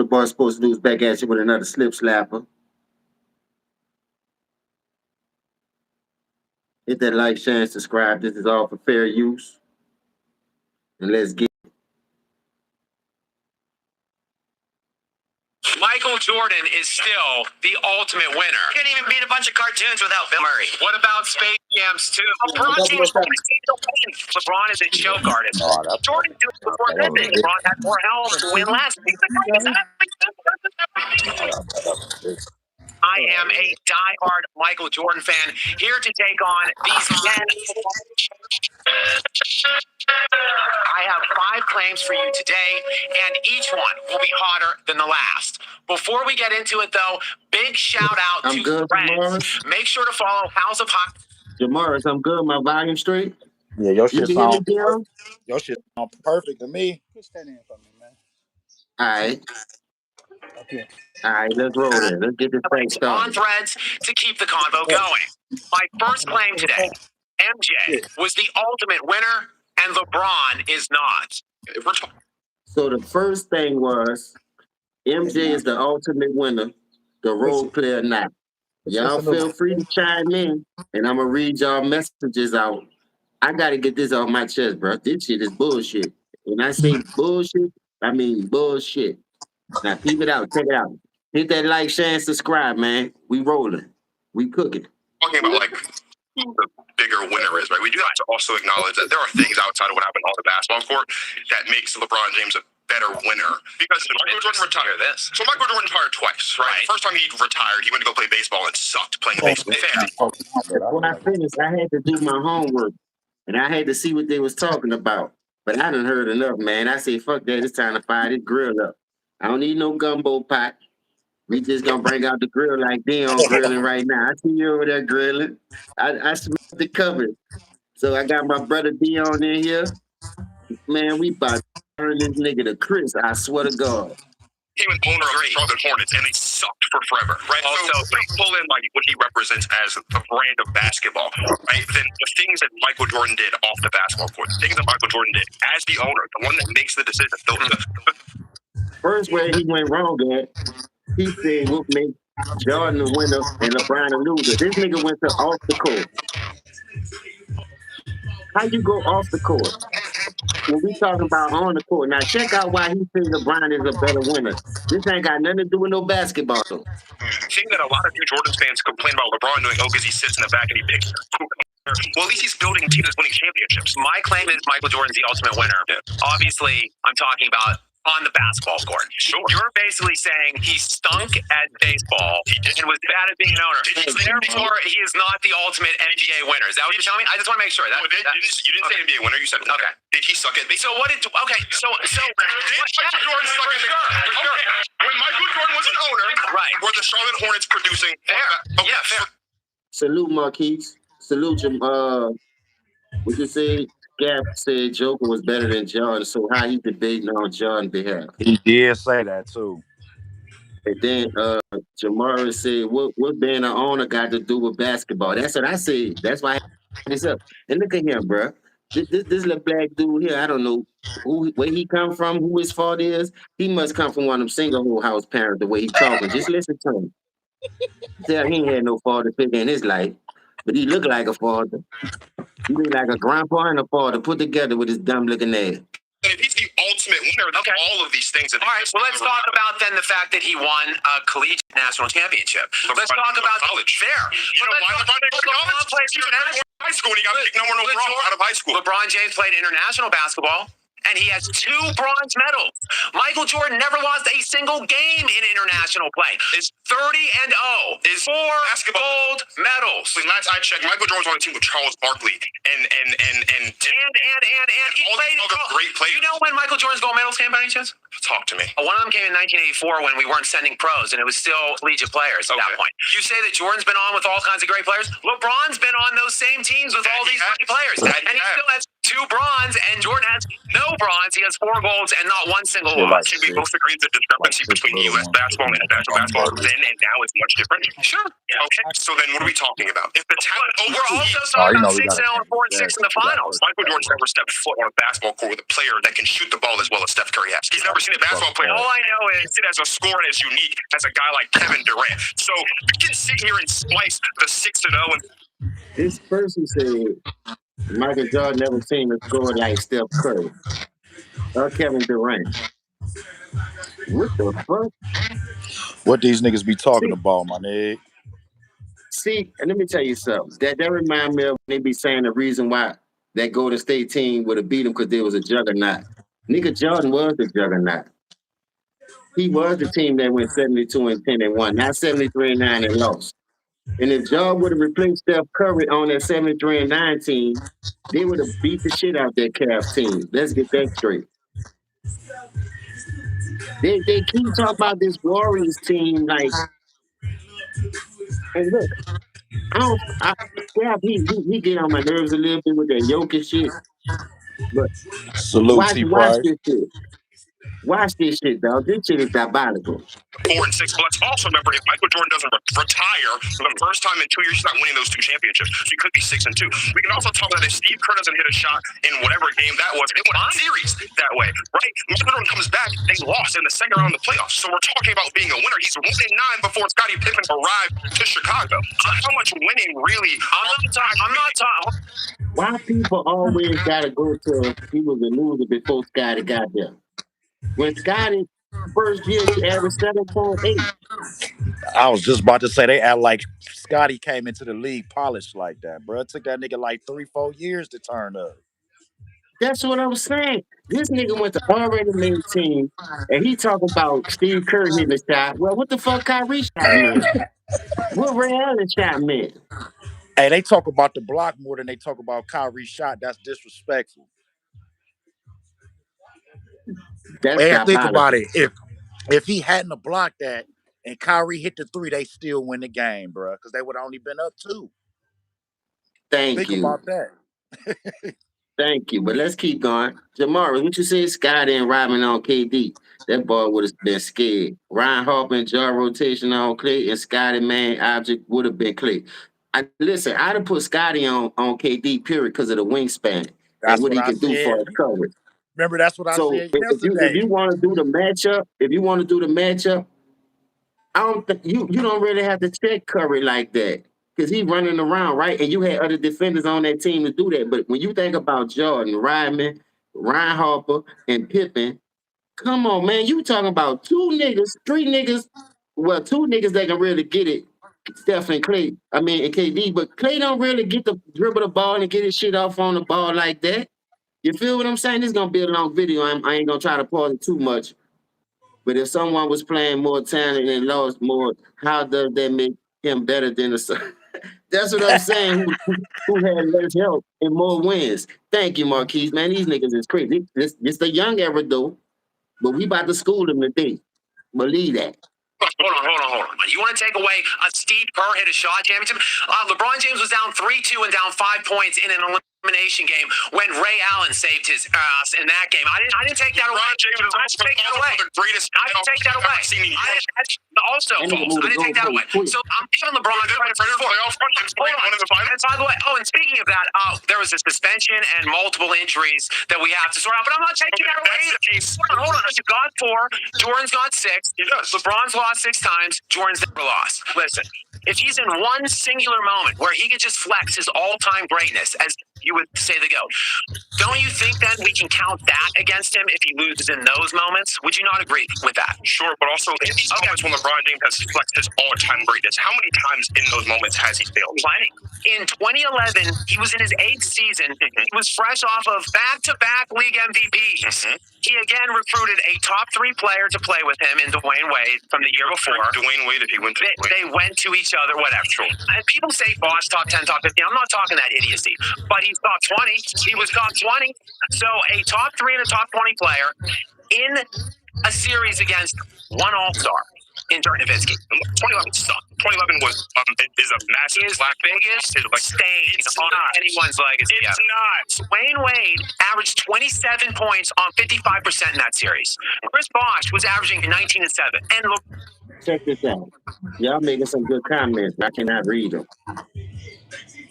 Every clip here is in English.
boy's supposed to do is back at you with another slip slapper. Hit that like, share, and subscribe. This is all for fair use. And let's get Michael Jordan is still the ultimate winner. You can't even beat a bunch of cartoons without Bill Murray. What about Space Jams 2? LeBron James LeBron is a choke artist. Jordan did it before then. LeBron had more help to win last. I am a diehard Michael Jordan fan, here to take on these men. I have 5 claims for you today, and each one will be hotter than the last. Before we get into it, though, big shout out to friends. Make sure to follow House of Hot. Jamaris, I'm good. My volume straight. Yeah, your shit sound perfect to me. Push that in for me, man. All right. Okay. All right, let's roll it. Let's get this thing started. On threads to keep the convo going. My first claim today: MJ was the ultimate winner, and LeBron is not. So the first thing was MJ is the ultimate winner, the role player not. Y'all feel free to chime in, and I'm gonna read y'all messages out. I gotta get this off my chest, bro. This shit is bullshit. When I say bullshit, I mean bullshit. Now keep it out, check it out. Hit that like, share, and subscribe, man. We rolling. We cooking. Talking about like who the bigger winner is, right? We do have to also acknowledge that there are things outside of what happened on the basketball court that makes LeBron James a better winner. Because Michael Jordan retired. So Michael Jordan retired twice, right? The first time he retired, he went to go play baseball and sucked playing baseball. When I finished, I had to do my homework, and I had to see what they was talking about. But I done heard enough, man. I said, fuck that. It's time to fire this grill up. I don't need no gumbo pot. We just gonna bring out the grill like they on grilling right now. I see you over there grilling. I smell the covers. So I got my brother Dion in here. Man, we about to turn this nigga to Chris. I swear to God. He was owner of the Charlotte Hornets, and they sucked for forever, right? Also, so pull in like what he represents as the brand of basketball, right? Then the things that Michael Jordan did off the basketball court, the things that Michael Jordan did as the owner, the one that makes the decision. First, where he went wrong at, he said what made Jordan a winner and LeBron a loser. This nigga went to off the court. How you go off the court? When we talking about on the court. Now check out why he thinks LeBron is a better winner. This ain't got nothing to do with no basketball. The thing that a lot of you Jordan fans complain about LeBron doing, because he sits in the back and he picks. Well, at least he's building a team that's winning championships. My claim is Michael Jordan's the ultimate winner. Yeah. Obviously, I'm talking about on the basketball court. Sure. You're basically saying he stunk at baseball and was bad at being an owner. Therefore, he is not the ultimate NBA winner. Is that what you're telling me? I just want to make sure. You didn't say NBA winner. You said, okay. Did he suck at baseball? So what did, okay, so. Did Michael Jordan suck at baseball? Okay. When Michael Jordan was an owner, right, were the Charlotte Hornets producing? Fair. Okay. Yeah, fair. Salute, Marquise. Salute, what you say? Gap said Joker was better than Jordan, so how he debating on Jordan's behalf? He did say that too. And then Jamara said, what being an owner got to do with basketball? That's what I said. That's why I this up. And look at him, bro. This little black dude here, I don't know where he come from, who his fault is. He must come from one of them single house parents, the way he talking. Just listen to him. Tell he ain't had no father figure in his life, but he look like a father. He look like a grandpa and a father put together with his dumb looking ass. And if he's the ultimate winner of all of these things. All right, well, let's talk about then the fact that he won a collegiate national championship. Let's talk about college. Fair. You know why LeBron James played high school and he got kicked number one overall out of high school. LeBron James played international basketball, and he has 2 bronze medals. Michael Jordan never lost a single game in international play. Is 30-0. Is 4 gold medals. Last I checked, Michael Jordan was on the team with Charles Barkley and he played other great players. You know when Michael Jordan's gold medals came by any chance? Talk to me. One of them came in 1984 when we weren't sending pros, and it was still collegiate players at that point. You say that Jordan's been on with all kinds of great players. LeBron's been on those same teams with all these great players, and he still has 2 bronze, and Jordan has no bronze. He has 4 golds and not one single loss. Can we both agree the discrepancy between U.S. basketball and international basketball then and now is much different? Sure. Okay, so then what are we talking about? If the talent we're also talking about 6-0 and 4-6 in the finals. Michael Jordan's never stepped foot on a basketball court with a player that can shoot the ball as well as Steph Curry has. He's never seen a basketball player. All I know is it as a scorer as unique as a guy like Kevin Durant. So you can sit here and splice the 6-0 and this person said Michael Jordan never seen a score like Steph Curry or Kevin Durant. What the fuck? What these niggas be talking about, my nigga? See, and let me tell you something. That remind me of when they be saying the reason why that Golden State team would have beat them because there was a juggernaut. Nigga Jordan was the juggernaut. He was the team that went 72-10 and won, not 73-9 and lost. And if Jordan would have replaced Steph Curry on that 73-9 team, they would have beat the shit out that Cavs team. Let's get that straight. They keep talking about this Warriors team like, and look, he get on my nerves a little bit with that Jokic shit. But watch this shit. Watch this shit, dog. This shit is diabolical. 4 and 6. But let's also remember, if Michael Jordan doesn't retire for the first time in 2 years, he's not winning those 2 championships. So he could be 6 and 2. We can also talk about if Steve Kerr doesn't hit a shot in whatever game that was, they won a series that way, right? Michael Jordan comes back, they lost in the second round of the playoffs. So we're talking about being a winner. He's 1 and 9 before Scottie Pippen arrived to Chicago. So how much winning really? I'm not talking. Why people always gotta go to he was a loser before Scottie got there? When Scottie first year he averaged 7.8. I was just about to say they act like Scottie came into the league polished like that, bro. It took that nigga like 3-4 years to turn up. That's what I'm saying. This nigga went to already made team, and he talking about Steve Kerr hitting the shot. Well, what the fuck Kyrie shot meant? What Ray Allen shot meant? Hey, they talk about the block more than they talk about Kyrie's shot. That's disrespectful. That's think about it. If he hadn't have blocked that and Kyrie hit the 3, they still win the game, bro. Because they would have only been up 2. Think about that. Thank you. But let's keep going. Jamari, what you say Scottie and Robin on KD? That boy would have been scared. Ryan Harper and jar rotation on Clay, and Scottie man object would have been Clay. Listen, I'd have put Scottie on KD, period, because of the wingspan and what he can do for his coverage. Remember, that's what I said yesterday. If you want to do the matchup, I don't think you don't really have to check Curry like that because he's running around, right? And you had other defenders on that team to do that. But when you think about Jordan, Ryman, Ryan Harper, and Pippen, come on, man, you talking about 3 niggas, well, 2 niggas that can really get it. Steph and Clay, and KD, but Clay don't really get to dribble the ball and get his shit off on the ball like that. You feel what I'm saying? This is gonna be a long video. I ain't gonna try to pause it too much. But if someone was playing more talented and lost more, how does that make him better than the? That's what I'm saying. Who had less help and more wins? Thank you, Marquise. Man, these niggas is crazy. It's the young era though, but we about to school them today. Believe that. Hold on. You want to take away a Steve Kerr hit a shot championship? LeBron James was down 3-2 and down 5 points in an elimination game when Ray Allen saved his ass in that game. I didn't take that away. I didn't take that away. I didn't take that away. Also, folks, I didn't take that away. So I'm giving LeBron credit for and by the way, and speaking of that, there was a suspension and multiple injuries that we have to sort out, but I'm not taking that away either. Hold on. You got 4. Jordan's got 6. LeBron's lost 6 times. Jordan's never lost. Listen, if he's in one singular moment where he could just flex his all-time greatness, as you would say the GOAT, don't you think then we can count that against him if he loses in those moments? Would you not agree with that? Sure, but also in these moments when LeBron James has flexed his all-time greatness, how many times in those moments has he failed? Plenty. In 2011, he was in his 8th season. He was fresh off of back-to-back league MVPs. He again recruited a top 3 player to play with him in Dwayne Wade from the year before. Dwayne Wade, if he went to they went to each other, whatever. And people say Bosh top 10, top 15. I'm not talking that idiocy, but he's top 20. He was top 20. So a top 3 and a top 20 player in a series against one All-Star in Dirk Nowitzki. 2011 sucked. 2011 was is a massive black biggest stain on anyone's legacy. It's not. Wayne Wade averaged 27 points on 55% in that series. Chris Bosh was averaging 19 and 7. And look, check this out. Y'all making some good comments. I cannot read them.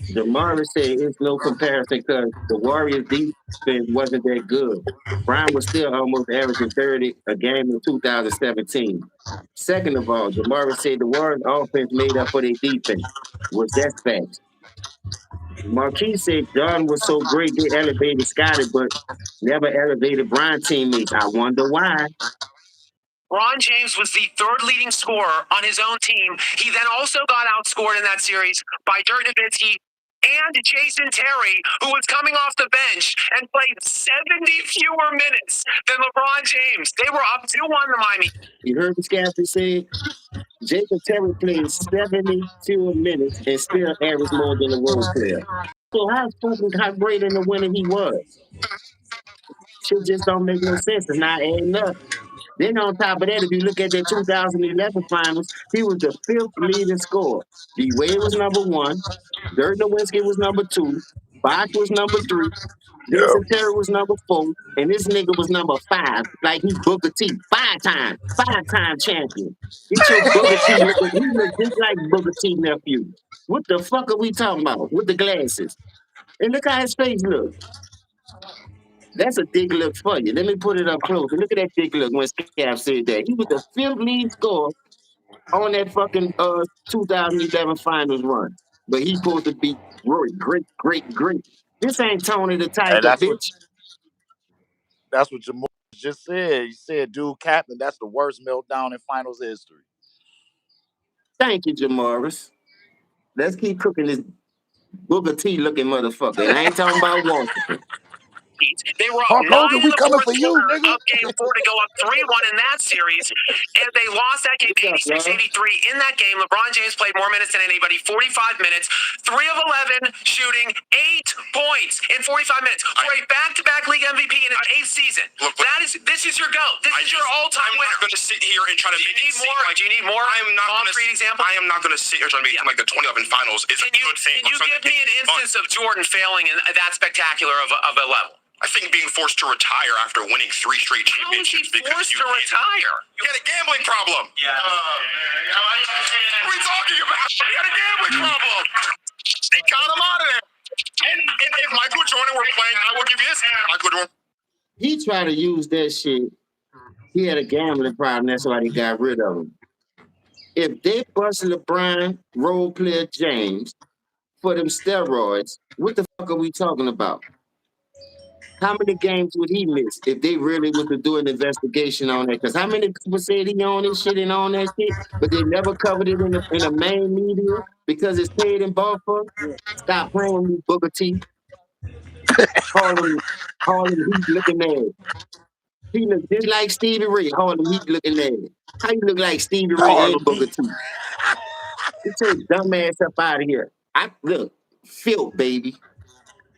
Jamari said it's no comparison because the Warriors defense wasn't that good. Brown was still almost averaging 30 a game in 2017. Second of all, Jamari said the Warriors offense made up for their defense. Was that fact? Marquis said Jordan was so great they elevated Scotty, but never elevated Brian teammates. I wonder why. Ron James was the third leading scorer on his own team. He then also got outscored in that series by Dirk Nowitzki and Jason Terry, who was coming off the bench and played 70 fewer minutes than LeBron James. They were up 2-1 to Miami. You heard what Scotty said? Jason Terry played 70 fewer minutes and still averaged more than a role player. So how great in the winner he was? Shit just don't make no sense. It's not adding up. Then on top of that, if you look at the 2011 finals, he was the fifth leading scorer. D Wade was number one, Dirk Nowitzki was number two, Bosh was number three, Jason Terry was number four, and this nigga was number five. Like he Booker T, five-time champion. Get your Booker T looking, he look just like Booker T nephew. What the fuck are we talking about with the glasses? And look how his face look. That's a big look for you. Let me put it up close. Look at that big look when Scab said that. He was the fifth lead scorer on that fucking 2011 finals run. But he supposed to be great. This ain't Tony the And Tiger, bitch. that's what Jamal just said. He said, dude, Captain, that's the worst meltdown in finals history. Thank you, Jamaris. Let's keep cooking this Booker T looking motherfucker. And I ain't talking about Washington. They were up Hulk 9 Hogan, in we the coming fourth for you, quarter nigga. of game 4 to go up 3-1 in that series. And they lost that game 86-83. In that game, LeBron James played more minutes than anybody, 45 minutes, 3 of 11 shooting, 8 points in 45 minutes. For a back-to-back league MVP in his 8th season. Look, This is your GOAT. This is your all-time winner. I'm not going to sit here and try to make it seem like... Do you need more concrete example? I am not going to sit here trying to make it seem like the 2011 finals is a good thing. Can you give me an instance of Jordan failing in that spectacular of a level? I think being forced to retire after winning 3 straight championships because you retire. You had a gambling problem. Yeah. What are we talking about? He had a gambling problem. They got him out of there. And if Michael Jordan were playing, I would give you this hand. Michael Jordan. He tried to use that shit. He had a gambling problem. That's why they got rid of him. If they busted LeBron, role player James, for them steroids, what the fuck are we talking about? How many games would he miss if they really was to do an investigation on that? Because how many people said he on this shit and on that shit, but they never covered it in the main media because it's paid in ball for? Stop playing with me, Booker T. Harlem Heat looking mad. He look just like Stevie Ray. Harlem Heat looking mad. How you look like Stevie Ray and Booker T? Get your dumb ass up out of here. Look, filth, baby.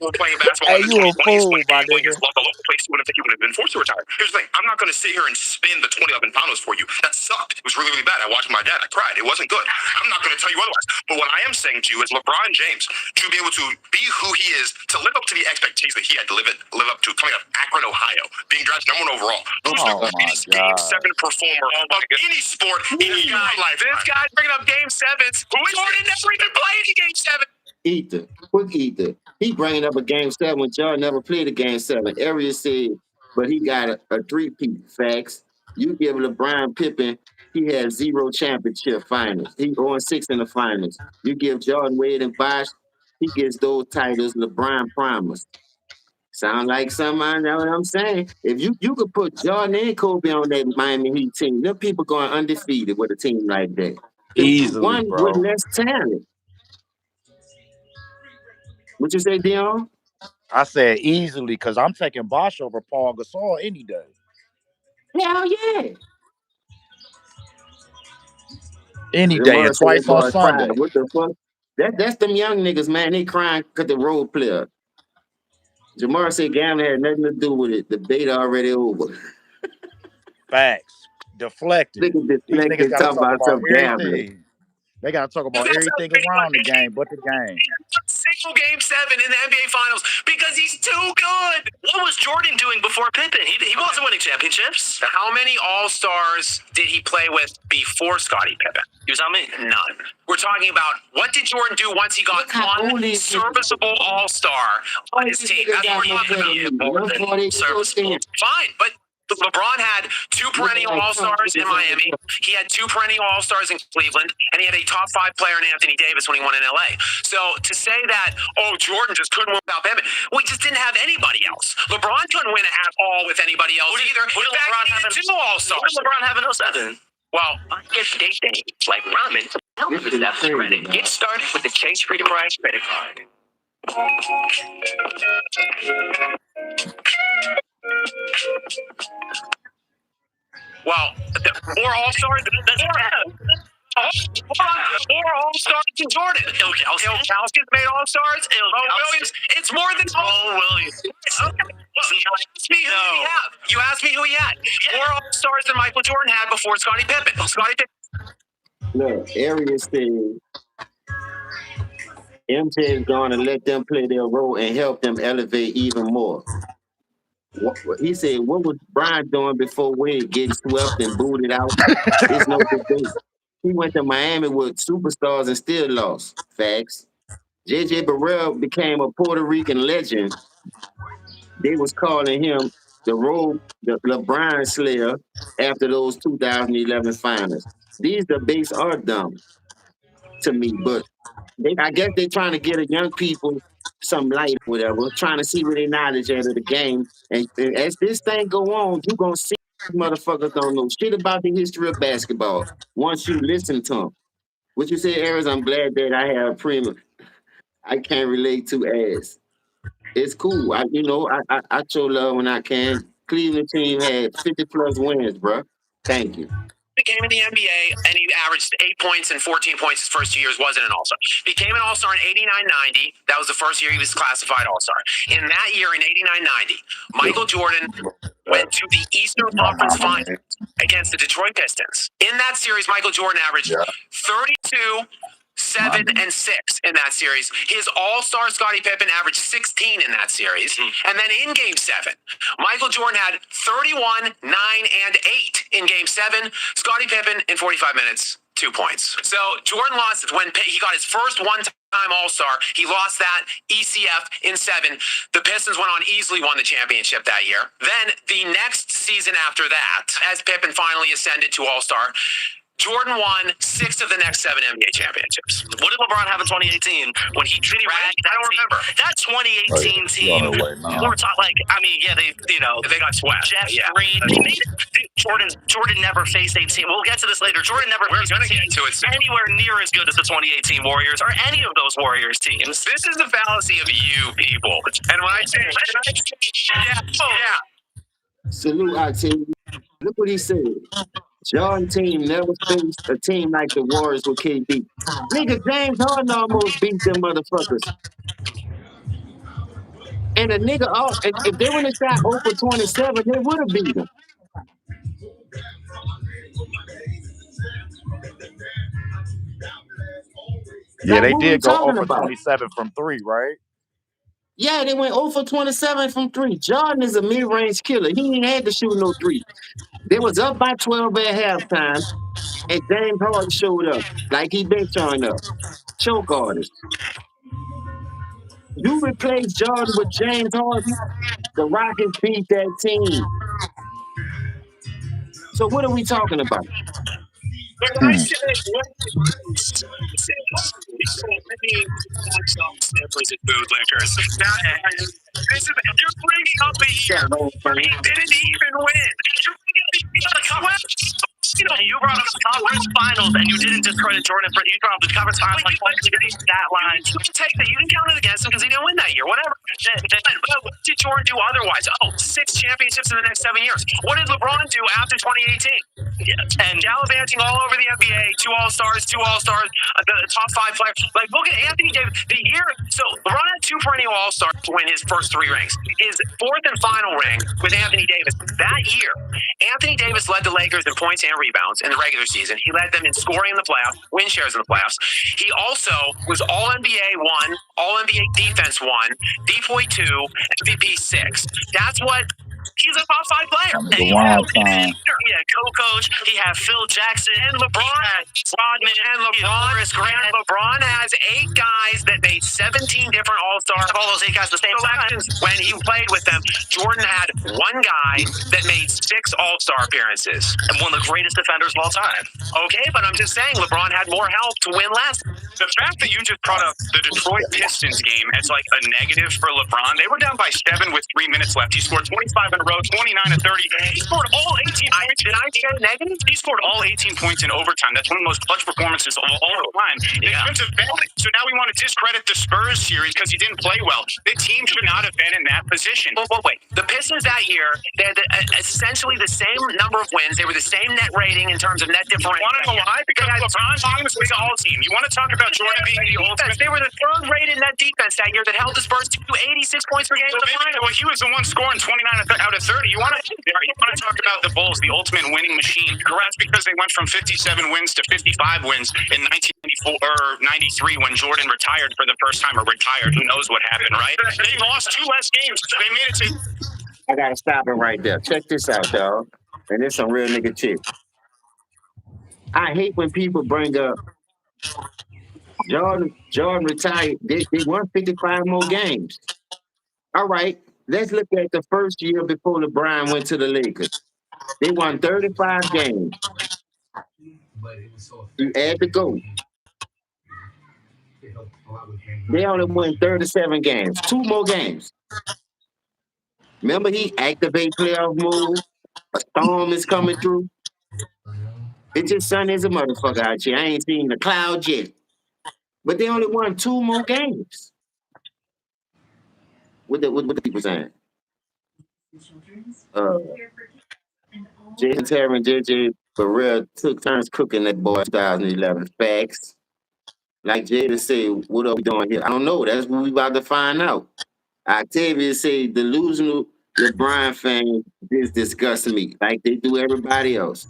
Playing basketball Hey, you a fool, my nigga. against local place, you would have been forced to retire. Here's the thing: I'm not going to sit here and spin the 2011 finals for you. That sucked. It was really bad. I watched my dad. I cried. It wasn't good. I'm not going to tell you otherwise. But what I am saying to you is, LeBron James, to be able to be who he is, to live up to the expectations that he had to live up to, coming out of Akron, Ohio, being drafted #1 overall, who's the greatest Game 7 performer of any sport in your life? This guy's bringing up Game 7s. Jordan never even played in Game 7. Quick ether. He bringing up a game 7 when John never played a game 7. Arias said, but he got a 3-peat. Facts. You give LeBron Pippen, he had 0 championship finals. He 0-6 in the finals. You give Jordan Wade and Bosh, he gets those titles LeBron promised. Sound like something I know what I'm saying. If you could put Jordan and Kobe on that Miami Heat team, them people going undefeated with a team like that. Easily, one bro. with less talent. What you say, Dion? I said easily because I'm taking Bosh over Paul Gasol any day. Hell yeah. Any day and twice on Sunday. What the fuck? That's them young niggas, man. They crying because the role player. Jamar said gambling had nothing to do with it. The beta already over. Facts. Deflected. Niggas These niggas got to talk about some everything. They got to talk about everything around the game but the game. Single game 7 in the NBA Finals because he's too good. What was Jordan doing before Pippen? He wasn't winning championships. How many All-Stars did he play with before Scottie Pippen? He was on me. None. We're talking about what did Jordan do once he got one serviceable All-Star on his team? That's what we're talking about. Fine, but LeBron had 2 perennial All-Stars in Miami. He had 2 perennial All-Stars in Cleveland, and he had a top 5 player in Anthony Davis when he won in LA. So to say that, Jordan just couldn't win without Pippen, we just didn't have anybody else. LeBron couldn't win at all with anybody else either. Who did LeBron have in 2 All-Stars? Who did LeBron have in 07? Well, I guess they like ramen. Help with that credit. Get started with the Chase Freedom Rise credit card. Well, 4 All-Stars. 4 All-Stars to Jordan. Ilgauskas made All-Stars. Williams. It's more than Williams. Okay. You asked me who he had. 4 All-Stars that Michael Jordan had before Scottie Pippen. Look, Arias said MJ is going to let them play their role and help them elevate even more. He said, what was Brian doing before Wade getting swept and booted out? It's no debate. He went to Miami with superstars and still lost. Facts. J.J. Burrell became a Puerto Rican legend. They was calling him the LeBron Slayer after those 2011 finals. These debates are dumb to me, but I guess they're trying to get the young people some light or whatever, trying to see where they knowledge out of the game. And as this thing go on, you're going to see motherfuckers don't know shit about the history of basketball once you listen to them. What you say, Aries, I'm glad that I have a premium. I can't relate to as. It's cool. I show love when I can. Cleveland team had 50-plus wins, bro. Thank you. Became in the NBA, and he averaged 8 points and 14 points his first 2 years, wasn't an All-Star. Became an All-Star in 89-90. That was the first year he was classified All-Star. In that year, in 89-90, Michael Jordan went to the Eastern Conference Finals against the Detroit Pistons. In that series, Michael Jordan averaged 32, 7, and 6 in that series. His All-Star Scottie Pippen averaged 16 in that series. And then in Game 7, Michael Jordan had 31, 9, and 8 in Game 7. Scottie Pippen in 45 minutes, 2 points. So Jordan lost when he got his first one-time All-Star. He lost that ECF in 7. The Pistons easily won the championship that year. Then the next season after that, as Pippen finally ascended to All-Star, Jordan won 6 of the next 7 NBA championships. What did LeBron have in 2018 when he dragged? I don't remember. That 2018 team. We were talking they got swept. Jeff Green. Jordan never faced a team. We'll get to this later. Jordan never faced a team anywhere near as good as the 2018 Warriors or any of those Warriors teams. This is the fallacy of you people. And when I say, Salute, I tell you. Look what he said. Jordan team never faced a team like the Warriors with KD. Nigga, James Harden almost beat them motherfuckers. And a nigga, if they would have shot 0 for 27, they would have beat them. Yeah, they did go 0 for 27 from 3, right? Yeah, they went 0 for 27 from 3. Jordan is a mid-range killer. He ain't had to shoot no 3. They was up by 12 at halftime, and James Harden showed up like he been showing up. Choke artist. You replace Jordan with James Harden, the Rockets beat that team. So what are we talking about? You're bringing up a year he didn't even win. You brought up the conference finals, and you didn't discredit Jordan for you brought up the conference finals. That line. You can take that. You can count it against him because he didn't win that year. Whatever. What did Jordan do otherwise? 6 championships in the next 7 years. What did LeBron do after 2018? And gallivanting all over the NBA, 2 All-Stars, the top 5 players. Like, look at Anthony Davis. The year, so LeBron had 2 perennial All-Stars to win his first 3 rings. His 4th and final ring with Anthony Davis that year. Anthony Davis led the Lakers in points and rebounds in the regular season. He led them in scoring in the playoffs, win shares in the playoffs. He also was All-NBA 1, All-NBA Defense 1, DPOY 2, MVP 6. That's what. He's a top 5 player. And he had co-coach. He had Phil Jackson and LeBron, Rodman and LeBron has 8 guys that made 17 different All-Stars. All those 8 guys the same selections. When he played with them, Jordan had 1 guy that made 6 All-Star appearances and one of the greatest defenders of all time. Okay, but I'm just saying LeBron had more help to win less. The fact that you just brought up the Detroit Pistons game as like a negative for LeBron, they were down by 7 with 3 minutes left. He scored 25 in a row, 29 and 30. He scored all 18 points. Did I say negative? He scored all 18 points in overtime. That's one of the most clutch performances of all time. Defensive balance. So now we want to discredit the Spurs series because he didn't play well. The team should not have been in that position. Well, wait. The Pistons that year, they had essentially the same number of wins. They were the same net rating in terms of net differential. You want to know why? Because LeBron James was the all-team. You want to talk about Jordan being the ultimate? They were the 3rd rated net defense that year that held the Spurs to 86 points per game. Well, he was the one scoring 29 out of 30. You want to talk about the Bulls, the ultimate winning machine. Correct, because they went from 57 wins to 55 wins in 1994 or 93 when Jordan retired for the first time, or retired. Who knows what happened, right? They lost 2 less games. They made it to. I gotta stop it right there. Check this out, dog. And it's some real nigga shit. I hate when people bring up Jordan retired. They won 55 more games. All right, let's look at the first year before LeBron went to the Lakers. They won 35 games. You add the GOAT. They only won 37 games. 2 more games. Remember, he activate playoff mode. A storm is coming through. It's just sun is a motherfucker out here. I ain't seen the cloud yet. But they only won 2 more games. What the people saying? Jason Terry and JJ Barrell took turns cooking that boy 2011. Facts. Like Jada said, what are we doing here? I don't know. That's what we about to find out. Octavia say delusional LeBron fans is disgusting me, like they do everybody else.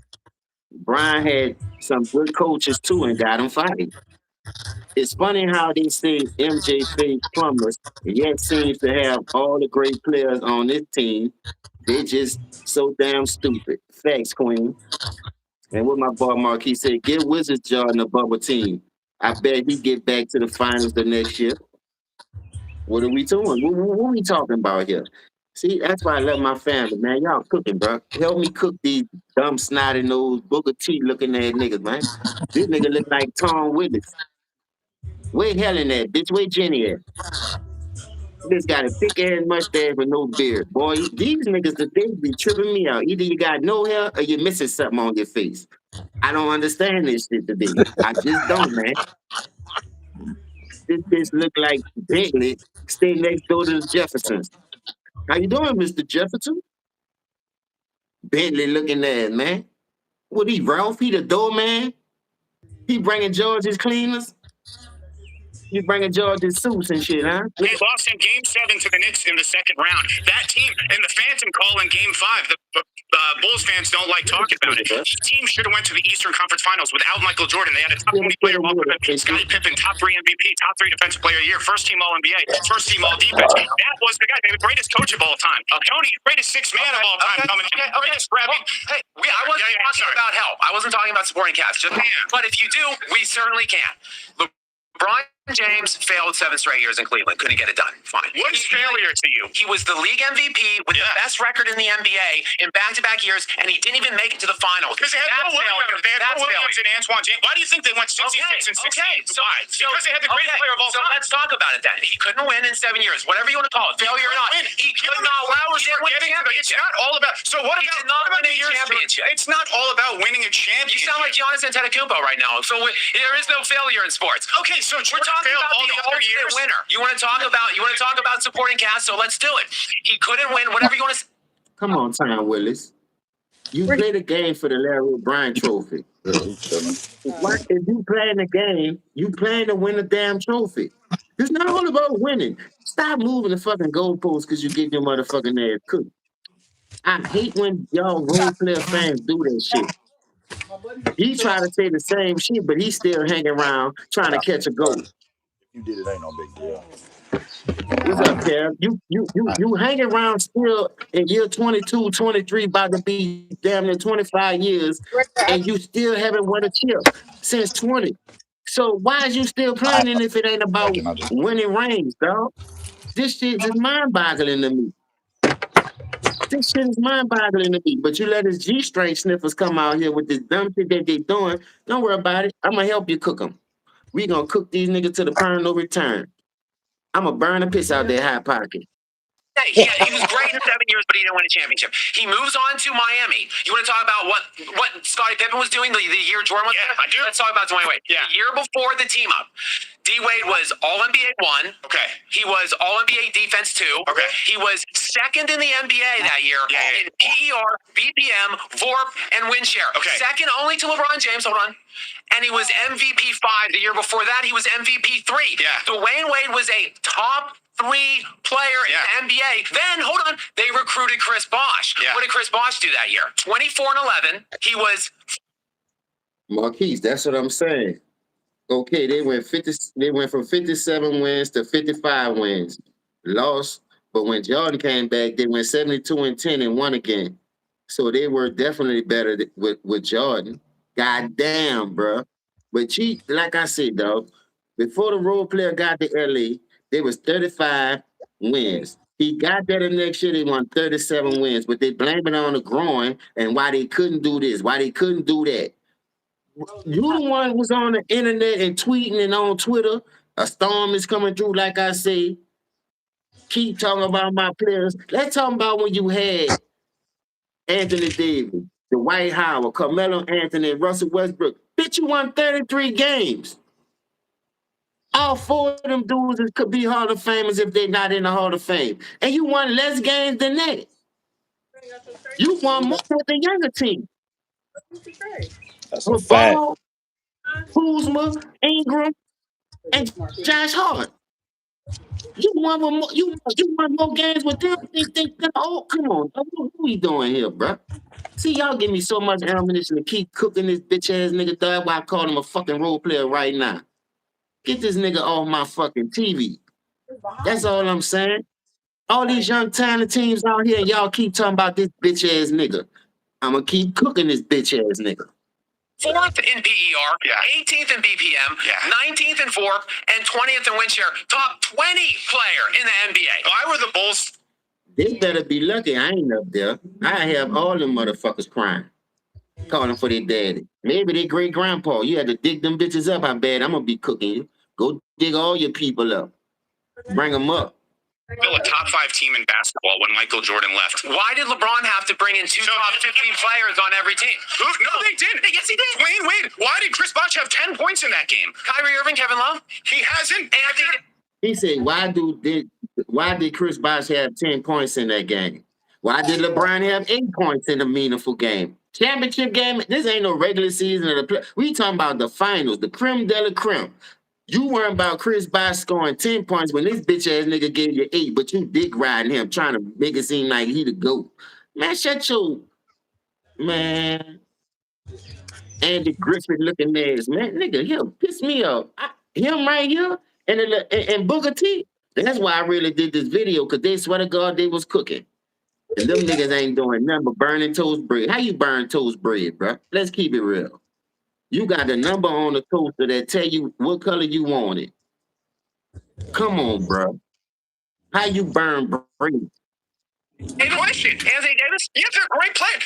Brian had some good coaches too and got them fighting. It's funny how they say MJ fake plumbers, yet seems to have all the great players on this team. They just so damn stupid. Facts, Queen. And what my boy Marquis said, give Wizards Jordan a bubble team. I bet he get back to the finals the next year. What are we doing? What are we talking about here? See, that's why I love my family, man. Y'all cooking, bro. Help me cook these dumb, snotty nose, Booker T looking at niggas, man. This nigga look like Tom Willis. Where Helen at? Bitch, where Jenny at? This got a thick ass mustache with no beard. Boy, these niggas today be tripping me out. Either you got no hair or you're missing something on your face. I don't understand this shit today. I just don't, man. This bitch look like Bentley stay next door to the Jeffersons. How you doing, Mr. Jefferson? Bentley looking at, man. What he, Ralph? He the doorman? He bringing George's cleaners? He bringing George's suits and shit, huh? They lost in Game 7 to the Knicks in the second round. That team, and the Phantom call in Game 5, the Bulls fans don't like talking about it. The team should have went to the Eastern Conference Finals without Michael Jordan. They had a top 20 player, Scottie Pippen, top 3 MVP, top 3 defensive player of the year, first team All-NBA, first team All-Defense. That was the guy, the greatest coach of all time. Tony, greatest 6th man of all time coming in. Greatest grabbing. Hey, I wasn't talking about help. I wasn't talking about supporting cast. But if you do, we certainly can. LeBron James failed 7 straight years in Cleveland. Couldn't get it done. Fine. What's failure to you? He was the league MVP with the best record in the NBA in back-to-back years, and he didn't even make it to the finals. Because they had Mo Williams. They had Mo Williams and Antoine James. Why do you think they went 66 and 16? Why? Because they had the greatest player of all time. So let's talk about it then. He couldn't win in 7 years. Whatever you want to call it. Failure or not. He could not win a championship. It's not all about... So what he did not win a championship. It's not all about winning a championship. You sound like Giannis Antetokounmpo right now. So there is no failure in sports. Okay, so we're talking talking about the ultimate winner. You want to talk about supporting cast, so let's do it. He couldn't win, whatever you want to say. Come on, Tom Willis. You play the game for the Larry O'Brien trophy. Why, if you playing the game, you playing to win the damn trophy. It's not all about winning. Stop moving the fucking goalposts because you get your motherfucking ass cooked. I hate when y'all role player fans do that shit. He try to say the same shit, but he's still hanging around trying to catch a goal. You did it, ain't no big deal. What's up, Kev? You hang around still in year 22, 23, about to be damn near 25 years, and you still haven't won a chip since 20. So why is you still playing if it ain't about winning rings, dog? This shit is mind-boggling to me. This shit is mind-boggling to me. But you let his G-string sniffers come out here with this dumb shit that they doing. Don't worry about it. I'm gonna help you cook them. We gonna cook these niggas to the perm no return. I'm gonna burn the piss out their high pocket. He was great in 7 years, but he didn't win a championship. He moves on to Miami. You want to talk about what Scottie Pippen was doing the year Jordan was there? I do. Let's talk about Dwayne Wade. Yeah. The year before the team up, D Wade was All-NBA 1. Okay. He was All-NBA Defense 2. Okay. He was second in the NBA that year in PER, BPM, VORP, and win share. Okay. Second only to LeBron James. Hold on. And he was MVP 5. The year before that, he was MVP 3. Yeah. Dwayne Wade was a top 3 player in the NBA. Then, hold on, they recruited Chris Bosh. Yeah. What did Chris Bosh do that year? 24 and 11. He was Marquise, that's what I'm saying. Okay, they went from 57 wins to 55 wins. Lost, but when Jordan came back, they went 72 and 10 and won again. So they were definitely better with Jordan. God damn, bro. But like I said, dog, before the role player got to LA, they was 35 wins. He got there the next year, they won 37 wins, but they blame it on the groin and why they couldn't do this, why they couldn't do that. You the one who was on the internet and tweeting and on Twitter. A storm is coming through, like I say. Keep talking about my players. Let's talk about when you had Anthony Davis, Dwight Howard, Carmelo Anthony, and Russell Westbrook. Bitch, you won 33 games. All 4 of them dudes could be Hall of Famers if they're not in the Hall of Fame. And you won less games than that. You won more with the younger team. That's a fact. Ball, Kuzma, Ingram, and Josh Hart. You won more games with them. Oh, come on. What we doing here, bro? See, y'all give me so much ammunition to keep cooking this bitch ass nigga. That's why I call him a fucking role player right now. Get this nigga off my fucking TV. That's all I'm saying. All these young talented teams out here, and y'all keep talking about this bitch ass nigga. I'm gonna keep cooking this bitch ass nigga. 4th in PER, 18th in BPM, 19th in VORP, and 20th in win share. Top 20 player in the NBA. Why were the Bulls? They better be lucky I ain't up there. I have all them motherfuckers crying, calling for their daddy. Maybe their great grandpa. You had to dig them bitches up. I bet I'm gonna be cooking you. Go dig all your people up. Bring them up. Still a top 5 team in basketball when Michael Jordan left. Why did LeBron have to bring in 2 top 15 players on every team? No, they didn't. Yes, he did. Dwayne Wade. Why did Chris Bosh have 10 points in that game? Kyrie Irving, Kevin Love? He hasn't. He said, why did Chris Bosh have 10 points in that game? Why did LeBron have 8 points in a meaningful game? Championship game, this ain't no regular season of the play. We talking about the finals, the creme de la creme. You worrying about Chris Bosh scoring 10 points when this bitch ass nigga gave you 8, but you dick riding him, trying to make it seem like he the GOAT. Man, shut your man. Andy Griffith looking ass, man. Nigga, he'll piss me off. Him right here and Booker T. That's why I really did this video, because they swear to God they was cooking. And them niggas ain't doing nothing but burning toast bread. How you burn toast bread, bro? Let's keep it real. You got the number on the toaster that tell you what color you want it. Come on, bro. How you burn bread? Hey, question. Anthony Davis? Yeah, they're a great player.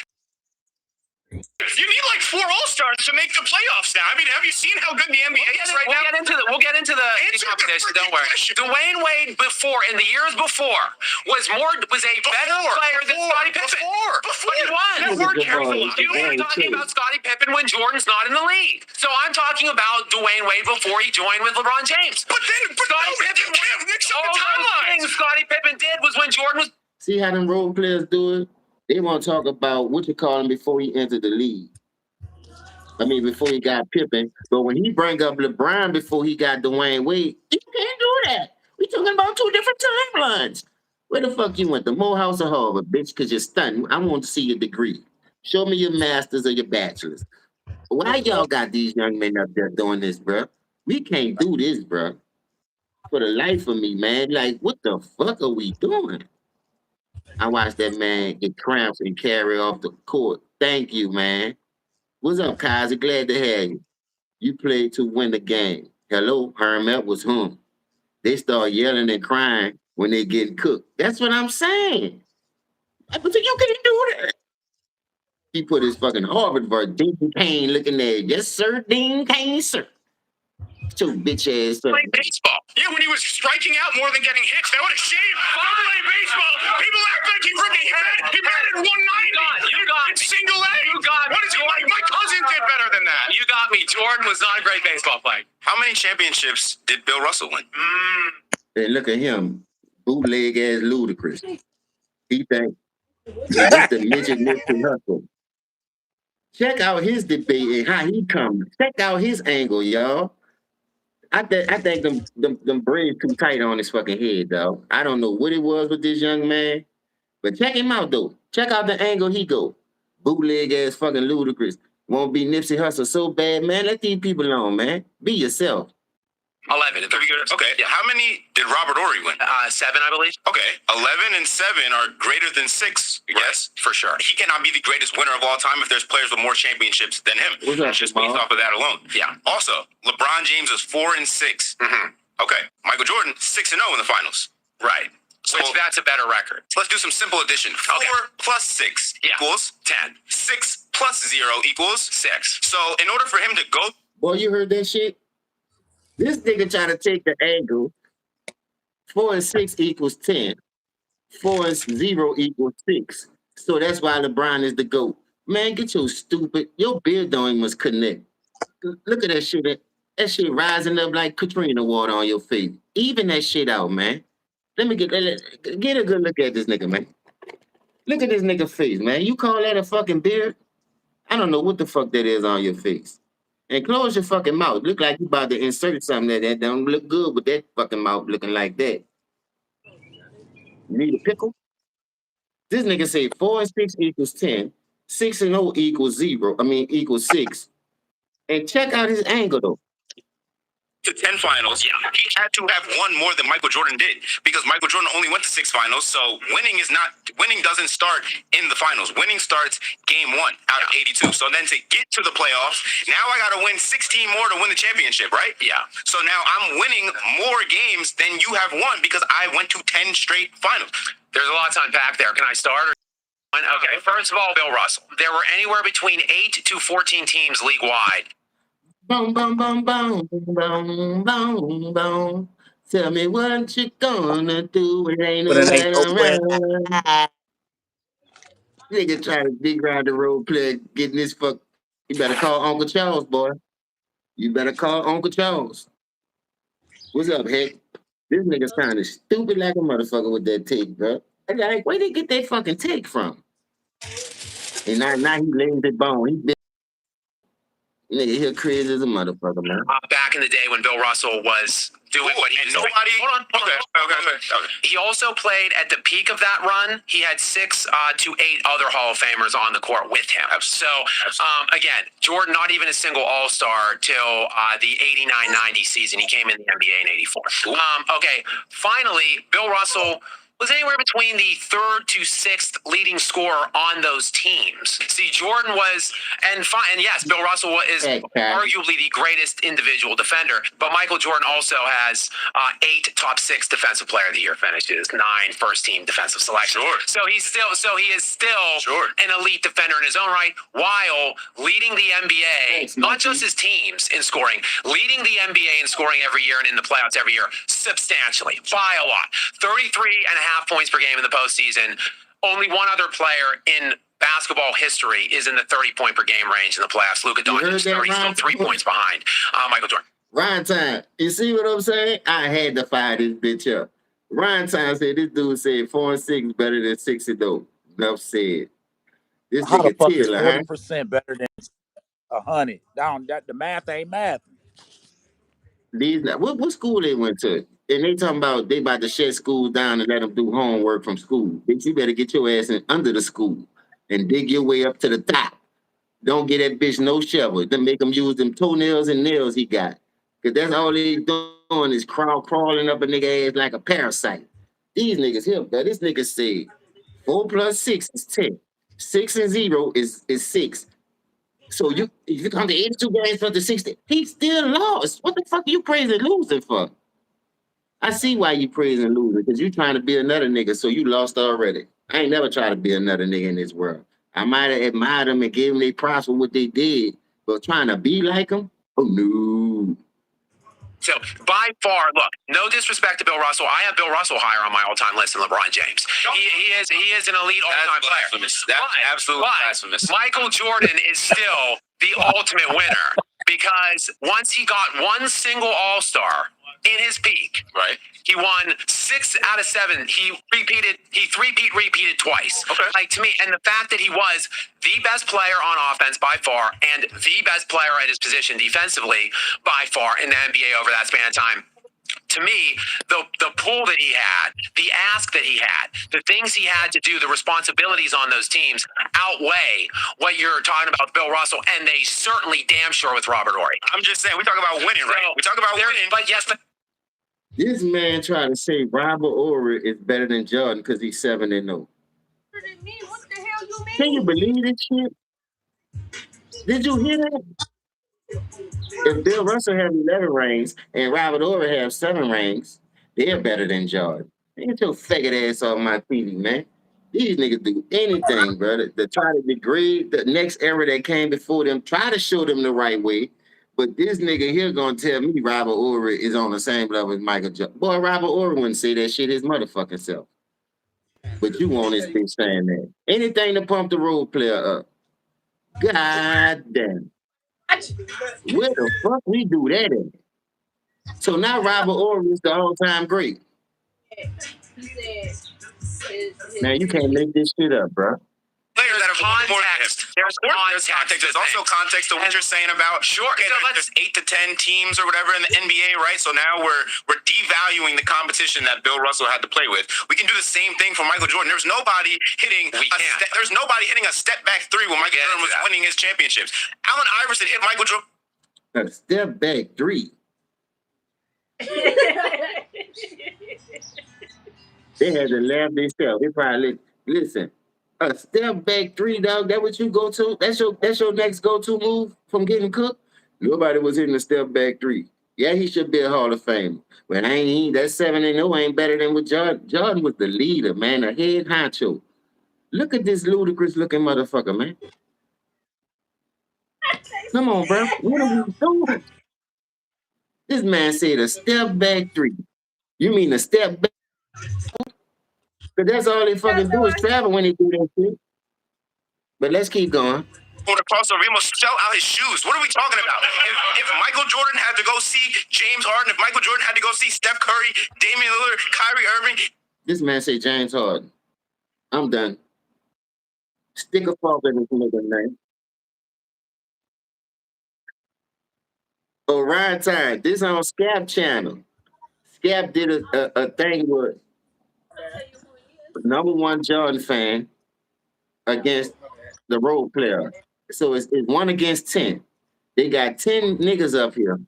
You need like 4 All-Stars to make the playoffs now. I mean, have you seen how good the NBA is right now? We'll get into the competition. Don't worry. Dwayne Wade in the years before was a better player than Scottie Pippen. Before he won. We're talking about Scottie Pippen when Jordan's not in the league. So I'm talking talking about Dwayne Wade before he joined with LeBron James. But then, Scottie Pippen did was when Jordan was. See how them role players do it? They want to talk about what you call him before he entered the league. I mean, before he got Pippen. But when he bring up LeBron before he got Dwayne Wade, you can't do that. We talking about two different timelines. Where the fuck you went? The Morehouse or Harvard, bitch? Because you're stunned. I want to see your degree. Show me your master's or your bachelor's. Why y'all got these young men up there doing this, bro? We can't do this, bro. For the life of me, man. Like, what the fuck are we doing? I watched that man get cramps and carry off the court. Thank you, man. What's up, Kaiser? Glad to have you. You played to win the game. Hello, Hermit was whom? They start yelling and crying when they get cooked. That's what I'm saying. But you can't do that. He put his fucking Harvard verse, Dean Kane looking there. Yes, sir, Dean Kane, sir. Your bitch ass. Playing baseball. Yeah, when he was striking out more than getting hits. That would have shaved. Playing baseball. People act like he batted 190. You got me. Single A. You got me. What is he like? My cousin did better than that. You got me. Jordan was not a great baseball player. How many championships did Bill Russell win? And look at him, bootleg ass ludicrous. He think it's the midget Nipsey Hussle. Check out his debate and how he comes. Check out his angle, y'all. I think them braids too tight on his fucking head, dog. I don't know what it was with this young man, but check him out though. Check out the angle he go. Bootleg ass fucking ludicrous. Won't be Nipsey Hussle so bad, man. Let these people alone, man. Be yourself. 11. Okay. Yeah. How many did Robert Ory win? 7, I believe. Okay. 11 and 7 are greater than 6. Yes, for sure. He cannot be the greatest winner of all time if there's players with more championships than him. What's up, just based off of that alone. Yeah. Also, LeBron James is 4 and 6. Okay. Michael Jordan 6 and 0 in the finals. Right. So that's a better record. let's do some simple addition. 4 plus 6 equals 10. 6 plus 0 equals 6. So in order for him to go, Boy, you heard that shit? This nigga trying to take the angle. 4 and 6 equals 10. 4 and 0 equals 6. So that's why LeBron is the GOAT. Man, get your stupid, your beard don't even must connect. Look at that shit. That shit rising up like Katrina water on your face. Even that shit out, man. Let me get a good look at this nigga, man. Look at this nigga face, man. You call that a fucking beard? I don't know what the fuck that is on your face. And close your fucking mouth. Look like you about to insert something that don't look good with that fucking mouth looking like that. You need a pickle? This nigga say 4 and 6 equals 10. 6 and 0 equals 0. Equals 6. And check out his angle though. to 10 finals, he had to have won more than Michael Jordan did because Michael Jordan only went to 6 finals. So winning doesn't start in the finals. Winning starts game 1 out of 82. So then to get to the playoffs, now I got to win 16 more to win the championship, right? Yeah. So now I'm winning more games than you have won because I went to 10 straight finals. There's a lot to unpack there. Can I start? Okay, first of all, Bill Russell. There were anywhere between 8 to 14 teams league-wide. Boom, boom, boom, boom, boom, boom, boom. Tell me what you gonna do. It ain't nowhere around. Nigga trying to dig around the road play, getting this fuck. You better call Uncle Charles, boy. You better call Uncle Charles. What's up, Heck? This nigga sounding stupid like a motherfucker with that take, bro. Like, where they get that fucking take from? And now he lays it bone. He been nigga here crazy as a motherfucker, man. Back in the day when Bill Russell was doing what he was doing. Hold on. Okay. He also played at the peak of that run. He had 6 to 8 other Hall of Famers on the court with him. So, again, Jordan, not even a single All-Star till the 89-90 season. He came in the NBA in 84. Okay, finally, Bill Russell was anywhere between the 3rd to 6th leading scorer on those teams. See, Jordan was, and yes, Bill Russell is arguably the greatest individual defender, but Michael Jordan also has 8 top 6 defensive player of the year finishes, 9 first-team defensive selections. Sure. So he is still an elite defender in his own right, while leading the NBA, not just his teams in scoring, leading the NBA in scoring every year and in the playoffs every year substantially, by a lot. 33.5 points per game in the postseason. Only one other player in basketball history is in the 30-point per game range in the playoffs. Luka Doncic, 30, still 3 points behind. Michael Jordan. Ryan Time, you see what I'm saying? I had to fire this bitch up. Ryan Time said this dude said 4-6 better than 6-0. Enough said. This How the nigga fuck is Taylor, huh? 40% better than 100? Down that the math ain't math. What school they went to? And they talking about they about to shut school down and let them do homework from school. Bitch, you better get your ass in under the school and dig your way up to the top. Don't get that bitch no shovel. Then make him use them toenails and nails he got. Cause that's all they doing is crawling up a nigga ass like a parasite. These niggas here, but this nigga said 4 plus 6 is 10. 6 and 0 is 6. So you if you come to 82 games for the 60, he still lost. What the fuck are you praising losing for? I see why you praising losing, because you trying to be another nigga, so you lost already. I ain't never tried to be another nigga in this world. I might have admired them and gave them their props for what they did, but trying to be like them? Oh no. So by far, look, no disrespect to Bill Russell. I have Bill Russell higher on my all-time list than LeBron James. He is an elite all-time player. That's absolutely blasphemous. Michael Jordan is still the ultimate winner because once he got one single All-Star in his peak, right? He won 6 out of 7. He repeated twice. Okay. Like to me, and the fact that he was the best player on offense by far and the best player at his position defensively by far in the NBA over that span of time. To me, the pull that he had, the ask that he had, the things he had to do, the responsibilities on those teams outweigh what you're talking about with Bill Russell, and they certainly damn sure with Robert Horry. I'm just saying, we talk about winning, right? We talk about winning. But yes, this man trying to say Robert Ory is better than Jordan because he's 7-0. What the hell you mean? Can you believe this shit? Did you hear that? If Bill Russell have 11 rings and Robert Ory have 7 rings, they're better than Jordan. Get your faggot ass off my TV, man. These niggas do anything, brother, to try to degrade the next era that came before them, try to show them the right way. But this nigga here gonna tell me Robert Ory is on the same level as Michael Jordan. Boy, Robert Ory wouldn't say that shit his motherfucking self. But you want this bitch saying that. Anything to pump the role player up. God damn. Where the fuck we do that in? So now Robert Ory is the all-time great. Man, you can't make this shit up, bro. Players that have context. There's context. There's also context to what you're saying about okay, so there's 8 to 10 teams or whatever in the NBA, right? So now we're devaluing the competition that Bill Russell had to play with. We can do the same thing for Michael Jordan. There's nobody hitting there's nobody hitting a step back 3 when Michael Jordan was winning his championships. Allen Iverson hit Michael Jordan. A step back 3. They had to laugh themselves. They probably listen. A step back 3, dog. That what you go to? That's your next go-to move from getting cooked. Nobody was hitting a step back 3. Yeah, he should be a Hall of Famer. But that 7-0 ain't better than what Jordan. Jordan was the leader, man, the head honcho. Look at this ludicrous looking motherfucker, man. Come on, bro. What are we doing? This man said a step back 3. You mean a step back? Because that's all they fucking do is travel when they do that shit. But let's keep going. For the crossover, he must sell out his shoes. What are we talking about? If Michael Jordan had to go see James Harden, if Michael Jordan had to go see Steph Curry, Damian Lillard, Kyrie Irving. This man say James Harden. I'm done. Stick a fork in this nigga, man. Oh, Ryan Time. This on Scap channel. Scap did a thing with #1 Jordan fan against the role player. So it's 1 against 10. They got 10 niggas up here.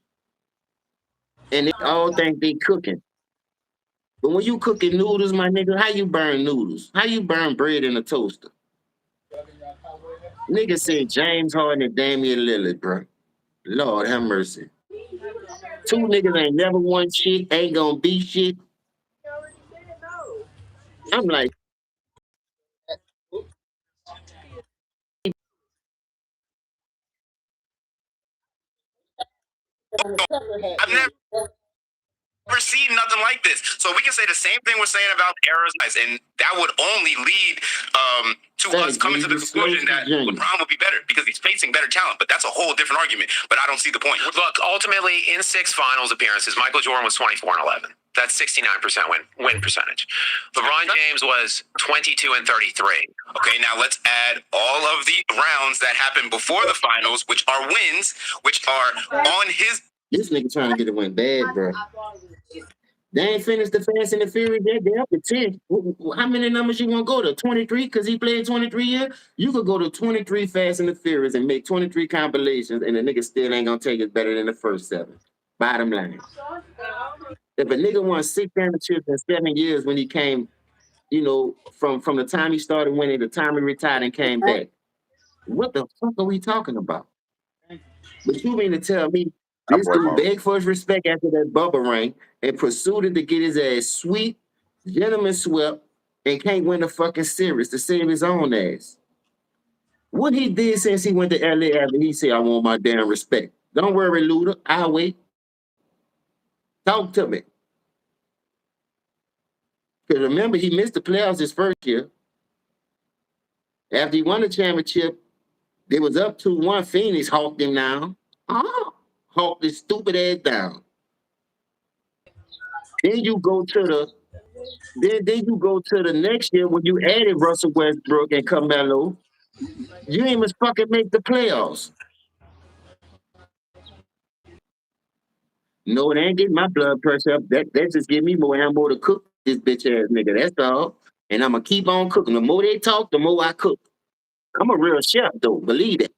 And they all think they cooking. But when you cooking noodles, my nigga, how you burn noodles? How you burn bread in a toaster? Nigga said James Harden and Damian Lillard, bro. Lord have mercy. 2 niggas ain't never won shit, ain't gonna be shit. I'm like, I've never never seen nothing like this. So we can say the same thing we're saying about eras, and that would only lead to us coming to the conclusion that LeBron would be better because he's facing better talent. But that's a whole different argument. But I don't see the point. Look, ultimately, in 6 finals appearances, Michael Jordan was 24-11. That's 69% win percentage. LeBron James was 22-33. Okay, now let's add all of the rounds that happened before the finals, which are wins, which are on his. This nigga trying to get a win bad, bro. They ain't finished the Fast and the Furious yet. They're up to 10. How many numbers you want to go to? 23? Because he played 23 years? You could go to 23 Fast and the Furious and make 23 compilations, and the nigga still ain't going to take it better than the first 7. Bottom line. If a nigga won 6 championships in 7 years when he came, you know, from the time he started winning to the time he retired and came back, what the fuck are we talking about? But you mean to tell me this dude begged for his respect after that bubble ring and proceeded to get his ass sweet, gentleman swept, and can't win the fucking series to save his own ass? What he did since he went to LA after he said, I want my damn respect. Don't worry, Luda. I'll wait. Talk to me. Because remember, he missed the playoffs his first year. After he won the championship, they was up 2-1. Phoenix hawked him down. Hawked his stupid ass down. Then you go to the next year when you added Russell Westbrook and Carmelo. You ain't even fucking make the playoffs. No, it ain't getting my blood pressure up. That just give me more ammo to cook this bitch ass nigga. That's all. And I'm gonna keep on cooking. The more they talk, the more I cook. I'm a real chef, though. Believe it.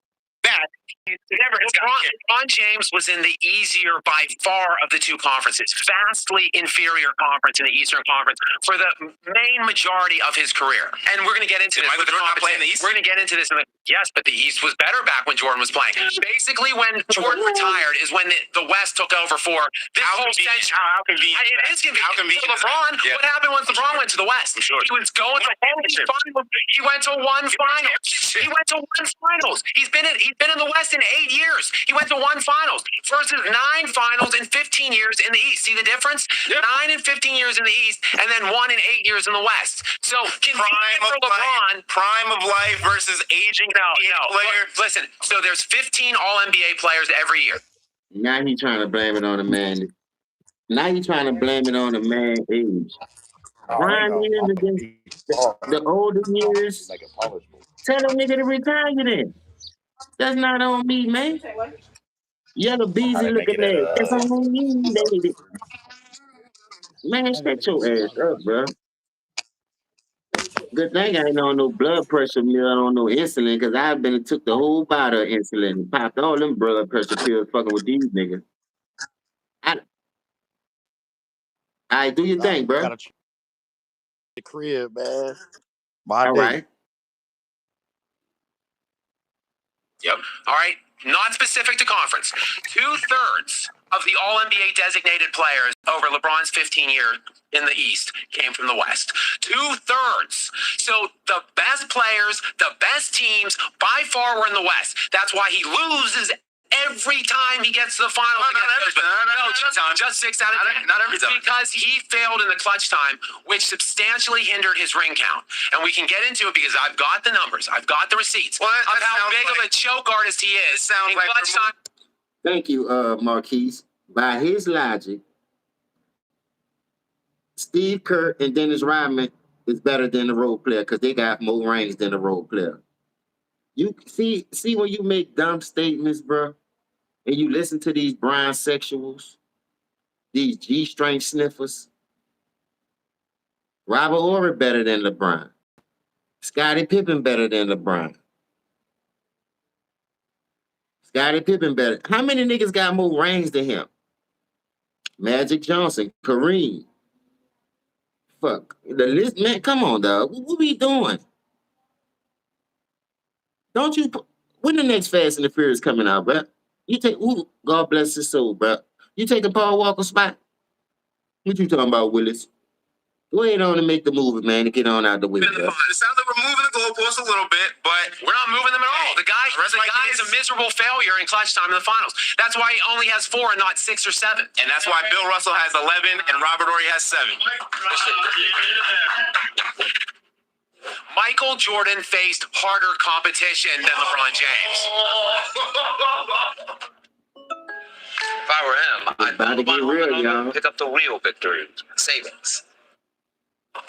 LeBron James was in the easier by far of the 2 conferences, vastly inferior conference in the Eastern Conference for the main majority of his career. And we're going to get into this. With the playing the East? We're going to get into this. Yes, but the East was better back when Jordan was playing. Basically, when Jordan retired is when the West took over for this whole century. How convenient? It is convenient. How convenient? So LeBron, what happened once LeBron went to the West? I'm sure. He was going to finals. He went to 1 finals. He went to 1 finals. He's been in the West in 8 years. He went to 1 finals versus 9 finals in 15 years in the East. See the difference? Yep. 9 and 15 years in the East, and then 1 and 8 years in the West. So prime of life versus aging player. Listen, so there's 15 All-NBA players every year. Now he's trying to blame it on the man. Now he's trying to blame it on the man age. 9 years against the older years. Tell a nigga to retire then. That's not on me, man. Yellow beezy looking at. That's on you, baby. Man, shut your ass up, bro. Good thing I ain't on no blood pressure meal, on no insulin, because I've been and took the whole bottle of insulin and popped all them blood pressure pills fucking with these niggas. I do your thing, bro. The crib, man. All right. Yep. All right. Not specific to conference. 2/3 of the All-NBA designated players over LeBron's 15 years in the East came from the West. 2/3. So the best players, the best teams by far were in the West. That's why he loses every time he gets to the finals. Just 6 out of 10. Not every time. Because he failed in the clutch time, which substantially hindered his ring count. And we can get into it because I've got the numbers. I've got the receipts of how big of a choke artist he is. Sounds like clutch time. Thank you, Marquise. By his logic, Steve Kerr and Dennis Rodman is better than the role player because they got more rings than the role player. You see when you make dumb statements, bro, and you listen to these Brian sexuals, these G-string sniffers. Robert Horry better than LeBron. Scottie Pippen better than LeBron. Scottie Pippen better. How many niggas got more rings than him? Magic Johnson, Kareem. Fuck. The list, man, come on, dog. What we doing? Don't you... When the next Fast and the Furious coming out, bro? You take... Ooh, God bless his soul, bro. You take a Paul Walker spot? What you talking about, Willis? Go ahead on and make the movie, man, to get on out the way. It sounds like we're moving the goalposts a little bit, but we're not moving them at all. The guy is a miserable failure in clutch time in the finals. That's why he only has 4 and not 6 or 7. And that's why Bill Russell has 11 and Robert Horry has 7. Michael Jordan faced harder competition than LeBron James. If I were him, I'd about to get real, y'all. pick up the real victory savings. I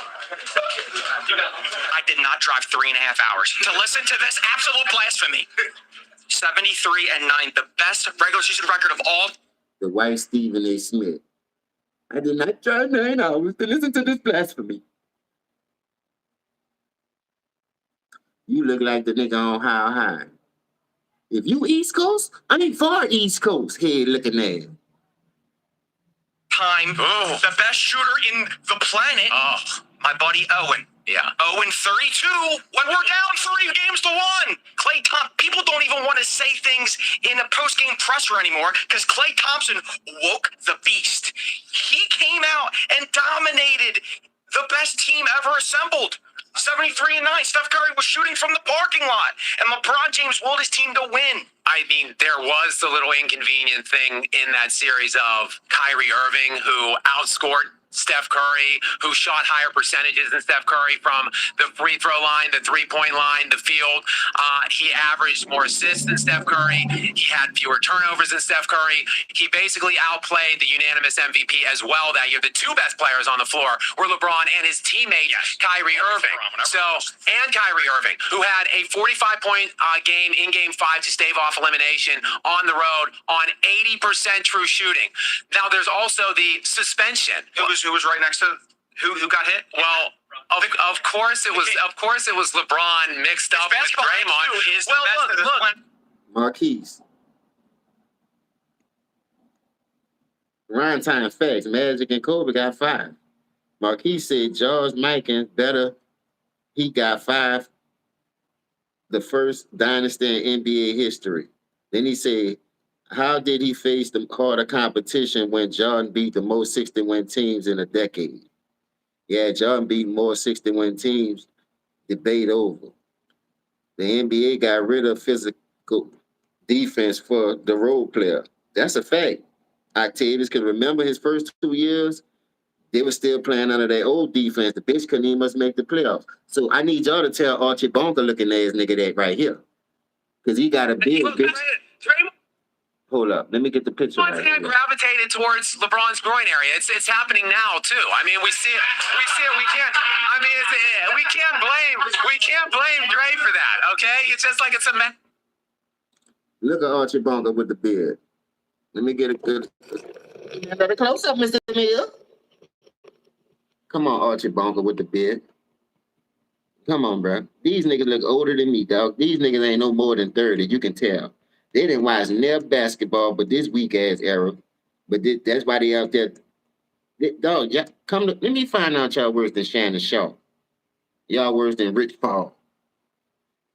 did not drive 3.5 hours to listen to this absolute blasphemy. 73-9, the best regular season record of all. The white Stephen A. Smith. I did not drive 9 hours to listen to this blasphemy. You look like the nigga on How High. If you East Coast, I mean far East Coast, head looking at. Time, the best shooter in the planet. My buddy Owen. Yeah. Owen 32 when we're down 3 games to 1. Klay Thompson, people don't even want to say things in a post-game presser anymore because Klay Thompson woke the beast. He came out and dominated the best team ever assembled. 73-9. Steph Curry was shooting from the parking lot, and LeBron James willed his team to win. I mean, there was the little inconvenient thing in that series of Kyrie Irving, who outscored Steph Curry, who shot higher percentages than Steph Curry from the free throw line, the three-point line, the field. He averaged more assists than Steph Curry. He had fewer turnovers than Steph Curry. He basically outplayed the unanimous MVP as well that year. The 2 best players on the floor were LeBron and his teammate, Kyrie Irving. And Kyrie Irving, who had a 45-point game in Game 5 to stave off elimination on the road on 80% true shooting. Now, there's also the suspension. Who was right next to who got hit? Well, of course it was LeBron mixed up with Draymond. Well, look. Marquise. Rhyme time facts. Magic and Kobe got 5. Marquise said George Mikan better. He got 5. The first dynasty in NBA history. Then he said, how did he face the harder competition when Jordan beat the most 60-win teams in a decade? Yeah, Jordan beat more 60-win teams. Debate over. The NBA got rid of physical defense for the role player. That's a fact. Octavius can remember his first 2 years. They were still playing under their old defense. The bitch couldn't even make the playoffs. So I need y'all to tell Archie Bunker looking ass nigga that right here. Because he got a big bitch. Hold up, let me get the picture. Right here. Gravitated towards LeBron's groin area. It's happening now too. I mean, we see it. We can't. I mean, we can't blame Dre for that. Okay, it's just like it's a mess. Look at Archie Bunker with the beard. Let me get a good. Better close up, Mr. Mill. Come on, Archie Bunker with the beard. Come on, bro. These niggas look older than me, dog. These niggas ain't no more than 30. You can tell. They didn't watch never basketball, but this weak ass era. But that's why they out there. Dog, let me find out y'all worse than Shannon Shaw. Y'all worse than Rich Paul.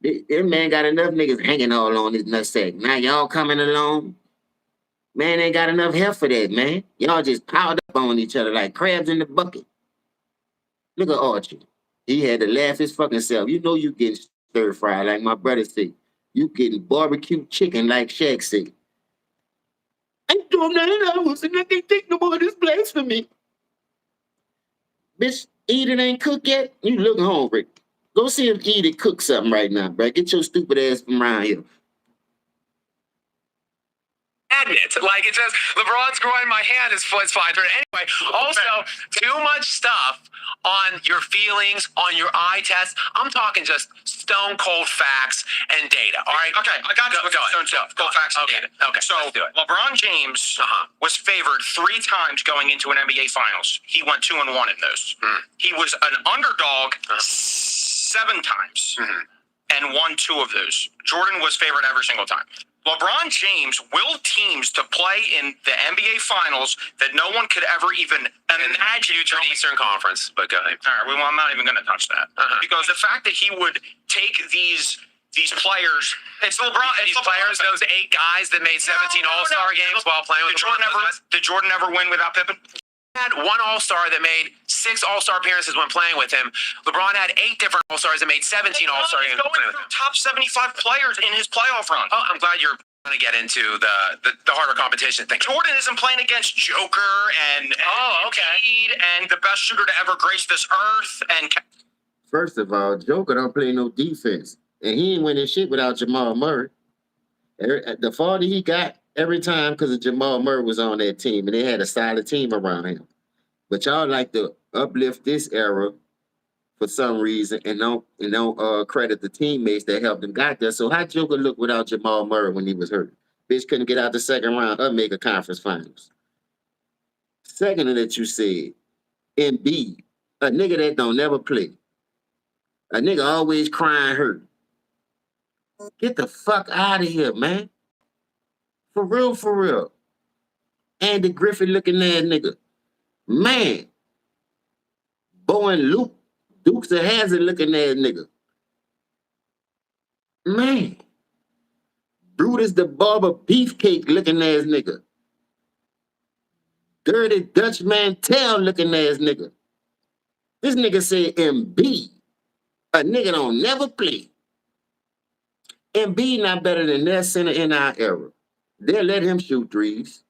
That man got enough niggas hanging all on his nutsack. Now y'all coming along. Man ain't got enough hair for that, man. Y'all just piled up on each other like crabs in the bucket. Look at Archie. He had to laugh his fucking self. You know you getting stir fried, like my brother said. You getting barbecue chicken like Shaq said. I don't know, and I can't take no more of this blasphemy. Bitch, Edith ain't cooked yet? You look hungry. Go see if Edith cook something right now, bro. Get your stupid ass from around here. Like it just LeBron's growing my hand is fine. But anyway, also too much stuff on your feelings, on your eye test. I'm talking just stone cold facts and data. All right. Okay, I got you. Stone cold facts and data. Okay. So LeBron James was favored 3 times going into an NBA Finals. He went 2-1 in those. He was an underdog 7 times and won 2 of those. Jordan was favored every single time. LeBron James willed teams to play in the NBA Finals that no one could ever even imagine. Future Eastern Conference, but go ahead. All right, well, I'm not even going to touch that because the fact that he would take these players, it's LeBron. These players, those 8 guys that made 17 All-Star games while playing with Did Jordan ever win without Pippen? had one All-Star that made 6 All-Star appearances when playing with him. LeBron had 8 different All-Stars that made 17 All-Star games. Going through top 75 players in his playoff run. Oh, I'm glad you're going to get into the harder competition thing. Jordan isn't playing against Joker and Embiid and the best shooter to ever grace this earth. And first of all, Joker don't play no defense, and he ain't winning shit without Jamal Murray. The 40 he got every time because of Jamal Murray was on that team, and they had a solid team around him. But y'all like to uplift this era for some reason and don't credit the teammates that helped him got there. So how Joker look without Jamal Murray when he was hurt? Bitch couldn't get out the second round or make a conference finals. Second of that you said, Embiid, a nigga that don't never play. A nigga always crying hurt. Get the fuck out of here, man. For real, for real. Andy Griffin looking ass nigga. Man. Bowen Luke, Dukes of Hazzard looking ass nigga. Man. Brutus the Barber Beefcake looking ass nigga. Dirty Dutch Mantel looking ass nigga. This nigga said Embiid. A nigga don't never play. Embiid not better than that center in our era. They'll let him shoot threes.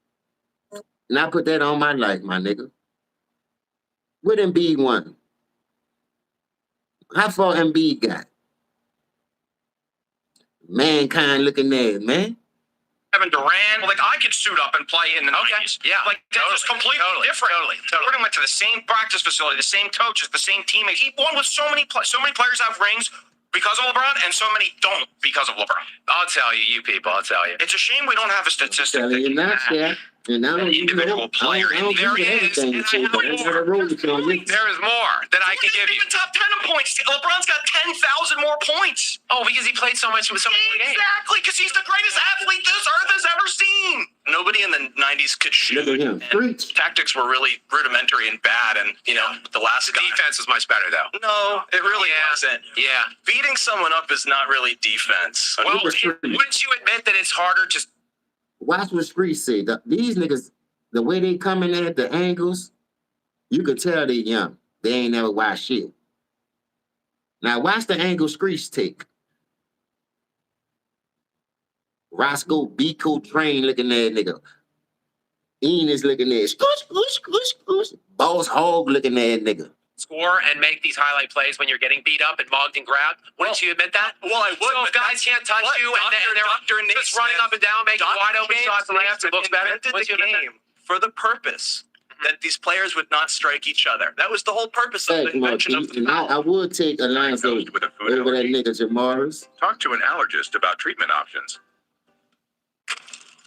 And I put that on my life, my nigga. What Embiid won? How far Embiid got? Mankind looking at it, man. Kevin Durant, like I could suit up and play in the 90s. Yeah. Like that's just completely different. Totally. Jordan went to the same practice facility, the same coaches, the same teammates. He won with so many players have rings because of LeBron, and so many don't because of LeBron. I'll tell you, you people, I'll tell you. It's a shame we don't have a statistic Telling you not, Shaq. And I don't individual player. I don't There is, and there is more that I can give you. Even top 10 in points. LeBron's got 10,000 more points. Oh, because he played so much with so many games. Exactly, because he's the greatest athlete this earth has ever seen. Nobody in the 90s could shoot. Look at him. Preach. Tactics were really rudimentary and bad, and the last guy. Defense was much better though. No, it really wasn't. Yeah. Beating someone up is not really defense. Well, wouldn't you admit that it's harder to? Watch what Screech said. These niggas, the way they coming at the angles, you could tell they young. They ain't never watched shit. Now watch the angle Screech take. Roscoe Biko Train looking at nigga. Enos looking at Boss Hog looking at nigga. Score and make these highlight plays when you're getting beat up and mugged and grabbed. Wouldn't you admit that? Well, I would. So if guys can't touch you and they're just running up and down, making wide open shots and layups, it looks better. Wouldn't you admit that? For the purpose that these players would not strike each other. That was the whole purpose of the invention of the foul. I would take Alonzo over that nigga Jamaris. Talk to an allergist about treatment options.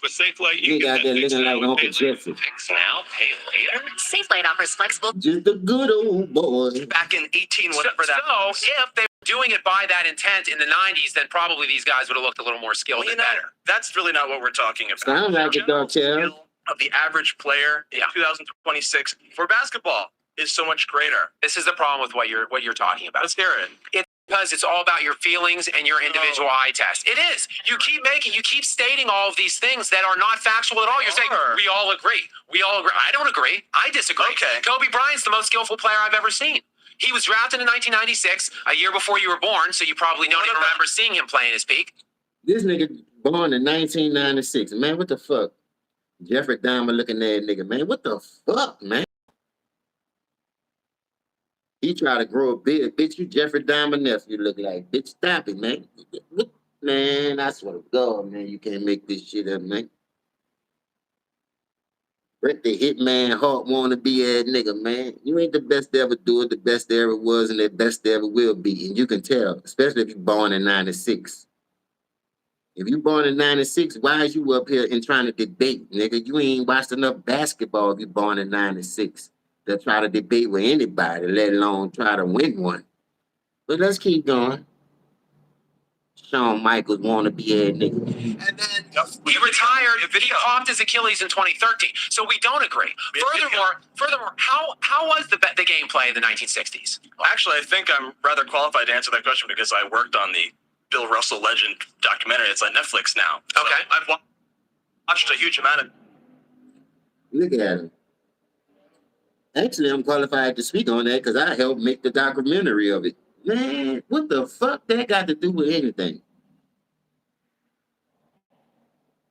With SafeLight, you got that looking like Uncle Jeffrey. Fix now, pay later. SafeLight offers flexible. Just a good old boy. Back in 18, whatever that was. So if they were doing it by that intent in the 90s, then probably these guys would have looked a little more skilled and better. That's really not what we're talking about. Sounds like it, Dog Tail. Of the average player in 2026 for basketball is so much greater. This is the problem with what you're talking about. Let's hear it. It's because it's all about your feelings and your individual eye test. It is. You keep stating all of these things that are not factual at all. You're saying we all agree. We all agree. I don't agree. I disagree. Okay. Kobe Bryant's the most skillful player I've ever seen. He was drafted in 1996, a year before you were born, so you probably don't even remember seeing him play in his peak. This nigga born in 1996. Man, what the fuck? Jeffrey Dahmer looking at nigga, man. What the fuck, man? He tried to grow a beard. Bitch, you Jeffrey Dahmer nephew look like. Bitch, stop it, man. Man, I swear to God, man, you can't make this shit up, man. Brett the Hitman Hart wanna be a nigga, man. You ain't the best to ever do it, the best there ever was, and the best there ever will be. And you can tell, especially if you're born in 96. If you born in 96, why is you up here and trying to debate, nigga? You ain't watched enough basketball if you born in 96 to try to debate with anybody, let alone try to win one. But let's keep going. Shawn Michaels wanna be a nigga. And then he retired. He popped his Achilles in 2013. So we don't agree. Furthermore, how was the gameplay in the 1960s? Actually, I think I'm rather qualified to answer that question because I worked on the Bill Russell Legend documentary. It's on Netflix now. Okay. So I've watched a huge amount of. Look at him. Actually, I'm qualified to speak on that because I helped make the documentary of it. Man, what the fuck that got to do with anything?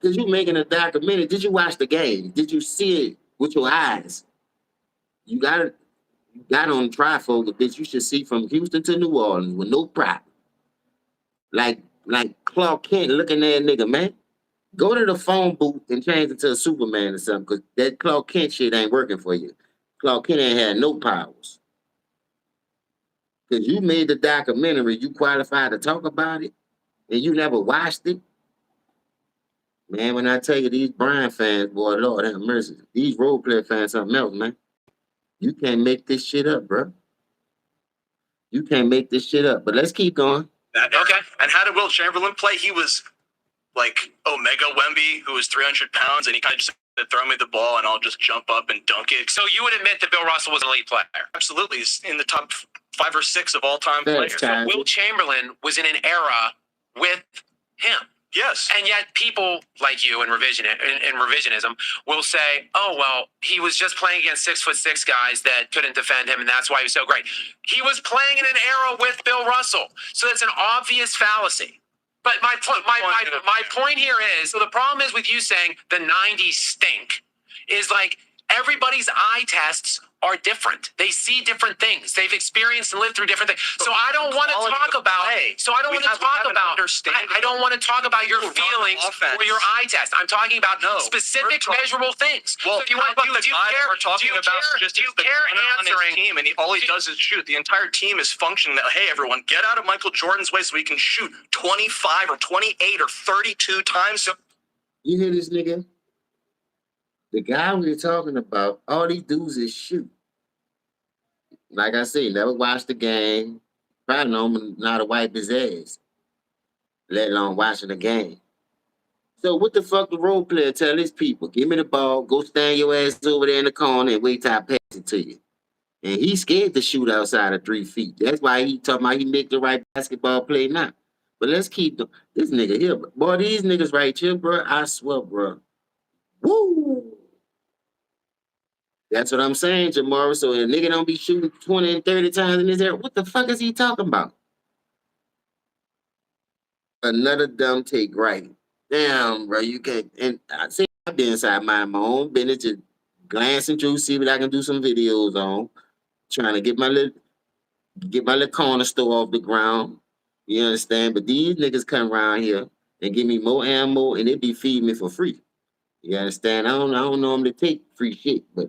Because you making a documentary. Did you watch the game? Did you see it with your eyes? You got on trifocal that you should see from Houston to New Orleans with no problem. Like Clark Kent looking at nigga, man. Go to the phone booth and change it to a Superman or something, because that Clark Kent shit ain't working for you. Clark Kent ain't had no powers. Because you made the documentary, you qualified to talk about it, and you never watched it. Man, when I tell you these Brian fans, boy, Lord have mercy. These role player fans, something else, man. You can't make this shit up, bro. You can't make this shit up. But let's keep going. Okay. And how did Will Chamberlain play? He was like Omega Wemby, who was 300 pounds, and he kind of just said, throw me the ball and I'll just jump up and dunk it. So you would admit that Bill Russell was an elite player? Absolutely. He's in the top 5 or 6 of all-time players. So Will Chamberlain was in an era with him. Yes. And yet people like you in revisionism will say, oh, well, he was just playing against 6'6" guys that couldn't defend him, and that's why he was so great. He was playing in an era with Bill Russell. So that's an obvious fallacy. But my point here is, so the problem is with you saying the 90s stink, is like everybody's eye tests are different. They see different things. They've experienced and lived through different things. So I don't want to talk about. So I don't want to talk about. I don't want to talk about your feelings or your eye test. I'm talking about specific measurable things. Well, so if you want want, about the guy we're talking about? Just do you care answering? Team, and all he does is shoot. The entire team is functioning. That, hey, everyone, get out of Michael Jordan's way so we can shoot 25 or 28 or 32 times. So you hear this nigga? The guy we're talking about, all he does is shoot. Like I said, never watched the game. Probably know him not to wipe his ass, let alone watching the game. So what the fuck the role player tell his people? Give me the ball, go stand your ass over there in the corner and wait till I pass it to you. And he's scared to shoot outside of 3 feet. That's why he talking about he make the right basketball play now. But let's keep this nigga here. Boy, these niggas right here, bro, I swear, bro. Woo! That's what I'm saying, Jamara. So a nigga don't be shooting 20 and 30 times in his air. What the fuck is he talking about? Another dumb take, right? Damn, bro, you can't. And I say I've been inside my own business, just glancing through, see what I can do some videos on, trying to get my little corner store off the ground. You understand? But these niggas come around here and give me more ammo, and they be feeding me for free. You understand? I don't normally take free shit, but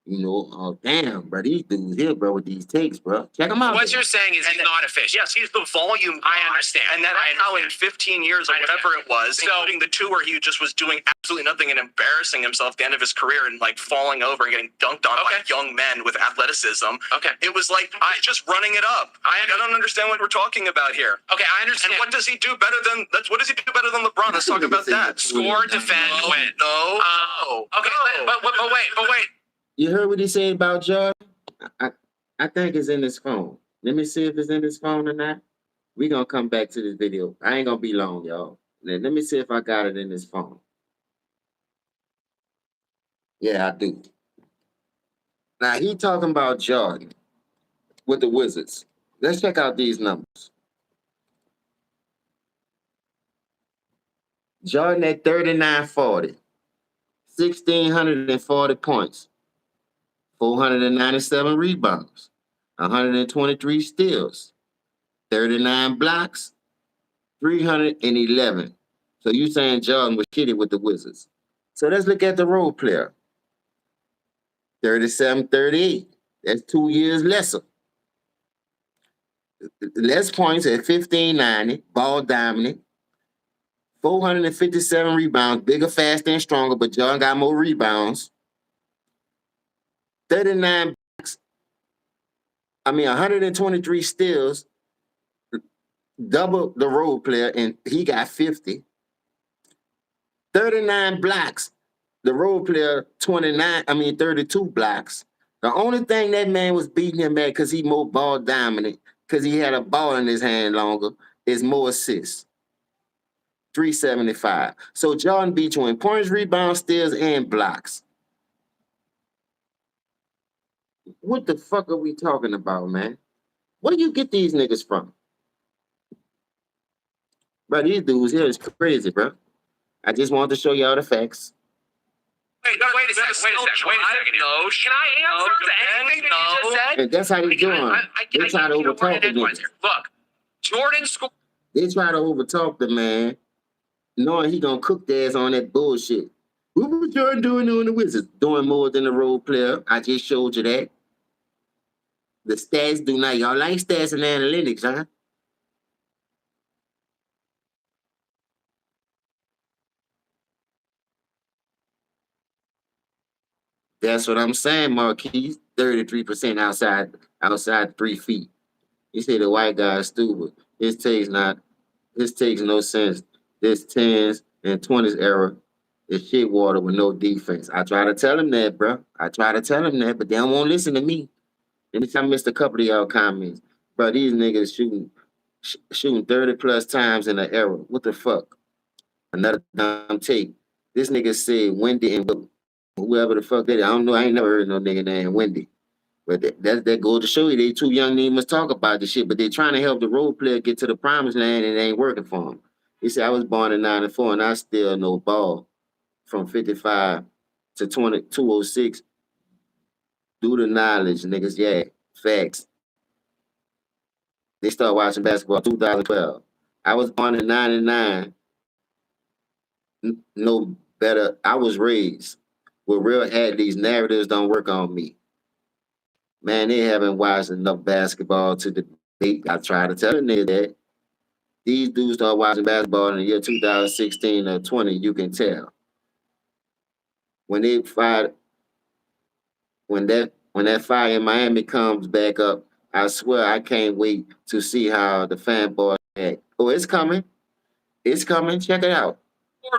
you know, oh damn, bro, these dudes here, bro, with these takes, bro. Check them out. What you're saying is he's not efficient. Yes, he's the volume. I understand. And that's how in 15 years or whatever it was, including the 2 where he just was doing absolutely nothing and embarrassing himself at the end of his career and like falling over and getting dunked on by young men with athleticism. Okay. It was like just running it up. I don't understand what we're talking about here. Okay, I understand. And what does he do better than what does he do better than LeBron? Let's talk about that. Score, defend, win. No. Okay, but wait. You heard what he said about Jordan? I think it's in his phone. Let me see if it's in his phone or not. We're going to come back to this video. I ain't going to be long, y'all. Let me see if I got it in his phone. Yeah, I do. Now, he talking about Jordan with the Wizards. Let's check out these numbers. Jordan at 39-40. 1,640 points. 497 rebounds, 123 steals, 39 blocks, 311. So you saying Jordan was shitty with the Wizards. So let's look at the role player. 37-38. That's 2 years lesser. Less points at 1590, ball dominant, 457 rebounds, bigger, faster, and stronger, but Jordan got more rebounds. 123 steals, double the role player, and he got 50. 39 blocks, the role player 32 blocks. The only thing that man was beating him at, because he more ball dominant, because he had a ball in his hand longer, is more assists. 375. So Jordan beat you in points, rebounds, steals, and blocks. What the fuck are we talking about, man? Where do you get these niggas from? Bro, these dudes here is crazy, bro. I just wanted to show y'all the facts. Wait a second. No, can I answer to anything that you just said? And that's how they doing. They try to overtalk the niggas. Look, Jordan scored. They try to overtalk the man, knowing he gonna cook their ass on that bullshit. What was Jordan doing on the Wizards? Doing more than a role player. I just showed you that. The stats do not. Y'all like stats and analytics, huh? That's what I'm saying, Marquise. 33% outside 3 feet. You say the white guy is stupid. His takes no sense. This 10s and 20s era is shit water with no defense. I try to tell him that, bro. I try to tell him that, but they don't want to listen to me. Anytime I missed a couple of y'all comments. Bro, these niggas shooting 30 plus times in the era. What the fuck? Another dumb take. This nigga said Wendy and whoever the fuck that is. I don't know. I ain't never heard no nigga named Wendy. But that goes to show you they too young to even talk about this shit. But they trying to help the role player get to the promised land and it ain't working for him. He said, I was born in 94 and I still know ball from 55 to 206. Due to knowledge, niggas, yeah, facts. They started watching basketball 2012. I was born in 99. No better. I was raised with real athletes. Narratives don't work on me. Man, they haven't watched enough basketball to debate. I try to tell them that. These dudes start watching basketball in the year 2016 or 20, you can tell. When that fire in Miami comes back up, I swear I can't wait to see how the fanboys act. Oh, it's coming. It's coming. Check it out.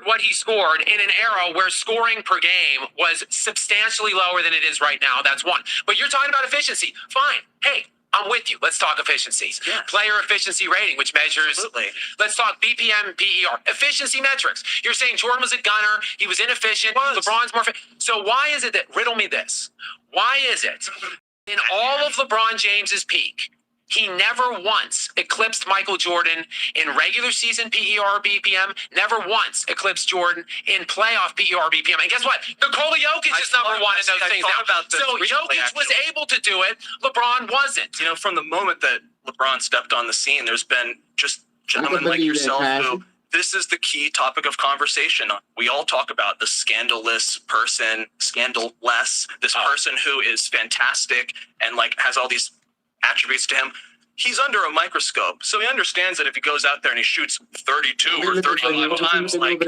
What he scored in an era where scoring per game was substantially lower than it is right now. That's one. But you're talking about efficiency. Fine. Hey, I'm with you. Let's talk efficiencies. Yeah. Player efficiency rating, which measures. Absolutely. Let's talk BPM, PER. Efficiency metrics. You're saying Jordan was a gunner. He was inefficient. LeBron's more. So why is it that, riddle me this, why is it in all of LeBron James's peak, he never once eclipsed Michael Jordan in regular season PER BPM, never once eclipsed Jordan in playoff PER BPM. And guess what? Nikola Jokic is number one in those things now. So Jokic was able to do it. LeBron wasn't. You know, from the moment that LeBron stepped on the scene, there's been just gentlemen like yourself who this is the key topic of conversation. We all talk about the scandalous person, scandaless, this person who is fantastic and like has all these attributes to him. He's under a microscope, so he understands that if he goes out there and he shoots 32 or 35 times, like the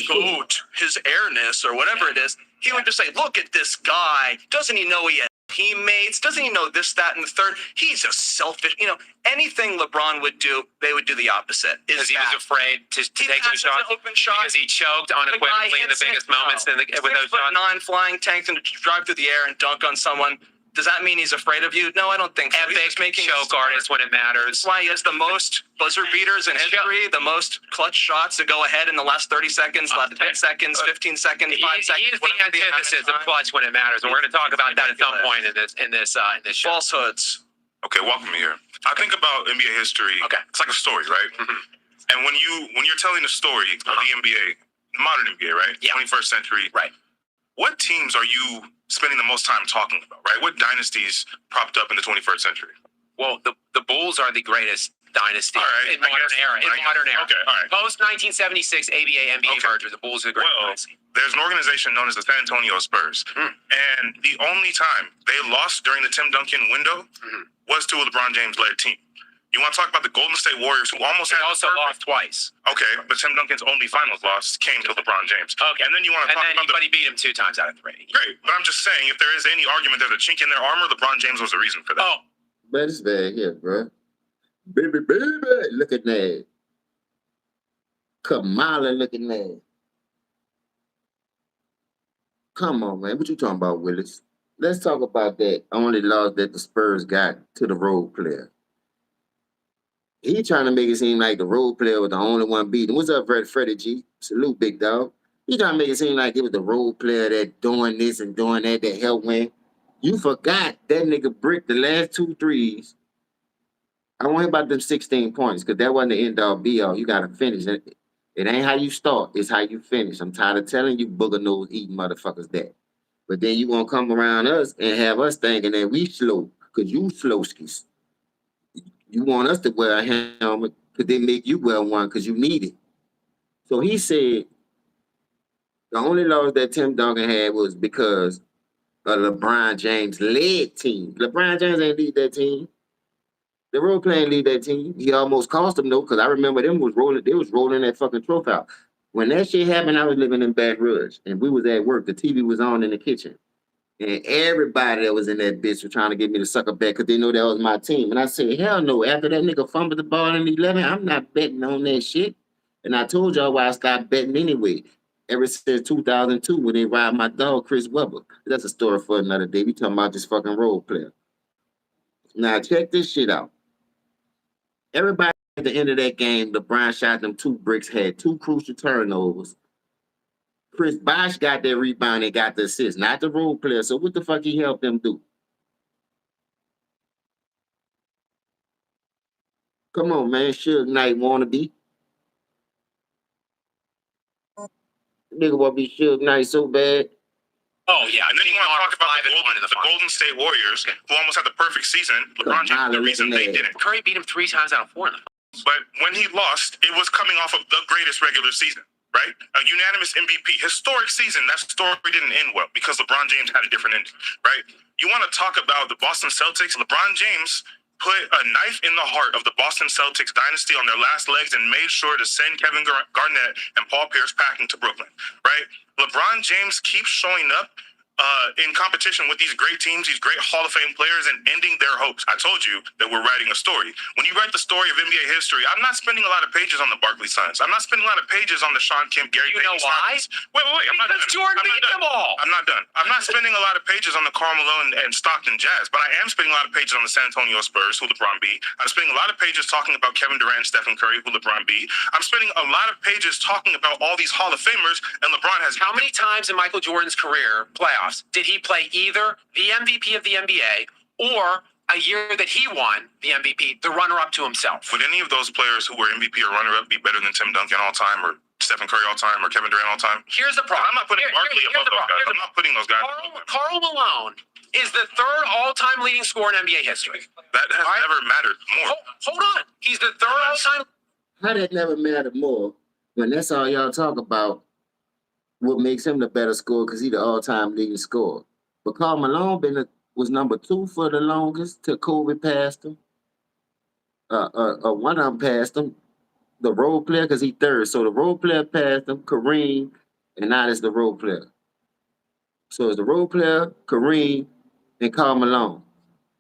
goat, his airness or whatever it is, he would just say, look at this guy. Doesn't he know he has teammates? Doesn't he know this, that, and the third? He's a selfish, anything LeBron would do, they would do the opposite. Because he was afraid to take the shot? Open shot. Because he choked unequivocally in the biggest moments with those shots? 9 flying tanks and drive through the air and dunk on someone. Does that mean he's afraid of you? No, I don't think so. Epic making choke artist when it matters. That's why he has the most buzzer beaters in history, the most clutch shots to go ahead in the last 30 seconds, last 10 seconds, 15 seconds, 5 seconds. He's the antithesis of clutch when it matters, and we're going to talk about that at some point in this show. Falsehoods. Okay, welcome me here. I think about NBA history. Okay, it's like a story, right? Mm-hmm. And when you're telling the story of the NBA, the modern NBA, right? Yeah. 21st century, right? What teams are you spending the most time talking about, right? What dynasties propped up in the 21st century? Well, the Bulls are the greatest dynasty in modern era. Okay, all right. Post 1976 ABA NBA merger, the Bulls are the greatest dynasty. There's an organization known as the San Antonio Spurs, and the only time they lost during the Tim Duncan window was to a LeBron James-led team. You want to talk about the Golden State Warriors, who also lost twice. Okay, but Tim Duncan's only finals loss came to LeBron James. Okay, and then you want to talk about but he beat him 2 times out of 3. Great, but I'm just saying, if there is any argument there's a chink in their armor, LeBron James was the reason for that. Oh, man, this bad here, bro. Baby, look at that. Kamala looking at. Come on, man. What you talking about, Willis? Let's talk about that only loss that the Spurs got to the role player. He trying to make it seem like the role player was the only one beating. What's up, Freddie G? Salute, big dog. He trying to make it seem like it was the role player that doing this and doing that helped win. You forgot that nigga bricked the last 2 threes. I don't want about them 16 points because that wasn't the end all be all. You got to finish it. It ain't how you start, it's how you finish. I'm tired of telling you booger nose eating motherfuckers that. But then you gonna come around us and have us thinking that we slow, cause you slowskis. You want us to wear a helmet, cause they make you wear one, cause you need it. So he said the only loss that Tim Duncan had was because of LeBron James led team. LeBron James ain't lead that team. The role playing lead that team. He almost cost them though, because I remember them was rolling. They was rolling that fucking trophy out. When that shit happened, I was living in Baton Rouge, and we was at work. The TV was on in the kitchen, and everybody that was in that bitch was trying to get me to suck a bet because they know that was my team. And I said, hell no. After that nigga fumbled the ball in the 11, I'm not betting on that shit. And I told y'all why I stopped betting anyway. Ever since 2002 when they robbed my dog, Chris Webber. That's a story for another day. We talking about this fucking role player. Now check this shit out. Everybody at the end of that game, LeBron shot them 2 bricks, had 2 crucial turnovers. Chris Bosh got that rebound and got the assist, not the role player. So what the fuck he helped them do? Come on, man. Suge Knight wannabe. Nigga want to be Suge Knight so bad. Oh, yeah. And then you want to talk about the Golden State Warriors, who almost had the perfect season. LeBron James, the reason they didn't. Curry beat him 3 times out of 4 in the But when he lost, it was coming off of the greatest regular season, right? A unanimous MVP, historic season. That story didn't end well because LeBron James had a different ending, right? You want to talk about the Boston Celtics? LeBron James put a knife in the heart of the Boston Celtics dynasty on their last legs and made sure to send Kevin Garnett and Paul Pierce packing to Brooklyn, right? LeBron James keeps showing up in competition with these great teams, these great Hall of Fame players, and ending their hopes. I told you that we're writing a story. When you write the story of NBA history, I'm not spending a lot of pages on the Barkley Sons. I'm not spending a lot of pages on the Sean Kemp, Gary Payton. You know why? Wait. I'm not done. Jordan beat them all. I'm not done. I'm not spending a lot of pages on the Karl Malone and Stockton Jazz, but I am spending a lot of pages on the San Antonio Spurs, who LeBron beat. I'm spending a lot of pages talking about Kevin Durant and Stephen Curry, who LeBron beat. I'm spending a lot of pages talking about all these Hall of Famers, and LeBron has... How many times in Michael Jordan's career, playoffs, did he play either the MVP of the NBA or a year that he won the MVP, the runner-up to himself? Would any of those players who were MVP or runner-up be better than Tim Duncan all time, or Stephen Curry all time, or Kevin Durant all time? Here's the problem. I'm not putting Barkley above those guys. I'm not putting those guys above them. Karl Malone is the 3rd all-time leading scorer in NBA history. That has never mattered more. Hold on. He's the 3rd all-time. How that never mattered more when that's all y'all talk about? What makes him the better scorer because he's the all-time leading scorer. But Karl Malone was number 2 for the longest till Kobe passed him. One of them passed him, the role player, because he 3rd. So the role player passed him, Kareem, and now it's the role player. So it's the role player, Kareem, and Karl Malone.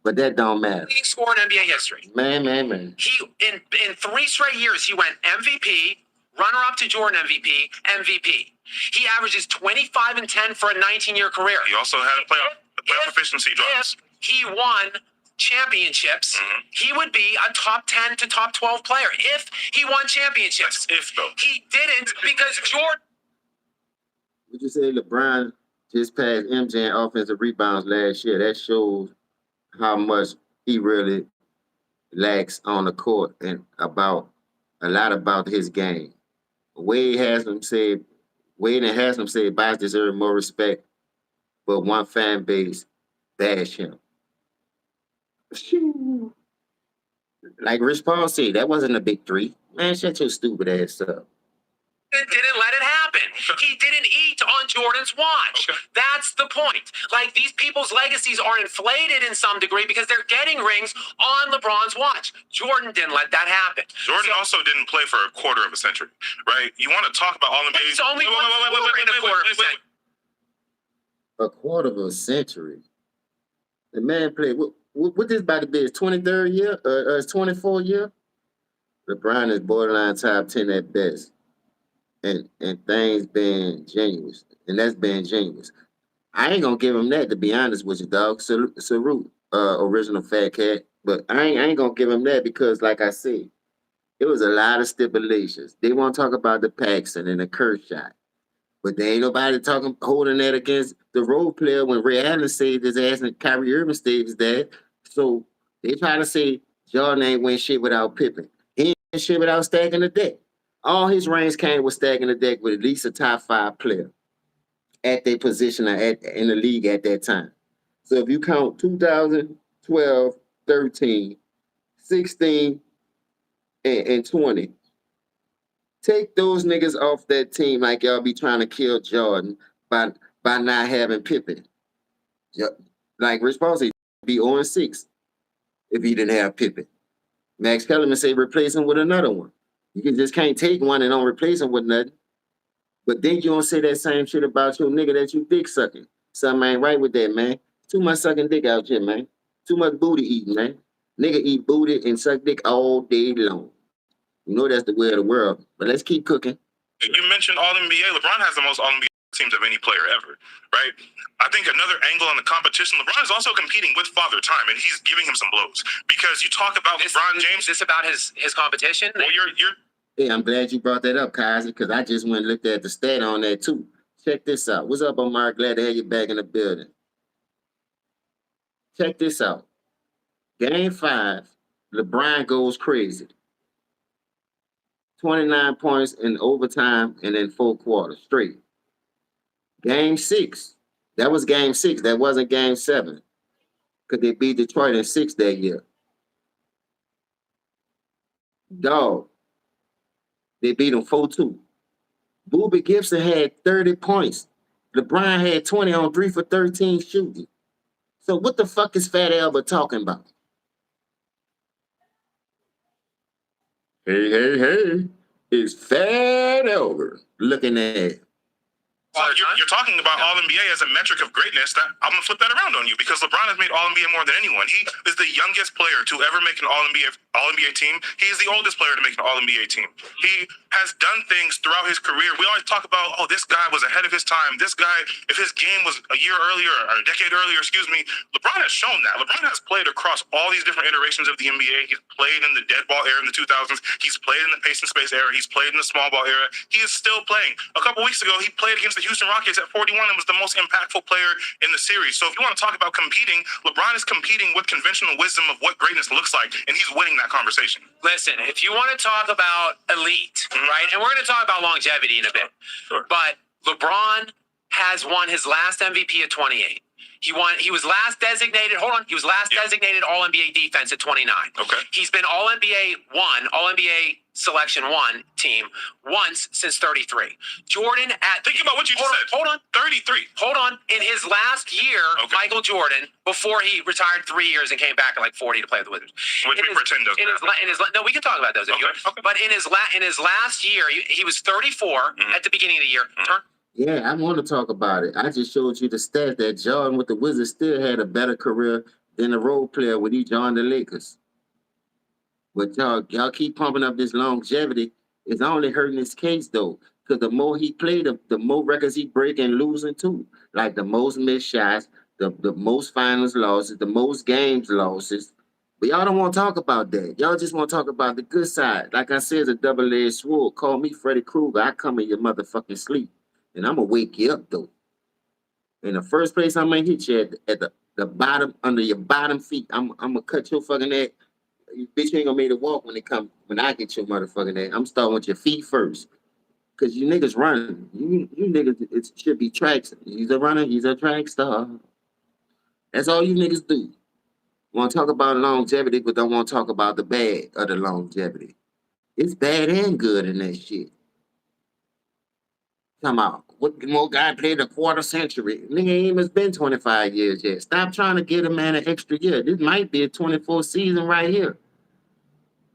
But that don't matter. Leading scorer in NBA history. Man. He in 3 straight years he went MVP, runner-up to Jordan MVP. He averages 25 and 10 for a 19-year career. He also had a playoff efficiency drops. If he won championships, he would be a top 10 to top 12 player if he won championships. If though. He didn't because Jordan. Would you say LeBron just passed MJ in offensive rebounds last year? That shows how much he really lacks on the court and about a lot about his game. Wade and Haslam said Bosh deserve more respect, but one fan base bash him. Like Rich Paul said, that wasn't a big 3. Man, shut your stupid ass up. Didn't let it happen. He didn't eat on Jordan's watch. Okay. That's the point. Like, these people's legacies are inflated in some degree because they're getting rings on LeBron's watch. Jordan didn't let that happen. Jordan also didn't play for a quarter of a century, right? You want to talk about all the He's only won 4 in a quarter of a century. A quarter of a century. The man played. What this about to be? His 23rd year? His 24th year? LeBron is borderline top 10 at best. And things being genuine. And that's being genuine. I ain't gonna give him that, to be honest with you, dog. Salute, original Fat Cat. But I ain't gonna give him that because, like I said, it was a lot of stipulations. They want to talk about the Paxson and the Kerr shot. But there ain't nobody talking holding that against the role player when Ray Allen saved his ass and Kyrie Irving saved his dad. So they try to say Jordan ain't win shit without Pippen. He ain't win shit without stacking the deck. All his rings came with stacking the deck with at least a top 5 player at their position or in the league at that time. So if you count 2012, 13, 16, and 20, take those niggas off that team like y'all be trying to kill Jordan by not having Pippen. Like Rich Paul said, be 0-6 if he didn't have Pippen. Max Kellerman say replace him with another one. You just can't take one and don't replace him with nothing. But then you don't say that same shit about your nigga that you dick sucking. Something ain't right with that, man. Too much sucking dick out here, man. Too much booty eating, man. Nigga eat booty and suck dick all day long. You know that's the way of the world. But let's keep cooking. You mentioned All-NBA. LeBron has the most All-NBA teams of any player ever, right? I think another angle on the competition, LeBron is also competing with Father Time, and he's giving him some blows. Because you talk about LeBron James. Is this about his competition? Well, you're Yeah, I'm glad you brought that up, Kaiser, because I just went and looked at the stat on that too. Check this out. What's up, Omar? Glad to have you back in the building. Check this out. Game 5, LeBron goes crazy. 29 points in overtime and in 4 quarters straight. Game 6. That was game 6. That wasn't game 7. Because they beat Detroit in 6 that year. Dog. They beat them 4-2. Boobie Gibson had 30 points. LeBron had 20 on 3 for 13 shooting. So what the fuck is Fat Albert talking about? Hey. It's Fat Albert looking at. You're talking about All-NBA as a metric of greatness. That I'm going to flip that around on you because LeBron has made All-NBA more than anyone. He is the youngest player to ever make an All-NBA team. He is the oldest player to make an All-NBA team. He has done things throughout his career. We always talk about, oh, this guy was ahead of his time. This guy, if his game was a year earlier or a decade earlier, LeBron has shown that. LeBron has played across all these different iterations of the NBA. He's played in the dead ball era in the 2000s. He's played in the pace and space era. He's played in the small ball era. He is still playing. A couple weeks ago, he played against the Houston Rockets at 41 and was the most impactful player in the series. So if you want to talk about competing, LeBron is competing with conventional wisdom of what greatness looks like, and he's winning that conversation. Listen, if you want to talk about elite, right, and we're going to talk about longevity in a bit, but LeBron has won his last MVP at 28. He was last designated, designated All-NBA defense at 29. Okay. He's been All-NBA 1, All-NBA Selection 1 team once since 33. Jordan Think about what you just said. Hold on. 33. Hold on. In his last year, Michael Jordan, before he retired 3 years and came back at like 40 to play with the Wizards. Which we pretend doesn't happen. No, we can talk about those if you want. Okay. But in his last year, he was 34 at the beginning of the year. Yeah, I want to talk about it. I just showed you the stat that Jordan with the Wizards still had a better career than the role player when he joined the Lakers. But y'all keep pumping up this longevity. It's only hurting his case though, because the more he played, the more records he break and losing too. Like the most missed shots, the most finals losses, the most games losses. But y'all don't want to talk about that. Y'all just want to talk about the good side. Like I said, it's a double-edged sword. Call me Freddy Krueger. I come in your motherfucking sleep. And I'm going to wake you up, though. In the first place, I'm going to hit you at the bottom, under your bottom feet. I'm going to cut your fucking neck. You bitch ain't going to make it walk when I get your motherfucking neck. I'm starting with your feet first. Because you niggas running. You niggas, it should be tracks. He's a runner. He's a track star. That's all you niggas do. Want to talk about longevity, but don't want to talk about the bad of the longevity. It's bad and good in that shit. Come out. What more guy played a quarter century? Nigga ain't even been 25 years yet. Stop trying to get a man an extra year. This might be a 24 season right here.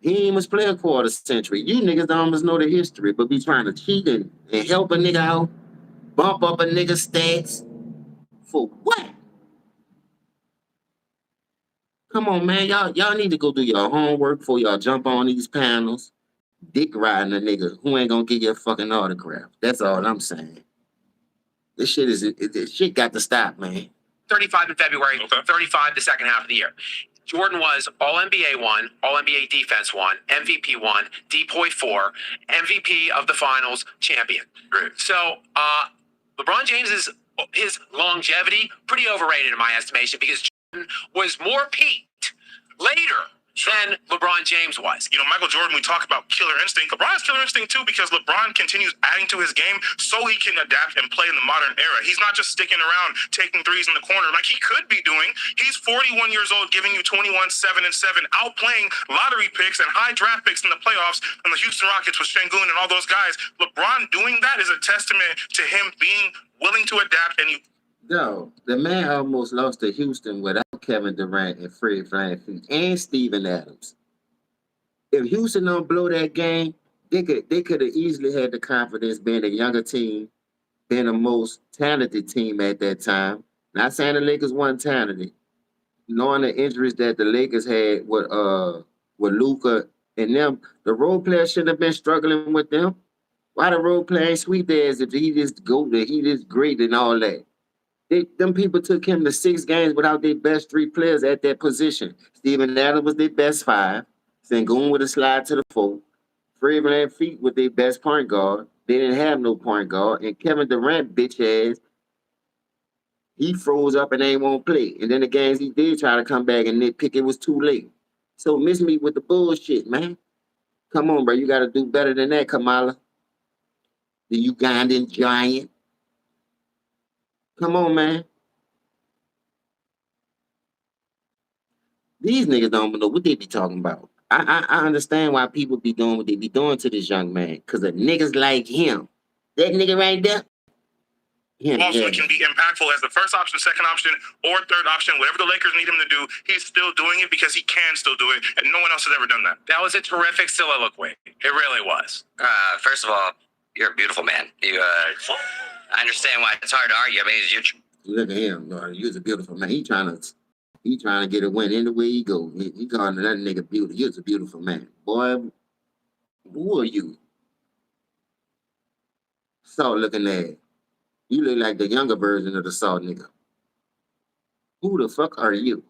He ain't even play a quarter century. You niggas don't almost know the history, but be trying to cheat and help a nigga out, bump up a nigga's stats. For what? Come on, man. Y'all need to go do your homework before y'all jump on these panels. Dick riding a nigga who ain't gonna give you a fucking autograph. That's all I'm saying. This shit got to stop, man. 35 in February, 35 the second half of the year. Jordan was All-NBA 1, All-NBA Defense 1, MVP 1, DPOY 4, MVP of the Finals, champion. Great. So LeBron James is his longevity pretty overrated in my estimation because Jordan was more peaked later than LeBron James was. You know, Michael Jordan, we talk about killer instinct. LeBron has killer instinct too because LeBron continues adding to his game so he can adapt and play in the modern era. He's not just sticking around taking threes in the corner like he could be doing. He's 41 years old, giving you 21, 7, and 7, outplaying lottery picks and high draft picks in the playoffs and the Houston Rockets with Şengün and all those guys. LeBron doing that is a testament to him being willing to adapt and Yo, the man almost lost to Houston without Kevin Durant and Fred VanVleet and Steven Adams. If Houston don't blow that game, they could have easily had the confidence being a younger team, being the most talented team at that time. Not saying the Lakers weren't talented, knowing the injuries that the Lakers had with Luka and them, the role players shouldn't have been struggling with them. Why the role player ain't sweet as if he just great and all that? Them people took him to 6 games without their best 3 players at that position. Steven Adams was their best 5. Şengün with a slide to the 4. Fred VanVleet with their best point guard. They didn't have no point guard. And Kevin Durant, bitch ass, he froze up and ain't won't play. And then the games he did try to come back and nitpick, it was too late. So miss me with the bullshit, man. Come on, bro. You got to do better than that, Kamala. The Ugandan giant. Come on, man. These niggas don't know what they be talking about. I understand why people be doing what they be doing to this young man. Because of niggas like him. That nigga right there. It can be impactful as the first option, second option, or third option. Whatever the Lakers need him to do, he's still doing it because he can still do it, and no one else has ever done that. That was a terrific soliloquy. It really was. First of all, you're a beautiful man. I understand why it's hard to argue. I mean, look at him, Lord. You're a beautiful man. He trying to get a win any way he go. He calling that nigga beautiful. You're a beautiful man. Boy, who are you? Salt looking ass. You look like the younger version of the salt nigga. Who the fuck are you?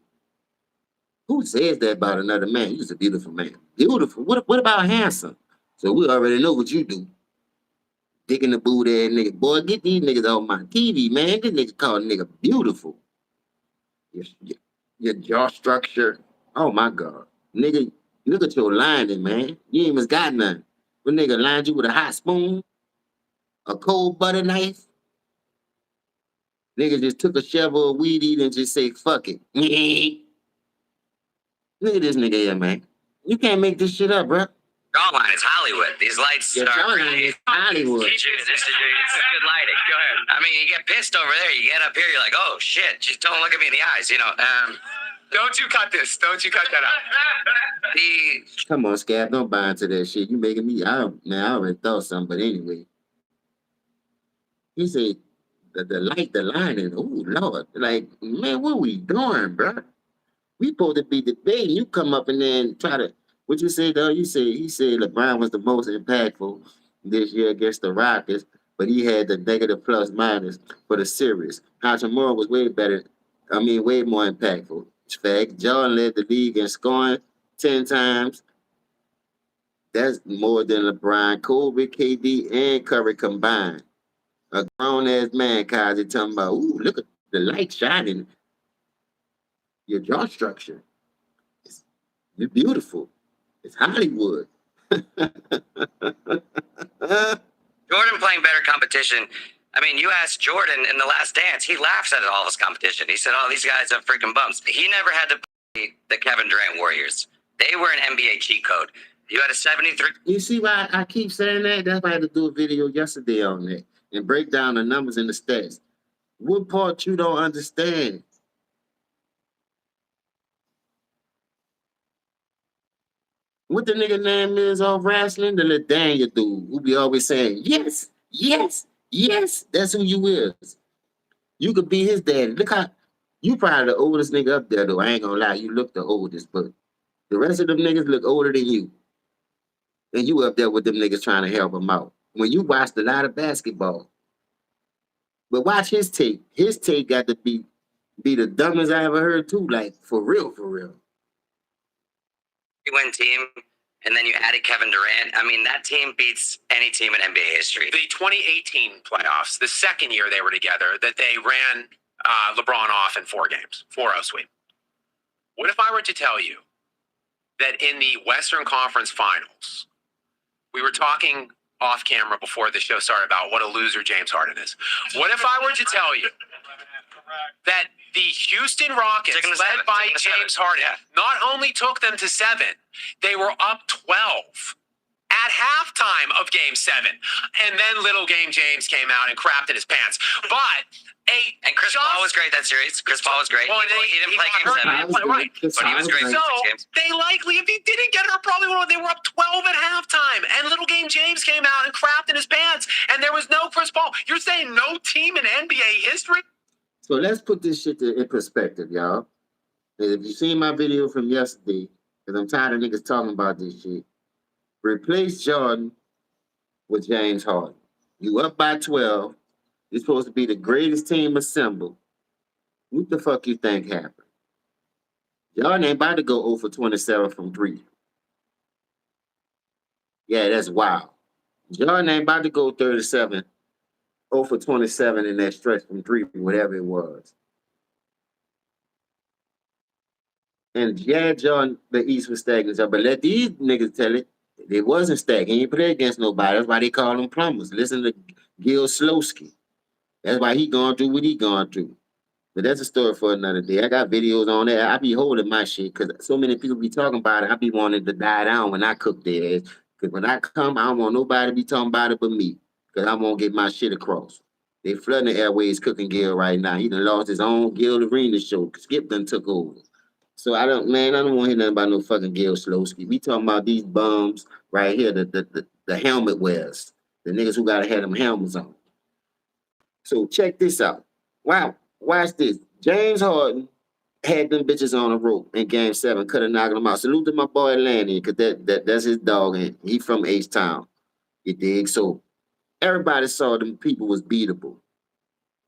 Who says that about another man? You're a beautiful man. Beautiful. What about handsome? So we already know what you do. Digging the boot ass nigga. Boy, get these niggas off my TV, man. This nigga called nigga beautiful. Your jaw structure. Oh my God. Nigga, look at your lining, man. You ain't even got none. What nigga lined you with a hot spoon? A cold butter knife? Nigga just took a shovel of weed eat and just say, fuck it. Look at this nigga here, man. You can't make this shit up, bro. Jawline is Hollywood. These lights Your jawline is Hollywood. It's good lighting. Go ahead. I mean, you get pissed over there. You get up here, you're like, oh shit, just don't look at me in the eyes, you know. Don't you cut this. Don't you cut that out. Come on, Scab, don't buy into that shit. You making me, I already thought something, but anyway. He said, the lining, oh Lord. Like, man, what we doing, bro? We supposed to be debating. You come up and then try to, what you say though? He said LeBron was the most impactful this year against the Rockets, but he had the negative plus minus for the series. Hachimura was way more impactful. Fact, Jordan led the league in scoring 10 times. That's more than LeBron, Kobe, KD, and Curry combined. A grown-ass man, Kazi, talking about, ooh, look at the light shining. Your jaw structure. You're beautiful. It's Hollywood. Jordan playing better competition. I mean, you asked Jordan in The Last Dance, he laughs at all his competition. He said, oh, these guys have freaking bumps. He never had to play the Kevin Durant Warriors. They were an NBA cheat code. You had a 73. You see why I keep saying that? That's why I had to do a video yesterday on that and break down the numbers and the stats. What part you don't understand? What the nigga name is off wrestling? The little Daniel dude who be always saying, yes, yes, yes. That's who you is. You could be his daddy. Look how, you probably the oldest nigga up there though. I ain't gonna lie, you look the oldest, but the rest of them niggas look older than you. And you up there with them niggas trying to help them out. When you watched a lot of basketball. But watch his take. His take got to be the dumbest I ever heard too. Like, for real, for real. Win team. And then you added Kevin Durant. I mean, that team beats any team in NBA history. The 2018 playoffs, the second year they were together, that they ran LeBron off in 4 games, 4-0 sweep. What if I were to tell you that in the Western Conference Finals, we were talking off camera before the show started about what a loser James Harden is. What if I were to tell you that the Houston Rockets, led by James Harden, not only took them to 7, they were up 12 at halftime of Game 7. And then little game James came out and crapped in his pants. But and Chris Paul was great that series. Chris Paul was great. Well, he didn't play Game 7. Right. But he was great. So they likely, if he didn't get hurt, probably would. They were up 12 at halftime. And little game James came out and crapped in his pants. And there was no Chris Paul. You're saying no team in NBA history? So let's put this shit in perspective, y'all. And if you seen my video from yesterday, because I'm tired of niggas talking about this shit, replace Jordan with James Harden. You up by 12. You're supposed to be the greatest team assembled. What the fuck you think happened? Jordan ain't about to go 0 for 27 from 3. Yeah, that's wild. Jordan ain't about to go 37, 0 for 27 in that stretch from 3, whatever it was. And yeah, Jordan, the East was stacking, but let these niggas tell it. They wasn't stacking. He ain't play against nobody. That's why they call them plumbers. Listen to Gil Slowski. That's why he going through what he going through. But that's a story for another day. I got videos on that. I be holding my shit because so many people be talking about it. I be wanting to die down when I cook their ass. Because when I come, I don't want nobody to be talking about it but me. Because I won't get my shit across. They flooding the airways cooking Gil right now. He done lost his own Gil Arena show. Skip done took over. So I don't want to hear nothing about no fucking Gil Slowski. We talking about these bums right here, the helmet wearers. The niggas who gotta have them helmets on. So check this out. Wow, watch this. James Harden had them bitches on a rope in Game 7, could have knocked them out. Salute to my boy Lanny, because that's his dog, and he from H-Town. You dig? So everybody saw them people was beatable.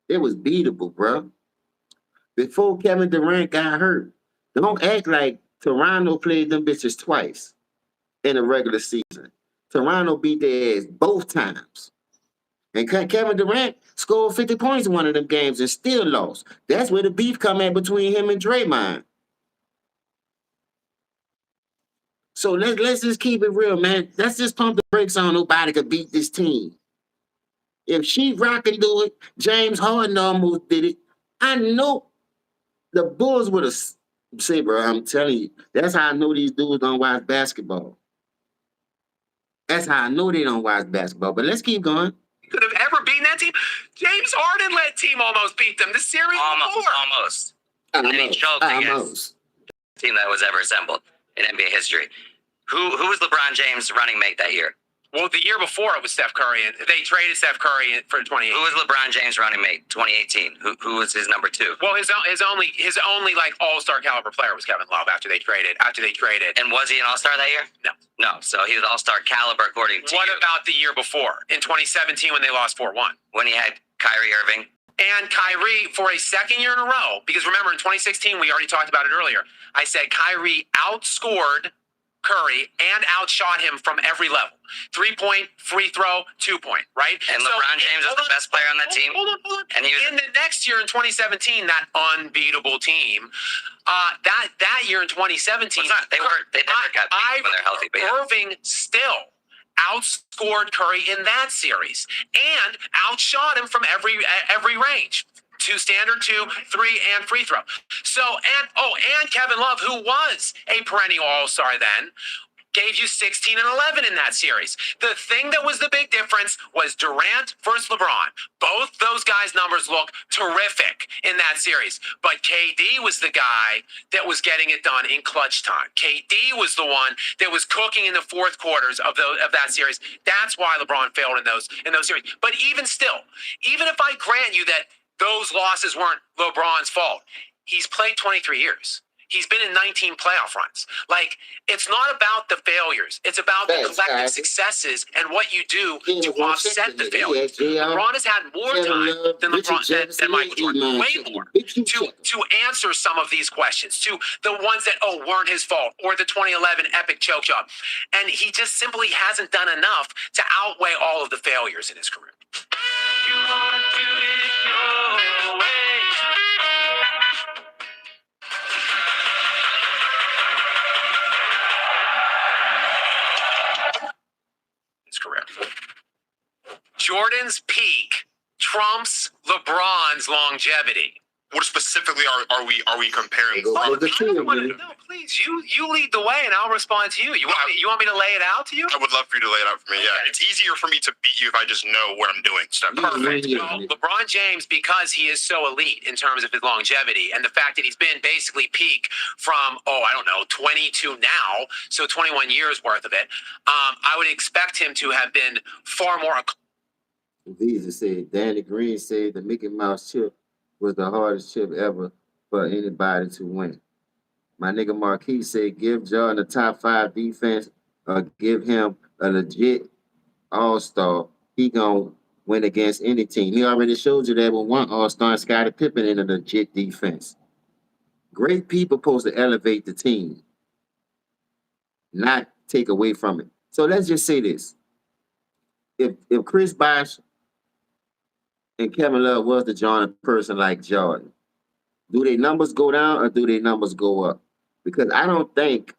It was beatable, bro. Before Kevin Durant got hurt. Don't act like Toronto played them bitches twice in a regular season. Toronto beat their ass both times. And Kevin Durant scored 50 points in one of them games and still lost. That's where the beef come at between him and Draymond. So let's just keep it real, man. Let's just pump the brakes on nobody could beat this team. If Sheetrock can do it, James Harden almost did it. I know the Bulls would have said, bro, I'm telling you, that's how I know these dudes don't watch basketball. That's how I know they don't watch basketball. But let's keep going. Could have ever beaten that team. James Harden led team almost beat them. The series almost. And then he choked against the team that was ever assembled in NBA history. Who was LeBron James' running mate that year? Well, the year before it was Steph Curry, and they traded Steph Curry for 2018. Who was LeBron James' running mate 2018? Who was his number 2? Well, his only like all-star caliber player was Kevin Love after they traded. And was he an all-star that year? No. So he was all-star caliber according to What about the year before in 2017 when they lost 4-1? When he had Kyrie Irving. And Kyrie for a second year in a row, because remember in 2016 we already talked about it earlier. I said Kyrie outscored Curry and outshot him from every level. 3-point, free throw, 2-point, right? And LeBron James was the best player on that team. Hold on. And he was in the next year in 2017, that unbeatable team, that year in 2017, they never got beat when they're healthy. But Irving still outscored Curry in that series and outshot him from every range. 2 standard, 2, 3, and free throw. So, and Kevin Love, who was a perennial all-star then, gave you 16 and 11 in that series. The thing that was the big difference was Durant versus LeBron. Both those guys' numbers look terrific in that series. But KD was the guy that was getting it done in clutch time. KD was the one that was cooking in the fourth quarters of that series. That's why LeBron failed in those series. But even still, even if I grant you that those losses weren't LeBron's fault, he's played 23 years. He's been in 19 playoff runs. Like, it's not about the failures. It's about the collective successes and what you do to offset the failures. LeBron has had more time than Michael Jordan, way more, to answer some of these questions, to the ones that, weren't his fault, or the 2011 epic choke job. And he just simply hasn't done enough to outweigh all of the failures in his career. You want to do it your way. His career. Jordan's peak trumps LeBron's longevity. What specifically are we comparing? No, please, you lead the way, and I'll respond to you. You want me to lay it out to you? I would love for you to lay it out for me. Yeah, it's easier for me to beat you if I just know what I'm doing. So perfect. Well, LeBron James, because he is so elite in terms of his longevity, and the fact that he's been basically peak from 20 to now, so 21 years worth of it. I would expect him to have been far more. Visa said, Danny Green said the Mickey Mouse chip was the hardest chip ever for anybody to win. My nigga Marquis said, give Jordan a top 5 defense or give him a legit all-star. He gonna win against any team. He already showed you that with one all-star, Scottie Pippen in a legit defense. Great people supposed to elevate the team, not take away from it. So let's just say this. If Chris Bosh and Kevin Love was the Jordan person like Jordan, do their numbers go down or do their numbers go up? Because I don't think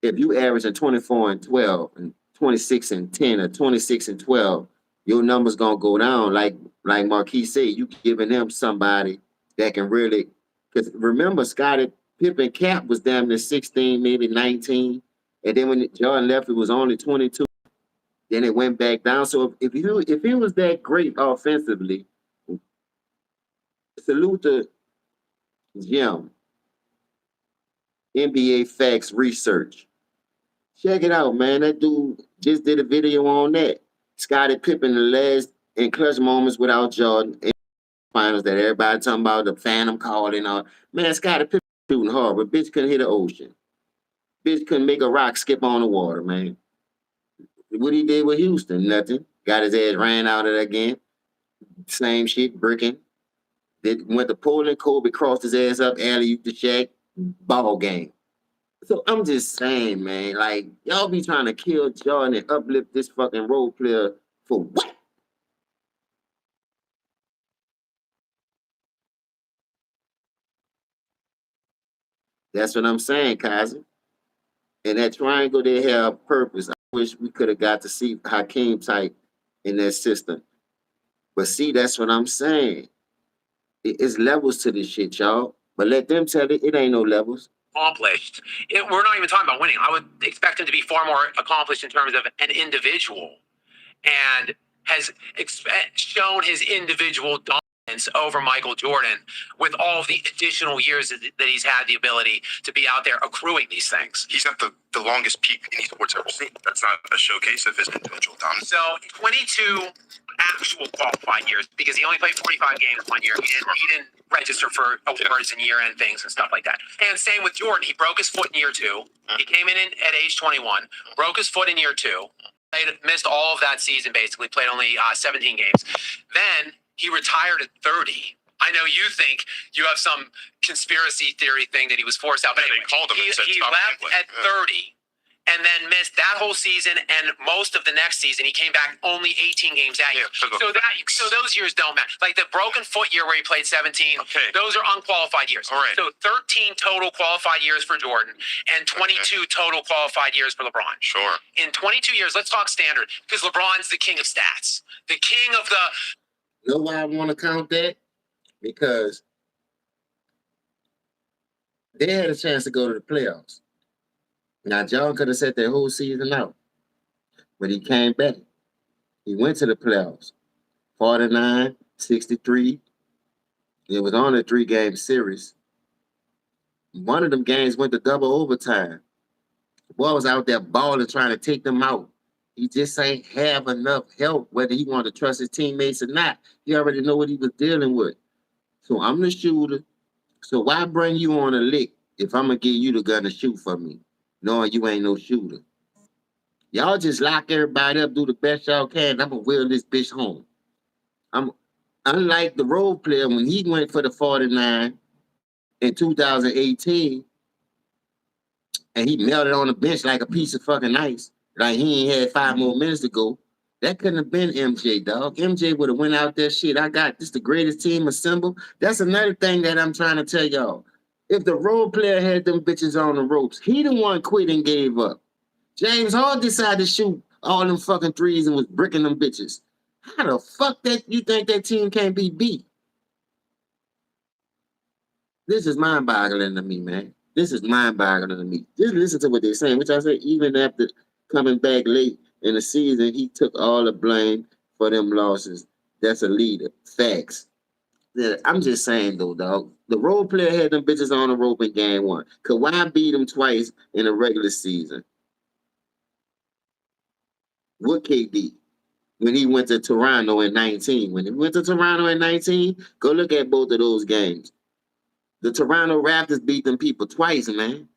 if you average a 24 and 12 and 26 and 10 or 26 and 12, your numbers gonna go down. Like Marquis said, you giving them somebody that can really, because remember Scottie Pippen cap was damn near 16, maybe 19. And then when Jordan left, it was only 22. Then it went back down. So if he was that great offensively, salute to Jim, NBA Facts Research. Check it out, man. That dude just did a video on that. Scottie Pippen, the last in clutch moments without Jordan in finals that everybody talking about, the phantom calling on. Man, Scottie Pippen shooting hard, but bitch couldn't hit the ocean. Bitch couldn't make a rock skip on the water, man. What he did with Houston, nothing. Got his ass ran out of it again. Same shit, bricking. Went to Poland, Kobe crossed his ass up, alley-oop the Shaq, ball game. So I'm just saying, man, like, y'all be trying to kill Jordan and uplift this fucking role player for what? That's what I'm saying, Kaiser. And that triangle, they have purpose. I wish we could have got to see Hakeem type in that system. But see, that's what I'm saying. It's levels to this shit, y'all. But let them tell it ain't no levels. Accomplished. We're not even talking about winning. I would expect him to be far more accomplished in terms of an individual, and has shown his individual dominance over Michael Jordan with all of the additional years that he's had the ability to be out there accruing these things. He's got the longest peak any sport's ever seen. That's not a showcase of his individual dominance. So 22 actual qualified years, because he only played 45 games one year. He didn't register for awards and year-end things and stuff like that. And same with Jordan. He broke his foot in year 2. He came in at age 21, broke his foot in year 2, missed all of that season basically, played only 17 games. Then he retired at 30. I know you think you have some conspiracy theory thing that he was forced out, but they called him and said, he left at 30. And then missed that whole season and most of the next season. He came back only 18 games that year. So those years don't matter. Like the broken foot year where he played 17, those are unqualified years. All right. So 13 total qualified years for Jordan and 22 total qualified years for LeBron. Sure. In 22 years, let's talk standard, because LeBron's the king of stats. The king of the... You know why I want to count that? Because they had a chance to go to the playoffs. Now, John could have set that whole season out, but he came back. He went to the playoffs, 49, 63. It was on a 3-game series. One of them games went to double overtime. The boy was out there balling, trying to take them out. He just ain't have enough help, whether he wanted to trust his teammates or not. He already know what he was dealing with. So I'm the shooter. So why bring you on a lick if I'm gonna give you the gun to shoot for me, knowing you ain't no shooter. Y'all just lock everybody up, do the best y'all can. I'm gonna wheel this bitch home. I'm unlike the role player when he went for the 49 in 2018 and he melted on the bench like a piece of fucking ice. Like he ain't had 5 more minutes to go. That couldn't have been MJ, dog. MJ would have went out there, shit. I got this the greatest team assembled. That's another thing that I'm trying to tell y'all. If the role player had them bitches on the ropes, he the one quit and gave up. James Harden decided to shoot all them fucking threes and was bricking them bitches. How the fuck that you think that team can't be beat? This is mind-boggling to me, man. This is mind-boggling to me. Just listen to what they're saying, which I said even after coming back late in the season, he took all the blame for them losses. That's a leader. Facts. Yeah, I'm just saying though, dog. The role player had them bitches on the rope in game one. Kawhi beat them twice in the regular season. What KD? When he went to Toronto in 19. When he went to Toronto in 19, go look at both of those games. The Toronto Raptors beat them people twice, man.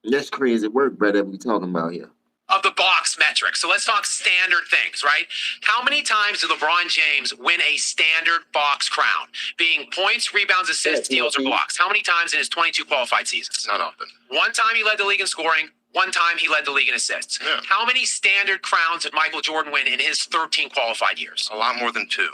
That's crazy work, brother, we talking about here. Of the box metrics. So let's talk standard things, right? How many times did LeBron James win a standard box crown? Being points, rebounds, assists, steals, or blocks. How many times in his 22 qualified seasons? Not often. One time he led the league in scoring. One time he led the league in assists. Yeah. How many standard crowns did Michael Jordan win in his 13 qualified years? A lot more than 2.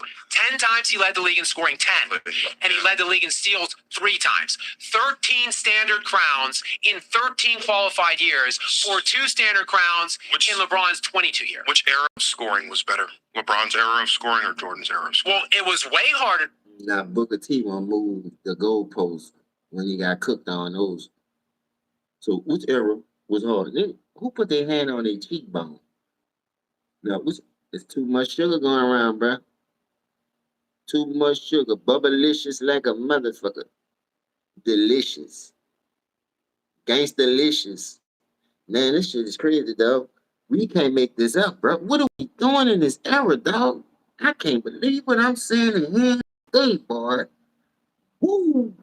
10 times he led the league in scoring 10. And he led the league in steals 3 times. 13 standard crowns in 13 qualified years, or 2 standard crowns in LeBron's 22 year. Which era of scoring was better? LeBron's era of scoring or Jordan's era of scoring? Well, it was way harder. Now Booker T won't move the goalpost when he got cooked on those. So which era was hard? Who put their hand on their cheekbone? Now, it's too much sugar going around, bruh. Too much sugar. Bubblicious like a motherfucker. Delicious. Gangsta-licious. Man, this shit is crazy, dog. We can't make this up, bro. What are we doing in this era, dog? I can't believe what I'm saying in here today, boy. Woo!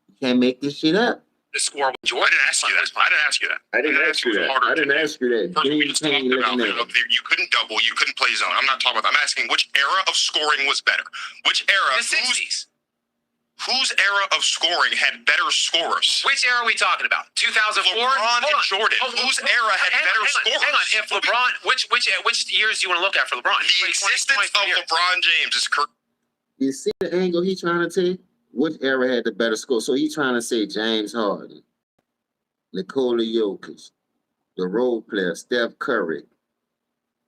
You can't make this shit up. The score with Jordan. I didn't ask you that. I didn't ask you that. First, we just talked about you couldn't double, you couldn't play zone. I'm not talking about that. I'm asking which era of scoring was better? Which era? The 60s. Whose era of scoring had better scorers? Which era are we talking about? 2004? LeBron and Jordan. Whose era had better scorers? Hang on. If LeBron, which years do you want to look at for LeBron? The existence of LeBron James is correct. You see the angle he's trying to take? Which era had the better score? So he's trying to say James Harden, Nikola Jokic, the role player, Steph Curry,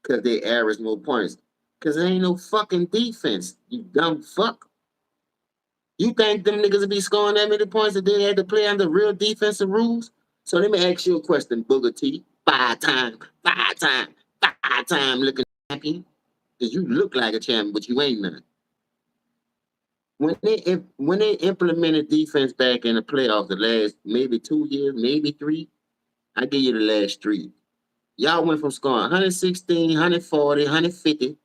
because they average more points. Because there ain't no fucking defense, you dumb fuck. You think them niggas would be scoring that many points if they had to play under real defensive rules? So let me ask you a question, Booger T. 5 time looking champion. Because you look like a champion, but you ain't none. When they implemented defense back in the playoffs the last maybe 2 years, maybe 3, I give you the last 3. Y'all went from scoring 116, 140, 150.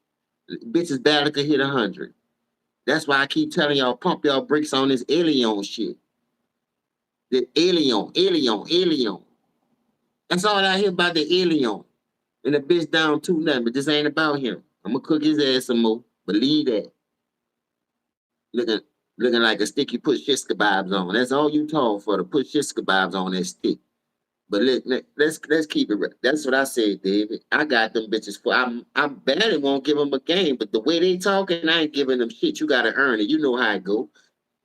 Bitches barely could hit 100. That's why I keep telling y'all, pump y'all brakes on this alien shit. The alien. That's all I hear about the alien. And the bitch down 2-0, but this ain't about him. I'm gonna cook his ass some more. Believe that. Looking like a stick you put shish kebabs on. That's all you talk for, to put shish kebabs on that stick. But let's keep it. That's what I said, David. I got them bitches for. I barely won't give them a game, but the way they talking, I ain't giving them shit. You gotta earn it. You know how it go.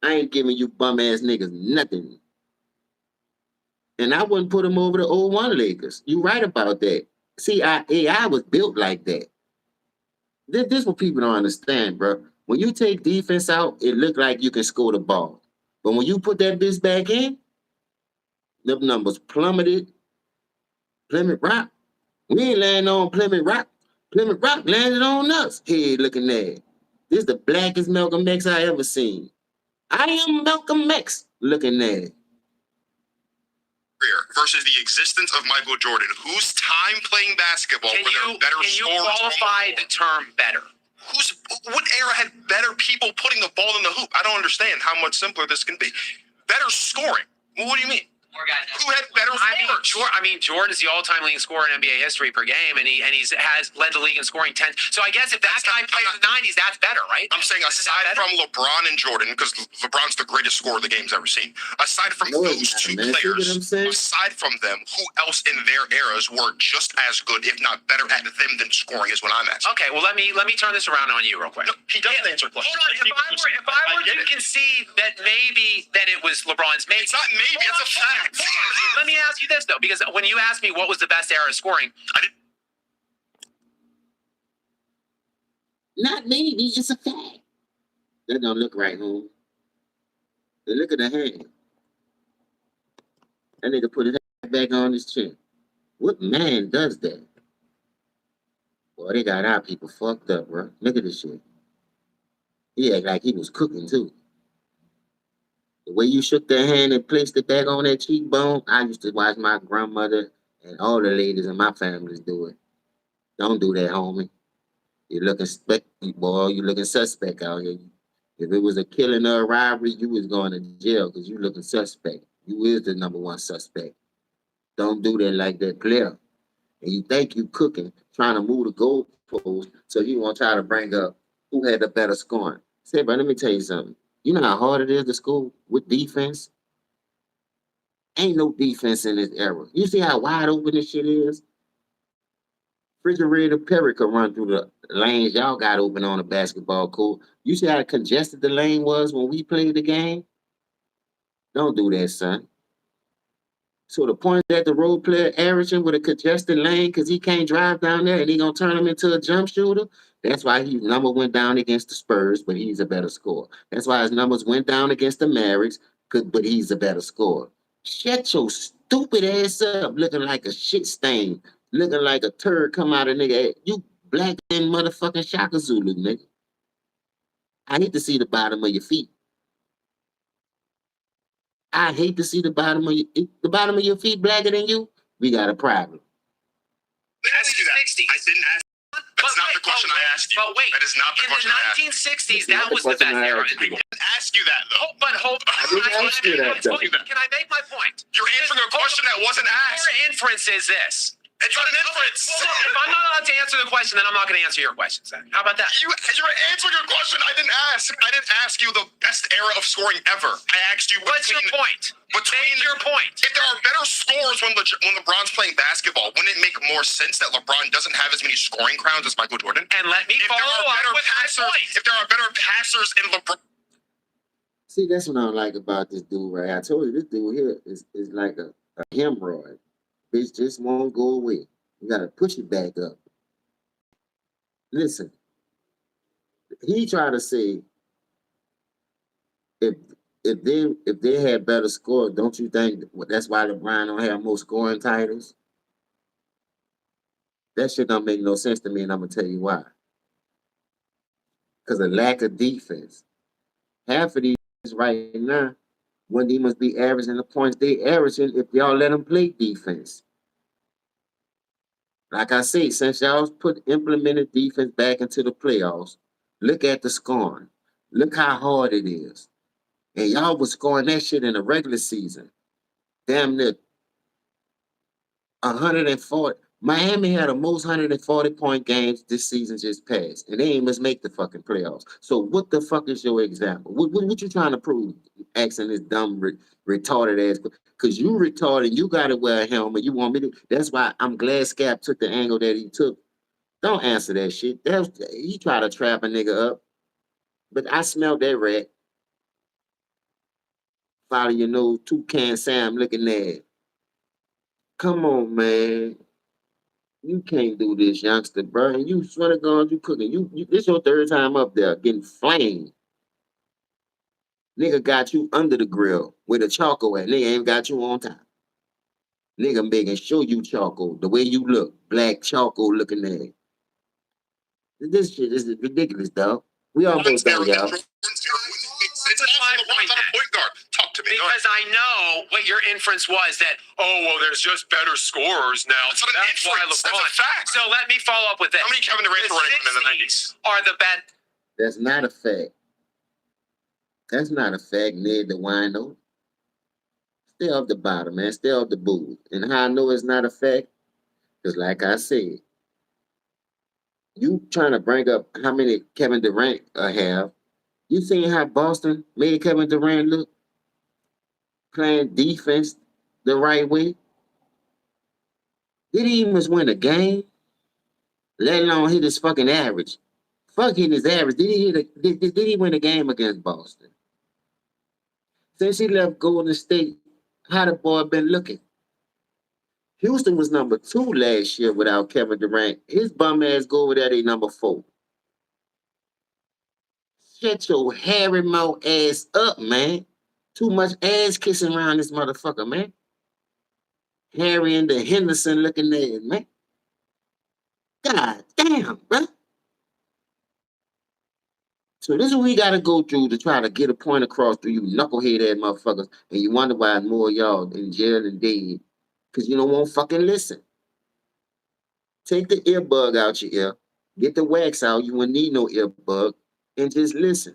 I ain't giving you bum ass niggas nothing. And I wouldn't put them over the 01 Lakers. You right about that. See, AI was built like that. This is what people don't understand, bro. When you take defense out, it look like you can score the ball. But when you put that bitch back in, them numbers plummeted. Plymouth Rock. We ain't landing on Plymouth Rock. Plymouth Rock landed on us. Hey, looking at. This is the blackest Malcolm X I ever seen. I am Malcolm X looking at. Versus the existence of Michael Jordan, whose time playing basketball were there better scorers? Can you qualify the term better? What era had better people putting putting the ball in the hoop. I don't understand how much simpler this can be. Better scoring. Well, what do you mean? Who had better scores? I mean, Jordan's the all-time leading scorer in NBA history per game, and he's has led the league in scoring 10. So I guess if that guy played in the 90s, that's better, right? I'm saying aside from LeBron and Jordan, because LeBron's the greatest scorer the game's ever seen. Aside from those two players, aside from them, who else in their eras were just as good, if not better at them than scoring is what I'm asking. Okay, well let me turn this around on you real quick. No, he doesn't answer questions. Hold on, if I were to concede that maybe that it was LeBron's, maybe it's not maybe, it's a fact. Let me ask you this though, because when you asked me what was the best era of scoring, I didn't. Not maybe, it's a fact. That don't look right, home. Look at the hand. That nigga put his hand back on his chin. What man does that? Boy, they got our people fucked up, bro. Look at this shit. He act like he was cooking too. The way you shook that hand and placed it back on that cheekbone, I used to watch my grandmother and all the ladies in my families do it. Don't do that, homie. You're looking you're looking suspect out here. If it was a killing or a robbery, you was going to jail because you looking suspect. You is the number one suspect. Don't do that like that, player. And you think you cooking, trying to move the goalpost, so you want to try to bring up who had the better scoring. Say, but let me tell you something. You know how hard it is to score with defense? Ain't no defense in this era. You see how wide open this shit is? Refrigerator Perry could run through the lanes y'all got open on the basketball court. You see how congested the lane was when we played the game? Don't do that, son. So the point that the role player averaging with a congested lane because he can't drive down there and he gonna turn him into a jump shooter. That's why his number went down against the Spurs, but he's a better scorer. That's why his numbers went down against the Mavericks, but he's a better scorer. Shut your stupid ass up, looking like a shit stain, looking like a turd come out of nigga. You black and motherfucking Shaka Zulu, nigga. I hate to see the bottom of your feet. I hate to see the bottom of your feet blacker than you. We got a problem. I didn't ask. That's not the question I asked you. But wait, that is not the question I asked. In the 1960s, that was the best era. I didn't ask you that though. I didn't ask you that though. Can I make my point? You're answering a question that wasn't asked. Your inference is this. It's not an inference. If I'm not allowed to answer the question, then I'm not going to answer your questions. Then how about that? You're answering your question. I didn't ask. I didn't ask you the best era of scoring ever. I asked you. What's your point? Make your point. If there are better scores when LeBron's playing basketball, wouldn't it make more sense that LeBron doesn't have as many scoring crowns as Michael Jordan? And let me follow up with my point. If there are better passers in LeBron. See, that's what I don't like about this dude, right? I told you this dude here is like a hemorrhoid. Bitch just won't go away. You gotta push it back up. Listen, he tried to say if they had better score, don't you think that's why LeBron don't have more scoring titles? That shit don't make no sense to me, and I'm gonna tell you why. Because of lack of defense. Half of these right now, when they must be averaging the points they averaging if y'all let them play defense. Like I say, since y'all implemented defense back into the playoffs, look at the scoring. Look how hard it is. And y'all was scoring that shit in the regular season. Damn near 140. Miami had the most 140-point games this season just passed. And they ain't must make the fucking playoffs. So what the fuck is your example? What you trying to prove? Asking this dumb, retarded ass. Because you retarded, you got to wear a helmet. You want me to. That's why I'm glad Scap took the angle that he took. Don't answer that shit. He tried to trap a nigga up. But I smelled that rat. Follow your nose, Toucan Sam looking at. Come on, man. You can't do this, youngster, bro. And you swear to God, you cooking. This your third time up there getting flamed. Nigga got you under the grill with a charcoal at. Nigga ain't got you on top. Nigga making sure you charcoal the way you look. Black charcoal looking at. This shit is ridiculous, dog. We almost done, y'all. It's not a point guard. Talk to me. Because I know what your inference was that, there's just better scorers now. That's not an inference. That's a fact. So let me follow up with this. How many Kevin Durant were in the 90s? Are the best. That's not a fact. That's not a fact, Ned the wino. Stay off the bottom, man. Stay off the booze. And how I know it's not a fact? Because like I said, you trying to bring up how many Kevin Durant have. You seen how Boston made Kevin Durant look playing defense the right way? Did he even win a game? Let alone hit his fucking average. Fuck hitting his average. Did he win a game against Boston? Since he left Golden State, how the boy been looking? Houston was number 2 last year without Kevin Durant. His bum ass go over there, they number 4. Shut your hairy mouth ass up, man. Too much ass kissing around this motherfucker, man. Harry and the Henderson looking at man. God damn, bro. So this is what we gotta go through to try to get a point across to you knucklehead ass motherfuckers, and you wonder why more of y'all in jail and dead, because you don't want fucking listen. Take the earbud out your ear, get the wax out. You won't need no earbud, and just listen.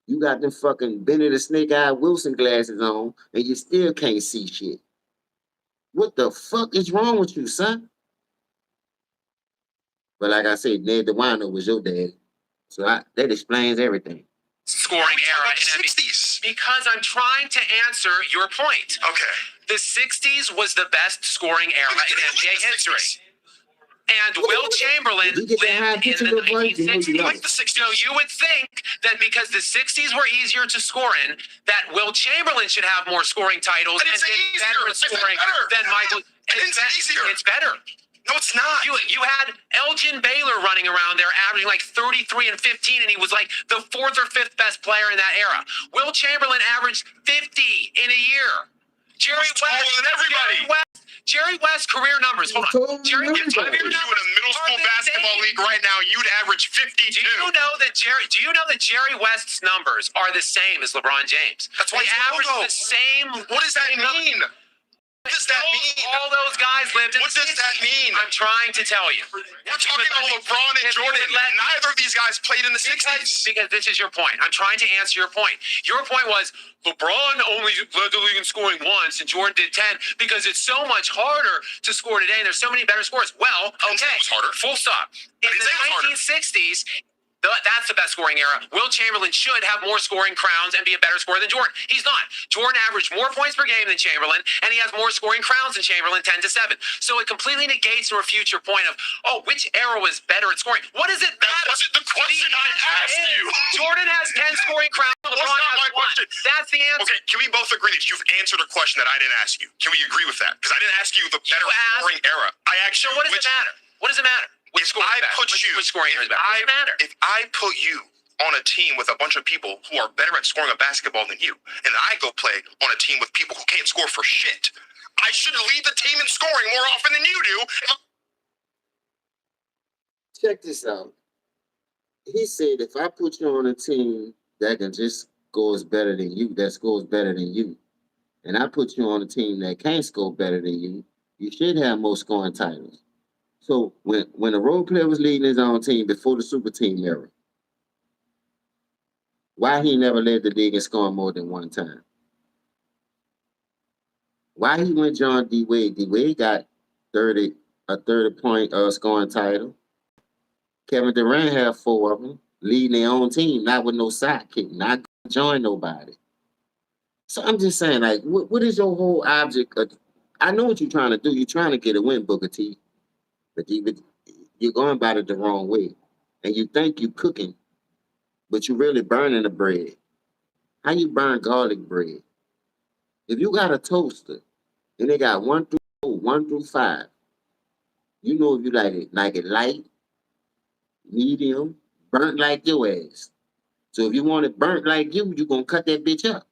You got them fucking Benny the Snake Eye Wilson glasses on, and you still can't see shit. What the fuck is wrong with you, son? But like I said, Ned the Wino was your dad. So that explains everything. Scoring era in NBA. 60s. Because I'm trying to answer your point. Okay. The 60s was the best scoring era in NBA history. And Will Chamberlain lived in the 1960s. Like the 60s. So you would think that because the 60s were easier to score in, that Will Chamberlain should have more scoring titles and did better at scoring than Michael. It's better. No, it's not. You had Elgin Baylor running around there, averaging like 33 and 15, and he was like the 4th or 5th best player in that era. Will Chamberlain averaged 50 in a year. Jerry West's career numbers. Hold on. Jerry West's career numbers. You in a middle school basketball league right now, you'd average 52. Do you know that Jerry West's numbers are the same as LeBron James? That's why they average the same. What does that mean? What does that mean? All those guys lived in What does that mean? I'm trying to tell you. We're talking about LeBron and Jordan. Neither of these guys played in the 60s. Because this is your point. I'm trying to answer your point. Your point was LeBron only led the league in scoring once and Jordan did 10 because it's so much harder to score today and there's so many better scores. Well, okay. It was harder. Full stop. In the 1960s, that's the best scoring era. Will Chamberlain should have more scoring crowns and be a better scorer than Jordan. He's not. Jordan averaged more points per game than Chamberlain, and he has more scoring crowns than Chamberlain, 10 to 7. So it completely negates or refutes your point of, which era was better at scoring? What does it matter? That wasn't the question I asked you. Jordan has 10 scoring crowns. LeBron has 1. That's the answer. Okay, can we both agree that you've answered a question that I didn't ask you? Can we agree with that? Because I didn't ask you the better scoring era. I actually. So what does it matter? What does it matter? Which scoring era is better? What does it matter? If I put you on a team with a bunch of people who are better at scoring a basketball than you, and I go play on a team with people who can't score for shit, I should lead the team in scoring more often than you do. Check this out. He said, if I put you on a team that can just scores better than you, that scores better than you, and I put you on a team that can't score better than you, you should have more scoring titles. So when a role player was leading his own team before the super team era, why he never led the league in scoring more than one time? Why he went John D. Wade? D. Wade got a 30-point scoring title. Kevin Durant had 4 of them, leading their own team, not with no sidekick, not join nobody. So I'm just saying, like, what is your whole object? I know what you're trying to do. You're trying to get a win, Booker T. But you're going about it the wrong way. And you think you're cooking, but you're really burning the bread. How you burn garlic bread? If you got a toaster and they got 1 through 5, you know if you like it light, medium, burnt like your ass. So if you want it burnt like you're gonna cut that bitch up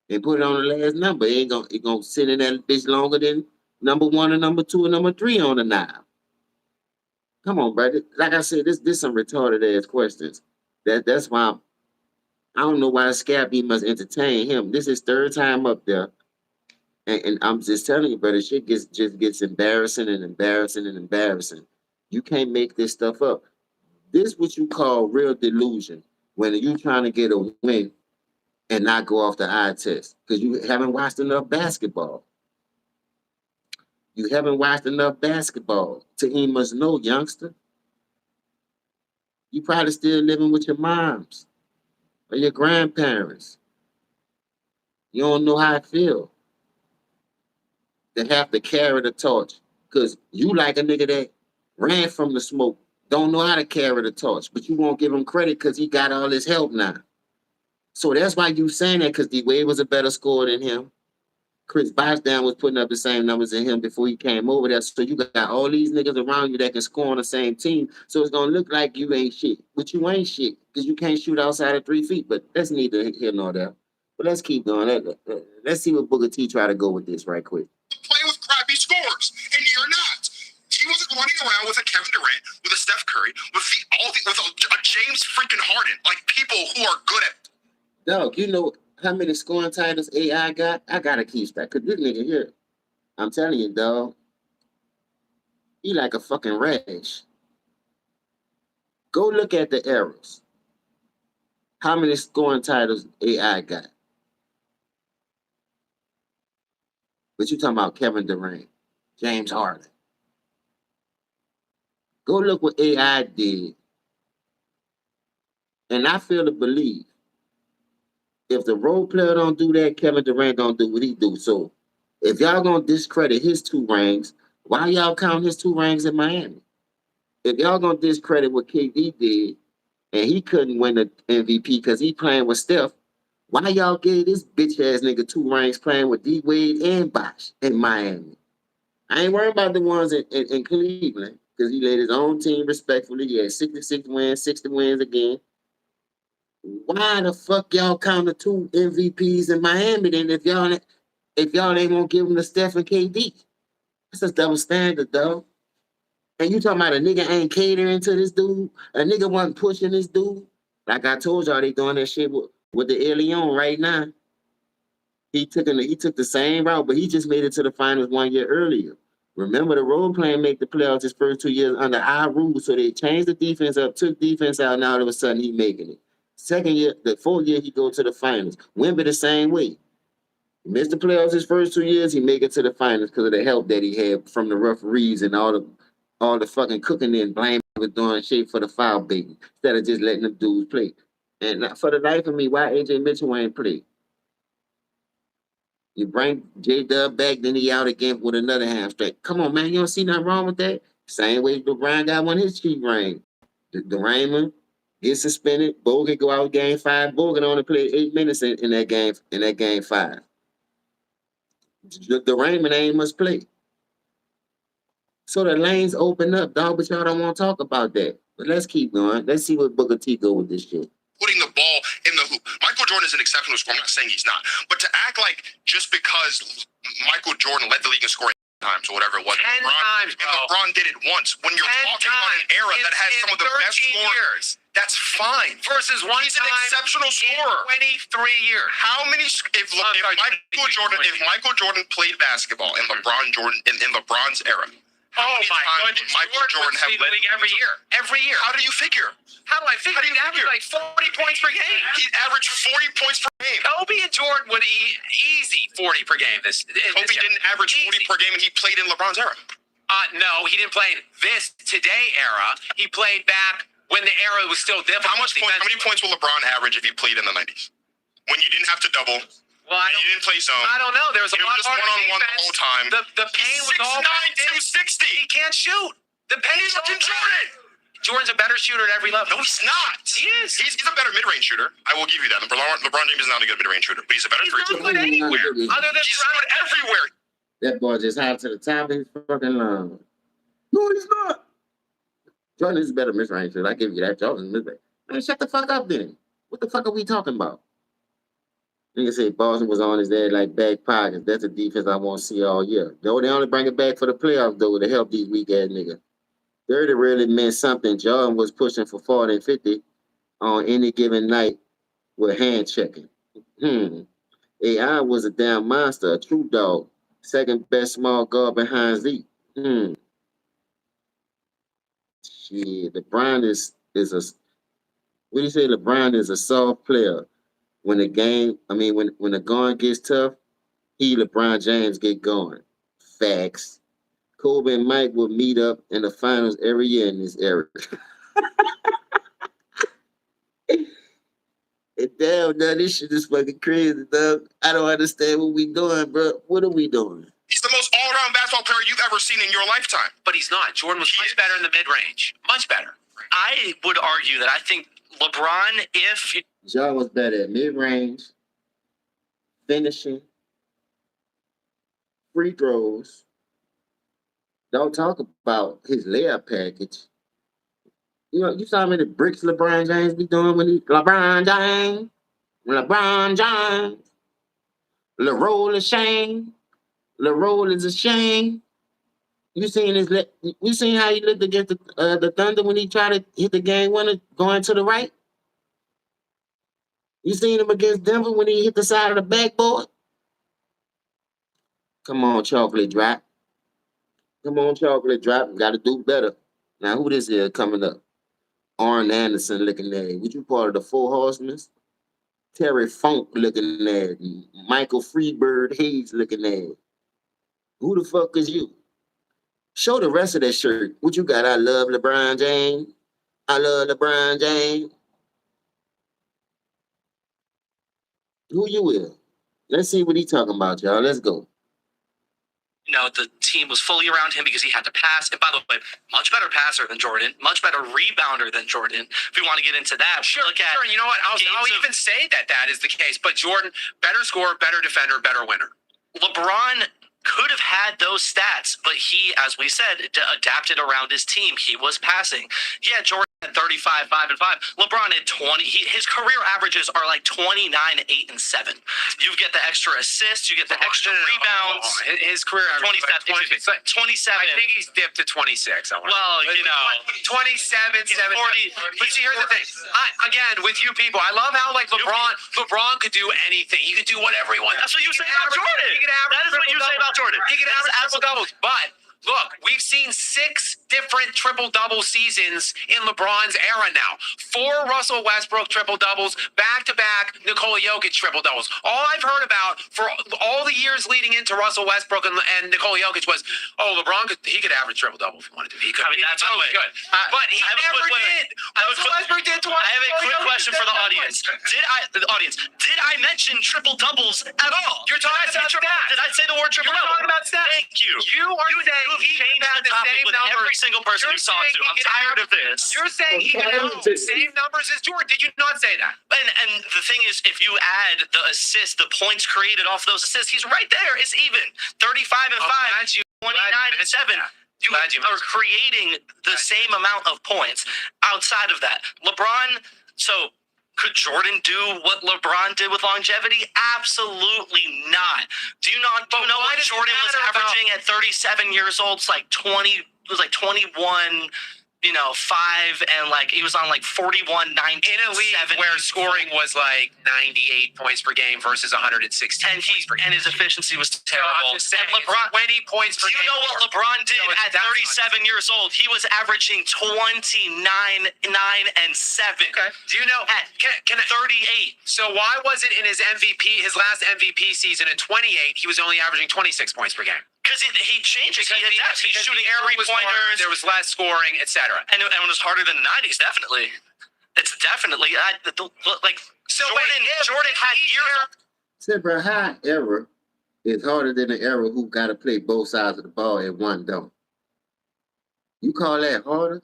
and put it on the last number. It gonna sit in that bitch longer than number 1 and number 2 and number 3 on the knob. Come on, brother. Like I said, this some retarded ass questions. That's why I don't know why Scabby must entertain him. This is 3rd time up there. And I'm just telling you, brother, shit just gets embarrassing and embarrassing and embarrassing. You can't make this stuff up. This is what you call real delusion. When you trying to get a win and not go off the eye test because you haven't watched enough basketball. You haven't watched enough basketball to even must know, youngster. You probably still living with your moms or your grandparents. You don't know how it feel to have to carry the torch because you like a nigga that ran from the smoke, don't know how to carry the torch, but you won't give him credit because he got all his help now. So that's why you saying that because D Wade was a better scorer than him. Chris Boshdown was putting up the same numbers as him before he came over there. So you got all these niggas around you that can score on the same team. So it's gonna look like you ain't shit, but you ain't shit because you can't shoot outside of 3 feet. But that's neither here nor there. But let's keep going. Let's see what Booker T try to go with this right quick. Playing with crappy scores, and you're not. He wasn't running around with a Kevin Durant, with a Steph Curry, with a James freaking Harden, like people who are good at. Dog, you know how many scoring titles AI got? I gotta keep that because this nigga here, I'm telling you, dog, he like a fucking rash. Go look at the errors. How many scoring titles AI got? But you talking about Kevin Durant, James Harden. Go look what AI did. And I feel to believe if the role player don't do that, Kevin Durant don't do what he do. So if y'all gonna discredit his 2 rings, why y'all count his 2 rings in Miami? If y'all gonna discredit what KD did and he couldn't win the MVP because he playing with Steph, why y'all gave this bitch ass nigga 2 rings playing with D Wade and Bosh in Miami? I ain't worried about the ones in Cleveland because he led his own team respectfully. He had 66 wins, 60 wins again. Why the fuck y'all count the 2 MVPs in Miami then if y'all ain't gonna give them to Steph and KD? That's a double standard, though. And you talking about a nigga ain't catering to this dude? A nigga wasn't pushing this dude? Like I told y'all, they doing that shit with the alien right now. He took the same route, but he just made it to the finals 1 year earlier. Remember, the role playing make the playoffs his first 2 years under our rules, so they changed the defense up, took defense out, now all of a sudden he making it. Second year, the 4th year, he go to the finals. Wemby the same way. He missed the playoffs his first 2 years, he make it to the finals because of the help that he had from the referees and all the fucking cooking and blame was doing shit for the foul baiting instead of just letting them dudes play. And for the life of me, why AJ Mitchell ain't play? You bring J Dub back, then he out again with another hamstring. Come on, man, you don't see nothing wrong with that? Same way LeBron got one his cheap ring. The Raymond get suspended. Bogut go out game 5. Bogut only played 8 minutes in that game 5. The Raymond ain't must play. So the lanes open up, dog, but y'all don't want to talk about that. But let's keep going. Let's see what Booker T go with this shit. Putting the ball in the hoop. Michael Jordan is an exceptional scorer. I'm not saying he's not. But to act like just because Michael Jordan led the league in scoring times or whatever it was. 10 times, bro. LeBron did it once. When you're talking about an era that has some of the best scorers, that's fine. Versus one He's an exceptional scorer. 23 years. How many if Michael Jordan played basketball in LeBron's era? Oh my God! Michael Jordan have led the league every year. Every year. How do you figure? How do I figure? He averaged like 40 points per game. He averaged 40 points per game. Kobe and Jordan would easy 40 per game. Kobe didn't average 40 per game, and he played in LeBron's era. No, he didn't play in this today era. He played back when the era was still difficult. How many points will LeBron average if he played in the 90s? When you didn't have to double. Well, you didn't play zone. I don't know. There was a lot just one-on-one the whole time. The pain was all 6'9", 260. He can't shoot. The pain is fucking Jordan. Jordan's a better shooter at every level. No, he's not. He is. He's a better mid-range shooter. I will give you that. LeBron James is not a good mid-range shooter, but he's a better three-point shooter. He's not good anywhere. Other than he's good everywhere. That boy just hot to the top of his fucking lungs. No, he's not. Jordan is a better mid-range shooter. I give you that. Jordan's mid-range. Man, shut the fuck up then. What the fuck are we talking about? Nigga said Boston was on his head like back pockets. That's a defense I won't see all year. Though they only bring it back for the playoffs, though, to help these weak ass niggas. 30 really meant something. Jordan was pushing for 40 and 50 on any given night with hand checking. AI was a damn monster, a true dog. Second best small guard behind Zeke. Shit, LeBron is a what do you say? LeBron is a soft player. when the game, I mean, when the going gets tough, LeBron James, get going. Facts. Kobe and Mike will meet up in the finals every year in this era. Damn, now this shit is fucking crazy, dog. I don't understand what we doing, bro. What are we doing? He's the most all-around basketball player you've ever seen in your lifetime. But he's not. Jordan was much better in the mid-range. Much better. I would argue that I think LeBron, if John was better at mid-range, finishing, free throws. Don't talk about his layup package. You know, you saw how many bricks LeBron James be doing when LeBron James, Le roll of shame, Le roll is a shame. You seen we seen how he looked against the Thunder when he tried to hit the game winner going to the right. You seen him against Denver when he hit the side of the backboard. Come on, chocolate drop. Come on, chocolate drop. Got to do better. Now, who this is coming up? Arn Anderson looking at. Would you part of the Four Horsemen? Terry Funk looking at. Michael Freebird Hayes looking at. Who the fuck is you? Show the rest of that shirt. What you got? I love LeBron James. I love LeBron James. Who you with? Let's see what he talking about, y'all. Let's go. the team was fully around him because he had to pass. And by the way, much better passer than Jordan, much better rebounder than Jordan. If we want to get into that, sure. You know what? I'll even say that is the case. But Jordan, better scorer, better defender, better winner. LeBron could have had those stats, but he, as we said, adapted around his team. He was passing. Yeah, Jordan had 35, 5 and 5. LeBron had 20. His career averages are like 29, 8 and 7. You get the extra assists, you get the extra rebounds. His career average 27. 27. I think he's dipped to 26. 27, 27. 40. But see, here's the thing. Again, with you people, I love how LeBron could do anything. He could do whatever he wants. That's what you say about Jordan. That is what you say about Jordan. He can average triple doubles, but look, we've seen 6 different triple-double seasons in LeBron's era now. 4 Russell Westbrook triple-doubles, back-to-back Nikola Jokic triple-doubles. All I've heard about for all the years leading into Russell Westbrook and Nikola Jokic was, LeBron could average triple-double if he wanted to. He could. I mean, that's totally good. But he never did. Russell Westbrook did twice. I have a quick question for the audience. Did I mention triple-doubles at all? You're talking about stats. Did I say the word triple-double? You're talking about stats. Thank you. You are saying he changed had the the topic same with numbers. every single person who's talked to. I'm tired of this. You're saying he can have the same numbers as Jordan. Did you not say that? And the thing is, if you add the assists, the points created off those assists, he's right there. It's even. 35 and 5, 29 and 7. You are creating the same amount of points outside of that. LeBron, so could Jordan do what LeBron did with longevity? Absolutely not. Do you know what Jordan was averaging at 37 years old? It's like 20, it was like 21, 5, and he was on 41, 19, in a league 70, where scoring was like 98 points per game versus 116. And his efficiency was terrible. And LeBron, 20 points per game. Do you know what LeBron did at 37 years old? He was averaging 29, 9, and 7. Okay. Do you know at 38? So why was it in his last MVP season in 28, he was only averaging 26 points per game? Because he changed it. He's shooting three-pointers. There was less scoring, etc. And it was harder than the 90s, definitely. It's definitely. Jordan had years. Bro, how era is harder than an era who got to play both sides of the ball at one don't? You call that harder?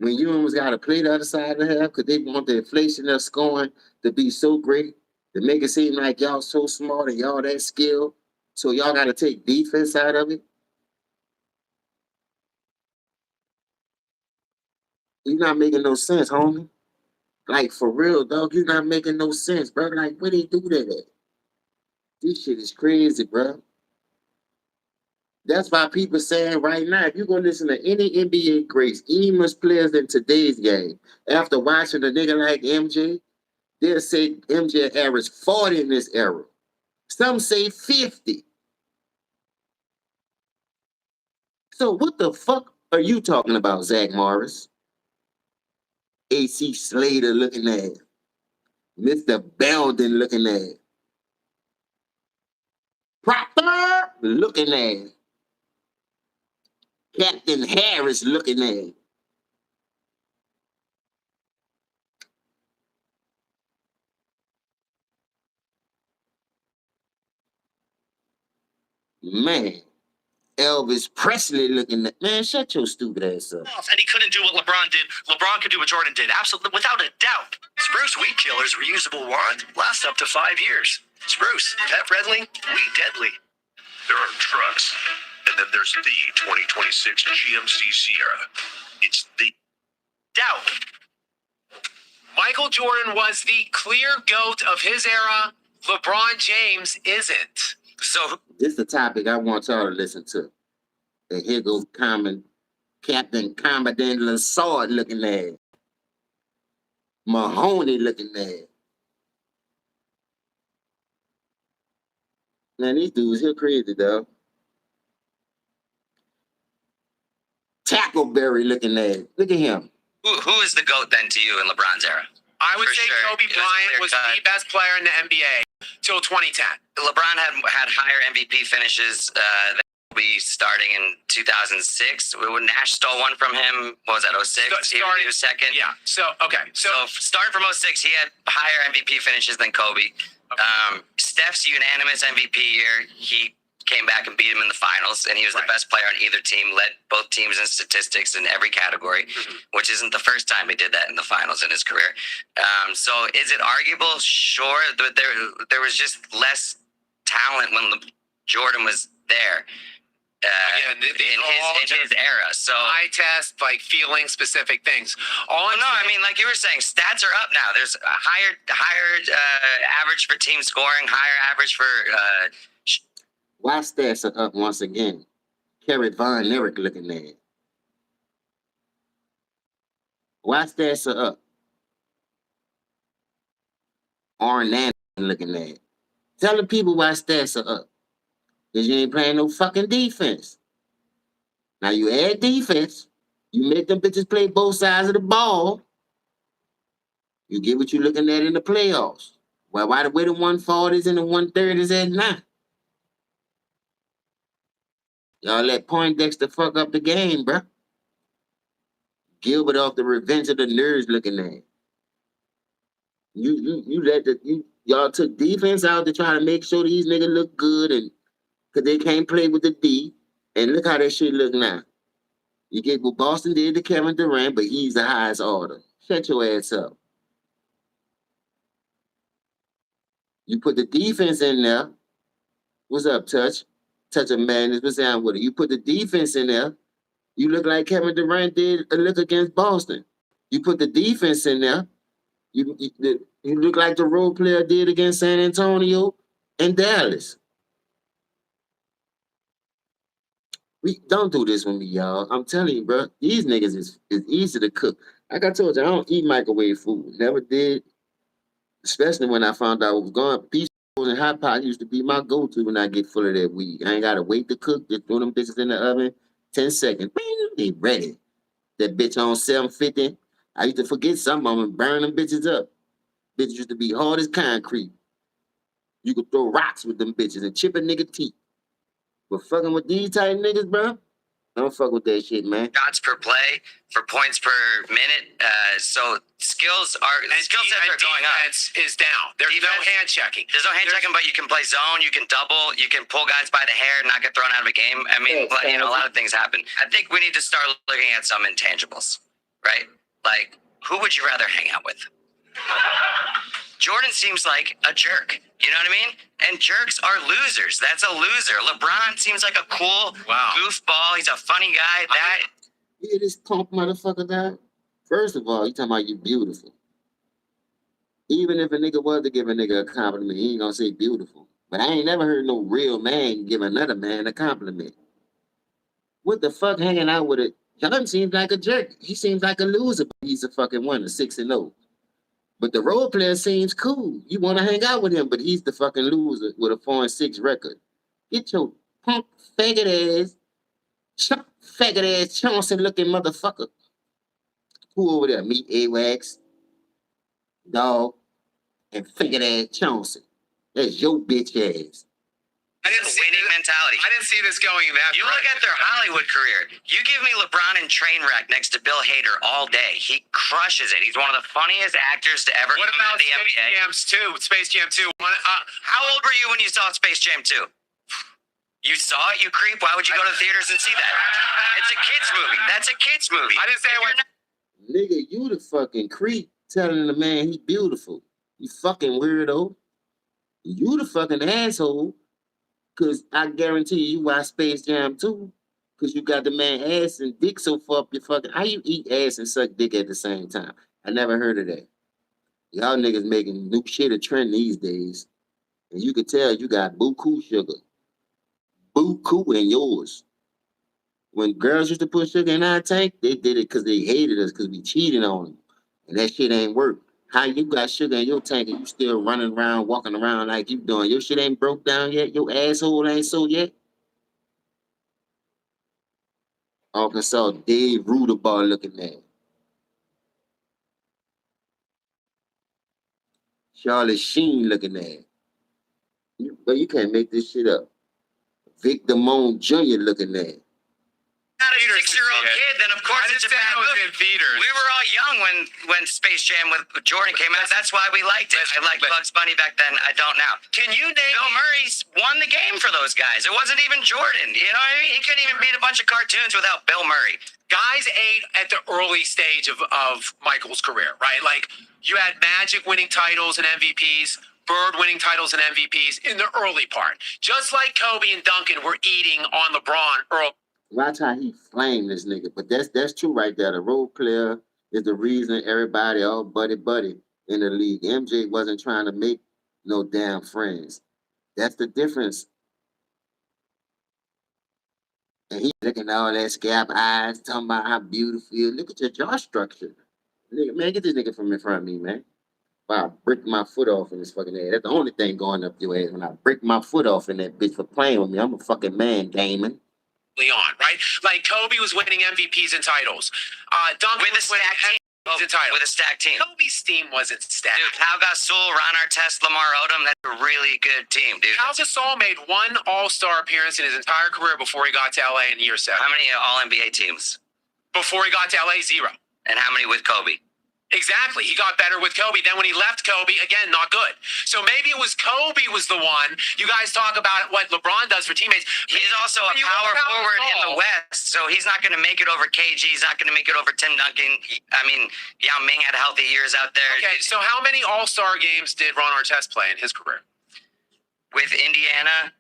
When you almost got to play the other side of the half because they want the inflation of scoring to be so great, to make it seem like y'all so smart and y'all that skilled. So y'all got to take defense out of it? You're not making no sense, homie. For real, dog, you're not making no sense, bro. Where they do that at? This shit is crazy, bro. That's why people saying right now, if you go listen to any NBA greats, even much players in today's game, after watching a nigga like MJ, they'll say MJ averaged 40 in this era. Some say 50. So what the fuck are you talking about, Zach Morris? AC Slater looking at. Mr. Belden looking at. Proctor looking at. Captain Harris looking at. Man. Elvis Presley looking at. Man, shut your stupid ass up. And he couldn't do what LeBron did. LeBron could do what Jordan did. Absolutely, without a doubt. Spruce Weed Killer's reusable wand lasts up to 5 years. Spruce, pet friendly, weed deadly. There are trucks, and then there's the 2026 GMC Sierra. It's the Doubt. Michael Jordan was the clear GOAT of his era. LeBron James isn't. So this is the topic I want y'all to listen to. And here goes Captain Commandant Lassard looking at. Mahoney looking at. Man, these dudes here crazy, though. Tackleberry looking at. Look at him. Who is the GOAT then to you in LeBron's era? I would say Kobe Bryant was the best player in the NBA till 2010. LeBron had higher MVP finishes than Kobe starting in 2006. When Nash stole one from him, what was that, 06? He was second. Yeah. So starting from 06, he had higher MVP finishes than Kobe. Steph's unanimous MVP year, he came back and beat him in the finals, and he was the best player on either team, led both teams in statistics in every category, which isn't the first time he did that in the finals in his career. So is it arguable? Sure, but there was just less talent when Jordan was there. In his era. So I test like feeling specific things. I mean, like you were saying, stats are up now. There's a higher average for team scoring, higher average for Why stats are up once again? Carrot Von Lyric looking at. Why stats are up? Arnett looking at. Tell the people why stats are up. Because you ain't playing no fucking defense. Now you add defense, you make them bitches play both sides of the ball, you get what you're looking at in the playoffs. Well, why the way the 140s and the 130s at now? Y'all let Poindexter fuck up the game, bruh. Gilbert off the Revenge of the Nerds looking at. Y'all took defense out to try to make sure these niggas look good, and because they can't play with the D. And look how that shit look now. You get what Boston did to Kevin Durant, but he's the highest order. Shut your ass up. You put the defense in there. What's up, Touch? Touch of Madness. What's down with it? You put the defense in there. You look like Kevin Durant did a look against Boston. You put the defense in there. You look like the role player did against San Antonio and Dallas. We don't do this with me, y'all. I'm telling you, bro. These niggas is easy to cook. Like I told you, I don't eat microwave food. Never did. Especially when I found out what was going. Peach and hot pot used to be my go-to when I get full of that weed. I ain't gotta wait to cook. Just throw them bitches in the oven. 10 seconds. Bing, they ready. That bitch on 750. I used to forget some of them and burn them bitches up. Bitches used to be hard as concrete. You could throw rocks with them bitches and chip a nigga teeth. But fucking with these type niggas, bro, don't fuck with that shit, man. Shots per play, for points per minute. So skills sets are going up. Is down. There's no hand checking. There's no hand checking, but you can play zone, you can double, you can pull guys by the hair and not get thrown out of a game. I mean, a lot of things happen. I think we need to start looking at some intangibles, right? Like, who would you rather hang out with? Jordan seems like a jerk. You know what I mean? And jerks are losers. That's a loser. LeBron seems like a cool goofball. He's a funny guy. You hear this punk motherfucker guy? First of all, you talking about you beautiful. Even if a nigga was to give a nigga a compliment, he ain't gonna say beautiful. But I ain't never heard no real man give another man a compliment. What the fuck hanging out with it? Jordan seems like a jerk. He seems like a loser, but he's a fucking winner, 6-0. But the role player seems cool. You want to hang out with him, but he's the fucking loser with a 4-6 record. Get your punk faggot ass Chauncey looking motherfucker. Who over there? Meet A-Wax. Dog. and figured ass Chauncey. That's your bitch ass. I didn't see winning mentality. I didn't see this going that. You look at their Hollywood career. You give me LeBron in Trainwreck next to Bill Hader all day. He crushes it. He's one of the funniest actors to ever What come about out of the Space NBA. Jam 2? Space Jam 2. How old were you when you saw Space Jam 2? You saw it, you creep? Why would you go to the theaters and see that? It's a kid's movie. That's a kid's movie. I didn't say it was. Nigga, you the fucking creep telling the man he beautiful. You fucking weirdo. You the fucking asshole. Cause I guarantee you watch Space Jam 2. Cause you got the man ass and dick so far up your fucking. How you eat ass and suck dick at the same time? I never heard of that. Y'all niggas making new shit a trend these days. And you could tell you got buku sugar. Buku in yours. When girls used to put sugar in our tank, they did it because they hated us because we cheated on them. And that shit ain't work. How you got sugar in your tank and you still running around, walking around like you doing? Your shit ain't broke down yet? Your asshole ain't so yet? Arkansas Dave Ruderball looking at. Charlotte Sheen looking at. But you can't make this shit up. Vic Damone Jr. looking at. Not a 6-year-old kid, then of course it's a bad movie. In theaters. We were all young when Space Jam with Jordan came out. That's why we liked it. I liked Bugs Bunny back then. I don't now. Can you name Bill Murray's won the game for those guys. It wasn't even Jordan. You know what I mean? He couldn't even beat a bunch of cartoons without Bill Murray. guys ate at the early stage of Michael's career, right? Like you had Magic winning titles and MVPs, Bird winning titles and MVPs in the early part. Just like Kobe and Duncan were eating on LeBron early. Watch how he flamed this nigga. But that's true right there. The role player is the reason everybody all buddy in the league. MJ wasn't trying to make no damn friends. That's the difference. And he looking at all that scalp eyes, talking about how beautiful he is. Look at your jaw structure. Nigga, man, get this nigga from in front of me, man. Wow, I break my foot off in this fucking ass. That's the only thing going up your ass when I break my foot off in that bitch for playing with me. I'm a fucking man, Damon. On, right? Like Kobe was winning MVPs and titles. Duncan With a was winning stacked team. MVPs and titles. With a stacked team. Kobe's team wasn't stacked. Dude, Pau Gasol, Ron Artest, Lamar Odom, that's a really good team, dude. Pau Gasol made one All-Star appearance in his entire career before he got to LA in year 7. How many All-NBA teams? Before he got to LA, 0. And how many with Kobe? Exactly. He got better with Kobe. Then when he left Kobe, again, not good. So maybe it was Kobe was the one. You guys talk about what LeBron does for teammates. He's also a power forward in the West, so he's not going to make it over KG. He's not going to make it over Tim Duncan. I mean, Yao Ming had healthy years out there. Okay, so how many All-Star games did Ron Artest play in his career? With Indiana,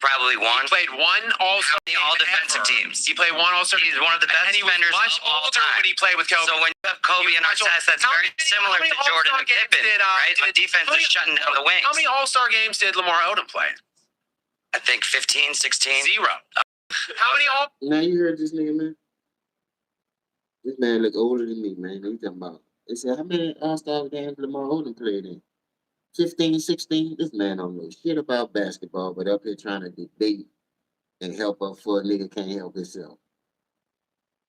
probably one. He played one All-Star game all defensive ever. teams. He played one All-Star game. He's one of the best and he was defenders much of all older time. when he played with Kobe. So when you have Kobe and Artest, that's very similar to Jordan and Pippen, right? On defense, they're shutting down the wings. How many All-Star games did Lamar Odom play? I think 15, 16. 0. How many All? Now you heard this nigga, man? This man look older than me, man. They talking about. They said, how many All-Star games Lamar Odom played in? 15, 16? This man don't know shit about basketball, but up here trying to debate and help up for a nigga can't help himself.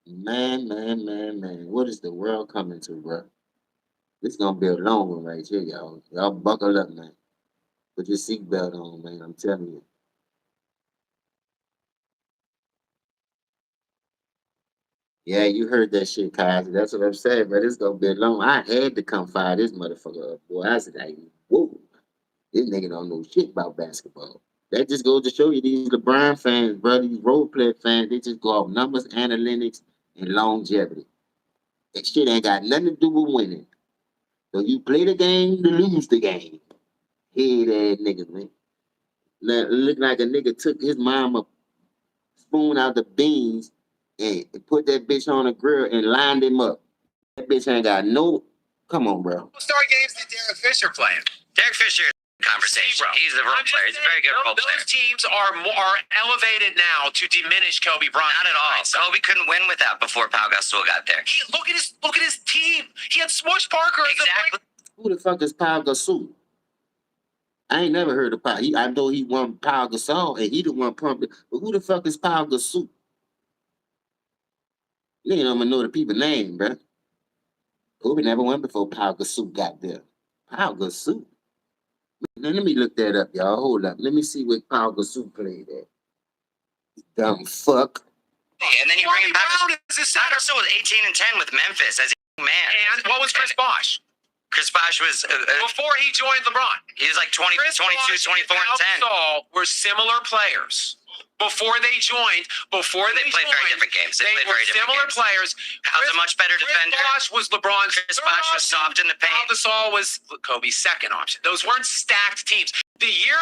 Man. What is the world coming to, bro? This gonna be a long one right here, y'all. Y'all buckle up, man. Put your seatbelt on, man. I'm telling you. Yeah, you heard that shit, Kyle. That's what I'm saying, but it's gonna be long. I had to come fire this motherfucker up, boy. I was like, whoa, this nigga don't know shit about basketball. That just goes to show you these LeBron fans, bro, these role play fans, they just go off numbers, analytics, and longevity. That shit ain't got nothing to do with winning. So you play the game to lose the game. Head ass niggas, man. Look like a nigga took his mama spoon out the beans and put that bitch on a grill and lined him up. That bitch ain't got no. Come on, bro. All-Star games did Derek Fisher play in? Derek Fisher is a conversation. He's the role player. He's a very good role player. Those teams are elevated now to diminish Kobe Bryant. Not at all. Kobe couldn't win with that before Pau Gasol got there. Look at his team. He had Smush Parker. Exactly. Who the fuck is Pau Gasol? I ain't never heard of Pau. I know he won Pau Gasol and he the one pumping. But who the fuck is Pau Gasol? You ain't even know the people name, bro. Kobe never won before Pau Gasol got there. Pau Gasol. Let me look that up, y'all. Hold up. Let me see what Pau Gasol played at. Dumb fuck. And then you bring him back. Gasol was 18 and 10 with Memphis as a young man. And what was Chris Bosh? Chris Bosh was before he joined LeBron. He was like 22, 24, and 10. Gasol were similar players. Before they played very different games. They played were very different similar games. players. How's a much better defender? Chris Bosh was LeBron's. Chris Bosh was soft in the paint. Pau Gasol was Kobe's second option. Those weren't stacked teams. If you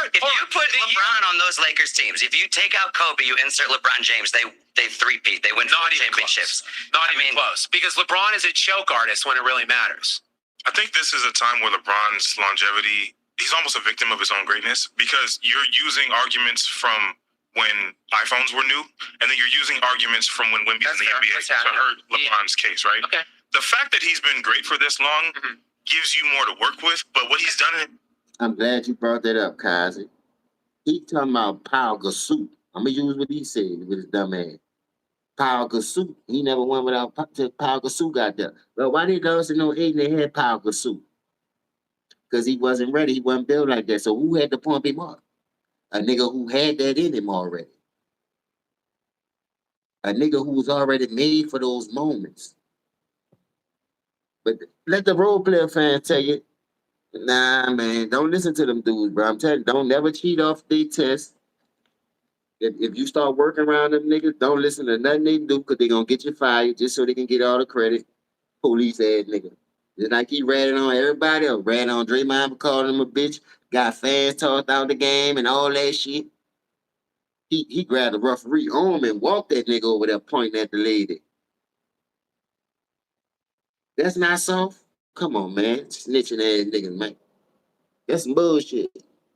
put LeBron on those Lakers teams, if you take out Kobe, you insert LeBron James, they three-peat. They win not even championships. Not even close. Because LeBron is a choke artist when it really matters. I think this is a time where LeBron's longevity, he's almost a victim of his own greatness because you're using arguments from when iPhones were new, and then you're using arguments from when Wemby's in the NBA to hurt LeBron's case, right? Okay. The fact that he's been great for this long gives you more to work with, but what he's done... I'm glad you brought that up, Kazi. He talking about Pau Gasol. I'm going to use what he said with his dumb ass. Pau Gasol. He never won without Pau Gasol got there. But why did those in 08 they had Pau Gasol? Because he wasn't ready. He wasn't built like that. So who had to pump him up? A nigga who had that in him already. A nigga who was already made for those moments. But let the role player fan tell you, nah, man, don't listen to them dudes, bro. I'm telling you, don't never cheat off the test. If you start working around them niggas, don't listen to nothing they do because they're going to get you fired just so they can get all the credit. Police ass nigga. Just like he ratted on everybody else. Ratted on Draymond for calling him a bitch. Got fans tossed out the game and all that shit. He grabbed the referee arm and walked that nigga over there pointing at the lady. That's not soft? Come on, man. Snitching ass niggas, man. That's some bullshit.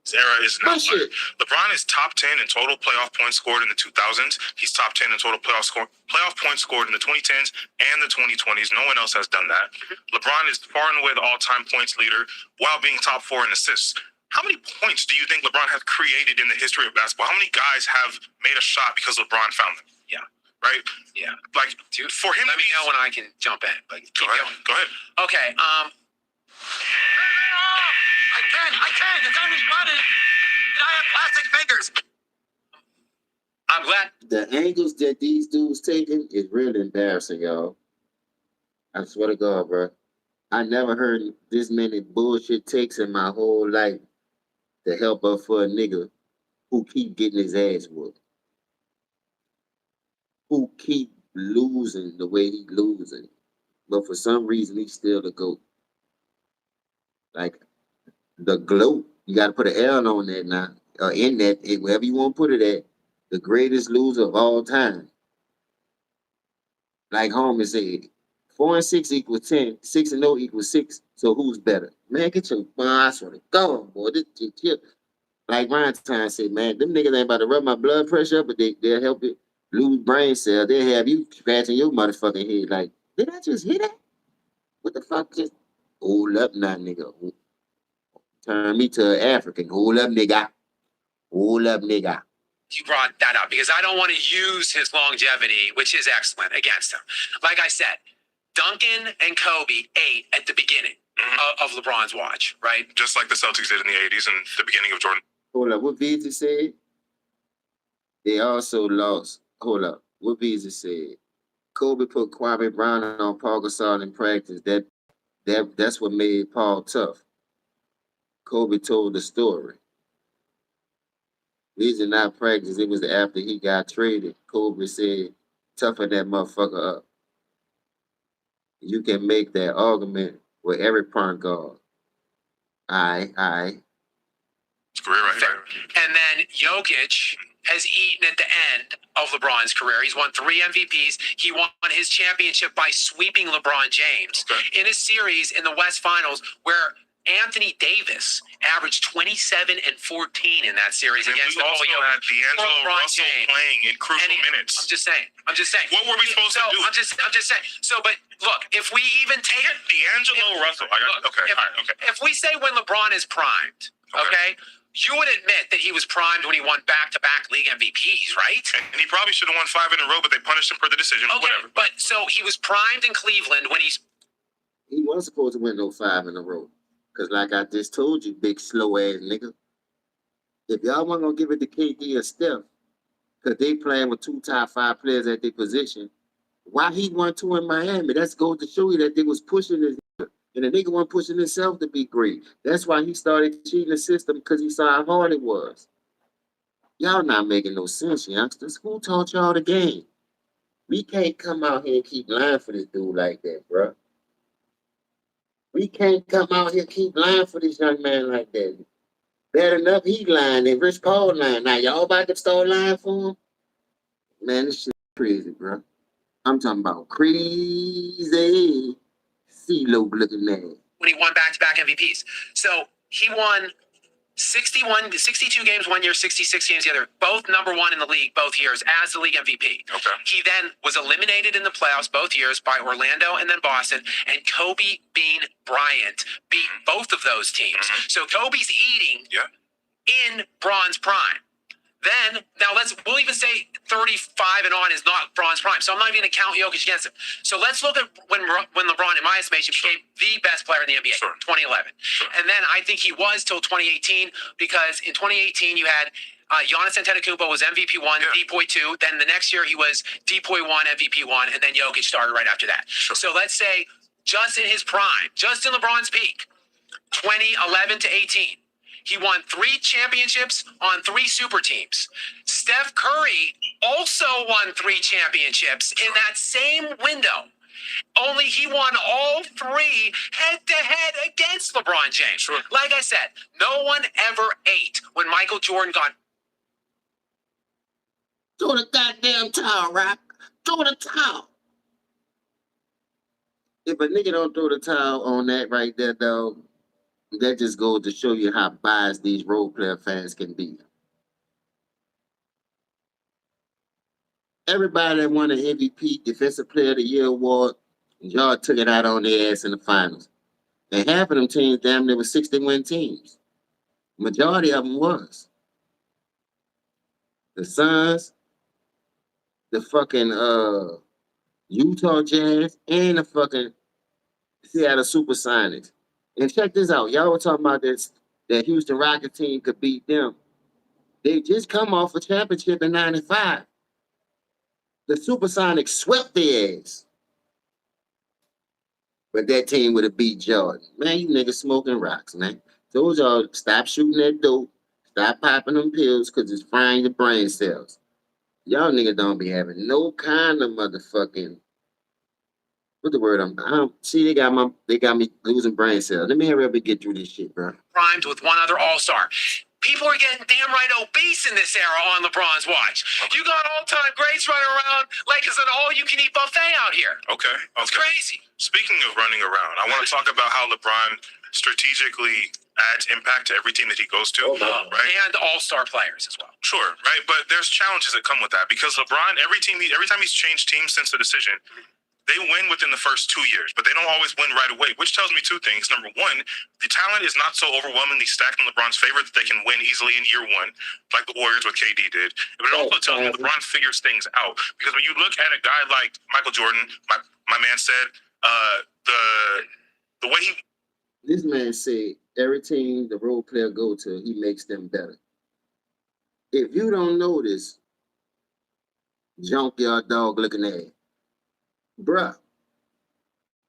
This era is not like LeBron is top 10 in total playoff points scored in the 2000s. He's top 10 in total playoff points scored in the 2010s and the 2020s. No one else has done that. LeBron is far and away the all-time points leader while being top 4 in assists. How many points do you think LeBron has created in the history of basketball? How many guys have made a shot because LeBron found them? Yeah. Right? Yeah. Like, dude, for him, let me know when I can jump in. But keep going. Go ahead. Okay. I can. The time is running. And I have plastic fingers. I'm glad. The angles that these dudes taking is really embarrassing, y'all. I swear to God, bro. I never heard this many bullshit takes in my whole life to help up for a nigga who keep getting his ass whooped. Who keep losing the way he losing. But for some reason, he's still the GOAT. Like, the GOAT, you got to put an L on that now. Or in that, wherever you want to put it at. The greatest loser of all time. Like Homer said, 4 and 6 equals 10. 6 and 0 equals 6. So who's better? Man, get your I swear to God, boy. Like Ryan Time said, man, them niggas ain't about to rub my blood pressure up, but they'll help it lose brain cells. They'll have you scratching your motherfucking head. Like, did I just hit that? What the fuck? Just hold up now, nigga. Turn me to an African. Hold up, nigga. Hold up, nigga. You brought that up because I don't want to use his longevity, which is excellent, against him. Like I said, Duncan and Kobe ate at the beginning of LeBron's watch, right? Just like the Celtics did in the 80s and the beginning of Jordan. Hold up, what Visa said? They also lost. Hold up, what Visa said? Kobe put Kwame Brown on Paul Gasol in practice. That's what made Paul tough. Kobe told the story. These are not practice. It was after he got traded. Kobe said, toughen that motherfucker up. You can make that argument with every point guard. Aye. It's career right there. And then Jokic has eaten at the end of LeBron's career. He's won 3 MVPs. He won his championship by sweeping LeBron James in a series in the West Finals where Anthony Davis averaged 27 and 14 in that series against we also had D'Angelo Russell playing in crucial minutes. I'm just saying. What were we supposed to do? I'm just saying. So, but look, if we even take D'Angelo Russell, if we say when LeBron is primed, okay, you would admit that he was primed when he won back-to-back league MVPs, right? And he probably should have won 5 in a row, but they punished him for the decision. Okay, whatever. But so he was primed in Cleveland when he wasn't supposed to win no 5 in a row. Cause like I just told you, big slow ass nigga. If y'all weren't gonna give it to KD or Steph, cause they playing with 2 top 5 players at their position, why he won 2 in Miami? That's goes to show you that they was pushing his and the nigga wasn't pushing himself to be great. That's why he started cheating the system because he saw how hard it was. Y'all not making no sense, youngsters. Who taught y'all the game? We can't come out here and keep lying for this dude like that, bro. We can't come out here and keep lying for this young man like that. Bad enough he lying and Rich Paul lying. Now y'all about to start lying for him? Man, this shit crazy, bro. I'm talking about crazy. CeeLo looking mad. When he won back-to-back MVPs. So he won 62 games one year, 66 games the other. Both number one in the league both years as the league MVP. Okay. He then was eliminated in the playoffs both years by Orlando and then Boston. And Kobe Bean Bryant beat both of those teams. Mm-hmm. So Kobe's eating in Bron's prime. Then, now we'll even say 35 and on is not Bron's prime. So I'm not even going to count Jokic against him. So let's look at when LeBron, in my estimation, became the best player in the NBA, 2011. And then I think he was till 2018 because in 2018 you had Giannis Antetokounmpo was MVP 1, Depoy 2. Then the next year he was Depoy 1, MVP 1, and then Jokic started right after that. So let's say just in his prime, just in LeBron's peak, 2011 to 18. He won 3 championships on 3 super teams. Steph Curry also won 3 championships in that same window. Only he won all 3 head-to-head against LeBron James. Sure. Like I said, no one ever ate when Michael Jordan got... Throw the goddamn towel, Rock. Throw the towel. If a nigga don't throw the towel on that right there, dog, that just goes to show you how biased these role player fans can be. Everybody that won an MVP, Defensive Player of the Year award, y'all took it out on their ass in the finals. And half of them teams, damn, there were 60-win teams. Majority of them was. The Suns, the fucking Utah Jazz, and the fucking Seattle Supersonics. And check this out. Y'all were talking about this, that Houston Rockets team could beat them. They just come off a championship in 95. The Supersonics swept their ass. But that team would have beat Jordan. Man, you niggas smoking rocks, man. Told y'all, stop shooting that dope. Stop popping them pills because it's frying your brain cells. Y'all niggas don't be having no kind of motherfucking... What the word? See, they got me losing brain cells. Let me hurry up and get through this shit, bro. Primed with one other all-star. People are getting damn right obese in this era on LeBron's watch. You got all-time greats running around like it's an all-you-can-eat buffet out here. Okay. It's crazy. Speaking of running around, I want to talk about how LeBron strategically adds impact to every team that he goes to, right? And all-star players as well. Sure, right? But there's challenges that come with that because LeBron, every time he's changed teams since the decision, they win within the first 2 years, but they don't always win right away, which tells me 2 things. Number one, the talent is not so overwhelmingly stacked in LeBron's favor that they can win easily in year 1, like the Warriors with KD did. But it also tells me LeBron figures things out. Because when you look at a guy like Michael Jordan, my man said, the way he... This man said, every team the role player go to, he makes them better. If you don't know this, junkyard dog looking at it, bruh,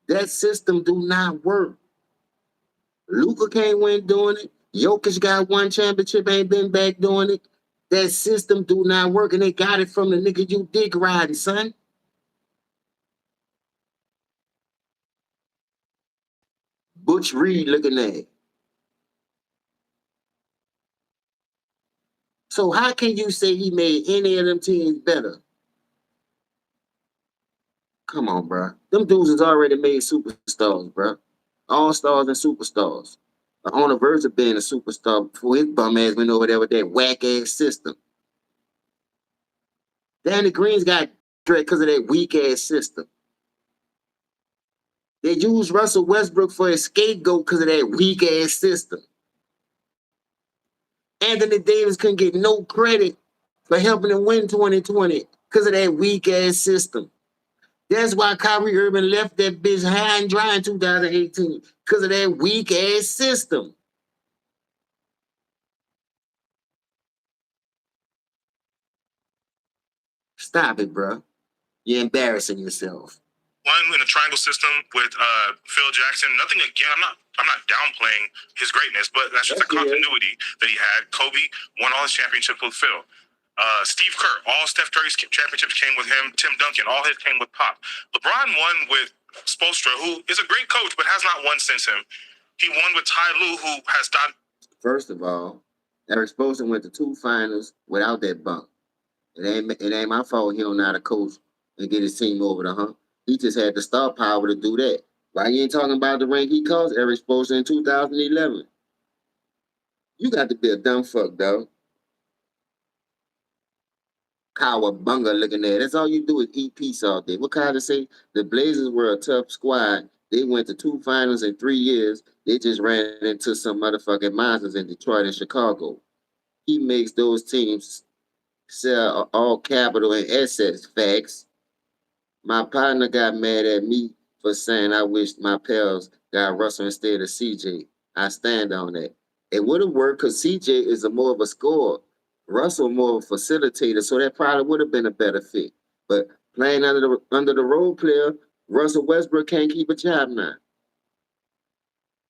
that system do not work. Luka can't win doing it. Jokic got 1 championship, ain't been back doing it. That system do not work, and they got it from the nigga you dick riding, son. Butch Reed looking at it. So how can you say he made any of them teams better? Come on, bro. Them dudes has already made superstars, bro. All-stars and superstars. On the verge of being a superstar before his bum ass went over there with that whack-ass system. Danny Green's got dread because of that weak-ass system. They used Russell Westbrook for a scapegoat because of that weak-ass system. Anthony Davis couldn't get no credit for helping them win 2020 because of that weak-ass system. That's why Kyrie Irving left that bitch high and dry in 2018 because of that weak ass system. Stop it, bro. You're embarrassing yourself. One in a triangle system with Phil Jackson. Nothing again. I'm not downplaying his greatness, but that's just a continuity that he had. Kobe won all his championships with Phil. Steve Kerr, all Steph Curry's championships came with him. Tim Duncan, all his came with Pop. LeBron won with Spoelstra, who is a great coach, but has not won since him. He won with Ty Lue, who has done. First of all, Eric Spoelstra went to 2 finals without that bump. It ain't my fault he don't know how to coach and get his team over the hump. He just had the star power to do that. Why you ain't talking about the rank he caused Eric Spoelstra in 2011? You got to be a dumb fuck, dog. Cowabunga looking at. That's all you do is eat peace all day. What kind of say? The Blazers were a tough squad. They went to 2 finals in 3 years. They just ran into some motherfucking monsters in Detroit and Chicago. He makes those teams sell all capital and assets. Facts. My partner got mad at me for saying I wished my pals got Russell instead of CJ. I stand on that. It would have worked because CJ is a more of a scorer. Russell more of a facilitator, so that probably would have been a better fit. But playing under the role player, Russell Westbrook can't keep a job now.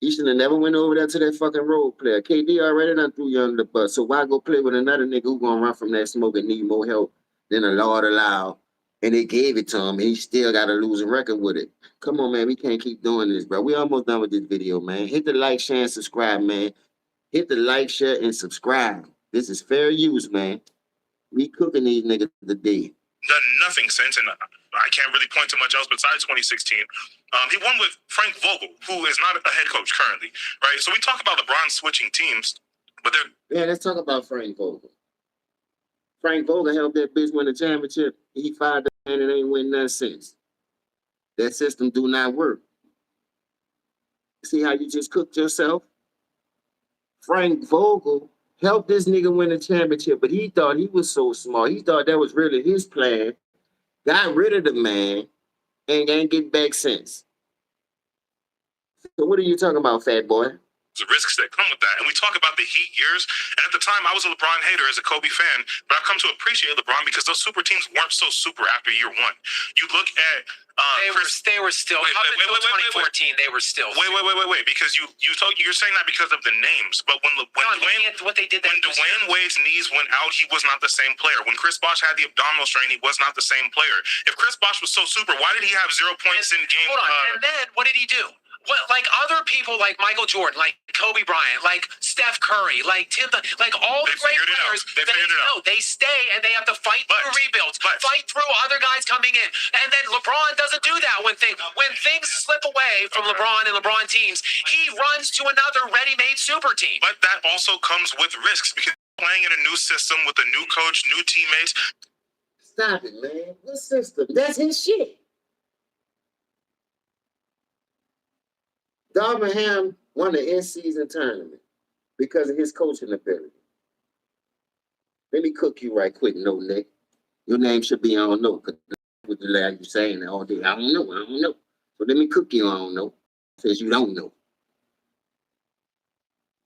He should have never went over there to that fucking role player. KD already done threw you under the bus, so why go play with another nigga who gonna run from that smoke and need more help than the Lord allowed? And they gave it to him, and he still got a losing record with it. Come on, man, we can't keep doing this, bro. We almost done with this video, man. Hit the like, share, and subscribe, man. Hit the like, share, and subscribe. This is fair use, man. We cooking these niggas today. Done nothing since, and I can't really point to much else besides 2016. He won with Frank Vogel, who is not a head coach currently, right? So we talk about LeBron switching teams, but they're... Yeah, let's talk about Frank Vogel. Frank Vogel helped that bitch win the championship. He fired the man and ain't win none since. That system do not work. See how you just cooked yourself? Frank Vogel helped this nigga win the championship, but he thought he was so smart. He thought that was really his plan. Got rid of the man and ain't get back since. So what are you talking about, fat boy? The risks that come with that. And we talk about the Heat years. And at the time, I was a LeBron hater as a Kobe fan, but I've come to appreciate LeBron because those super teams weren't so super after year one. You look at they were still up until 2014. They were still wait. Because you're saying that because of the names, but when Dwayne Wade's knees went out, he was not the same player. When Chris Bosh had the abdominal strain, he was not the same player. If Chris Bosh was so super, why did he have 0 points in game? Hold on, and then what did he do? Well, like other people, like Michael Jordan, like Kobe Bryant, like Steph Curry, like Tim, like all the great players, they stay and they have to fight through rebuilds, fight through other guys coming in, and then LeBron doesn't do that when things slip away from LeBron and LeBron teams. He runs to another ready-made super team. But that also comes with risks because playing in a new system with a new coach, new teammates. Stop it, man. What system? That's his shit. Darvin Ham won the in-season tournament because of his coaching ability. Let me cook you right quick, No Nick. Your name should be I don't know. With the lad you saying that all day. I don't know. So let me cook you I don't know. Says you don't know.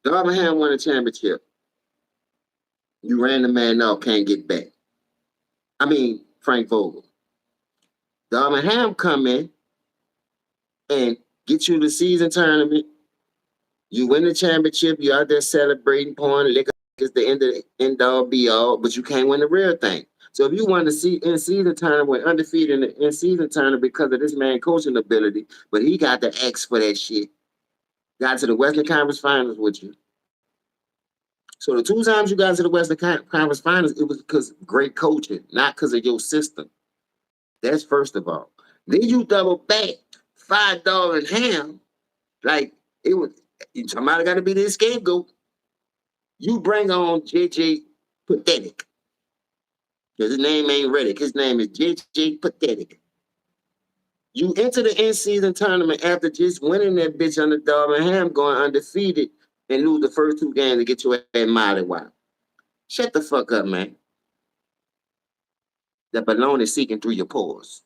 Darvin Ham won a championship. You ran the man out, can't get back. I mean, Frank Vogel. Darvin Ham come in and get you the season tournament. You win the championship. You out there celebrating, pouring liquor. It's the end all be all, but you can't win the real thing. So if you want to see in-season tournament, we're undefeated in the in-season tournament because of this man coaching ability, but he got the X for that shit. Got to the Western Conference Finals with you. So the 2 times you got to the Western Conference Finals, it was because of great coaching, not because of your system. That's first of all. Then you double back $5 and Ham, like it was. Somebody got to be the scapegoat. You bring on JJ Pathetic. Because his name ain't Reddick. His name is JJ Pathetic. You enter the in-season tournament after just winning that bitch under Darvin Ham, going undefeated, and lose the first 2 games to get your ass mollywopped. Shut the fuck up, man. That baloney seeking through your pores.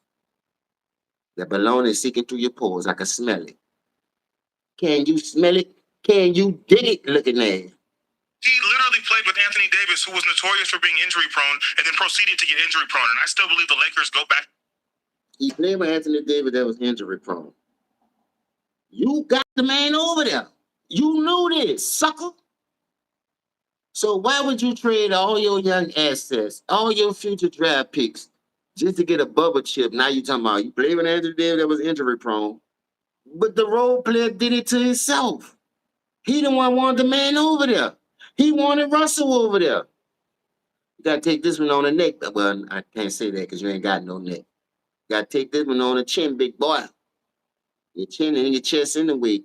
The baloney is seeking through your pores. I can smell it. Can you smell it? Can you dig it looking at it? He literally played with Anthony Davis, who was notorious for being injury prone, and then proceeded to get injury prone. And I still believe the Lakers go back. He played with Anthony Davis that was injury prone. You got the man over there. You knew this, sucker. So why would you trade all your young assets, all your future draft picks, just to get a bubble chip? Now you talking about you played with Anthony Davis that was injury prone, but the role player did it to himself. He the one wanted the man over there. He wanted Russell over there. You gotta take this one on the neck. Well, I can't say that because you ain't got no neck. You gotta take this one on the chin, big boy. Your chin and your chest in the way.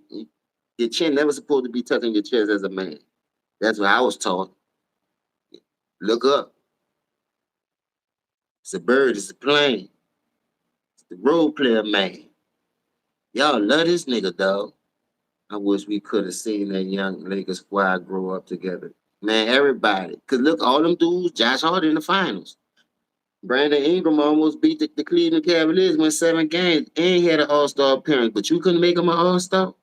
Your chin never supposed to be touching your chest as a man. That's what I was taught. Look up. It's a bird, it's a plane. It's the role player man. Y'all love this nigga, dog. I wish we could have seen that young Lakers squad grow up together. Man, everybody. Because look, all them dudes, Josh Hart in the finals. Brandon Ingram almost beat the Cleveland Cavaliers, won 7 games, and he had an all-star appearance, but you couldn't make him an all-star?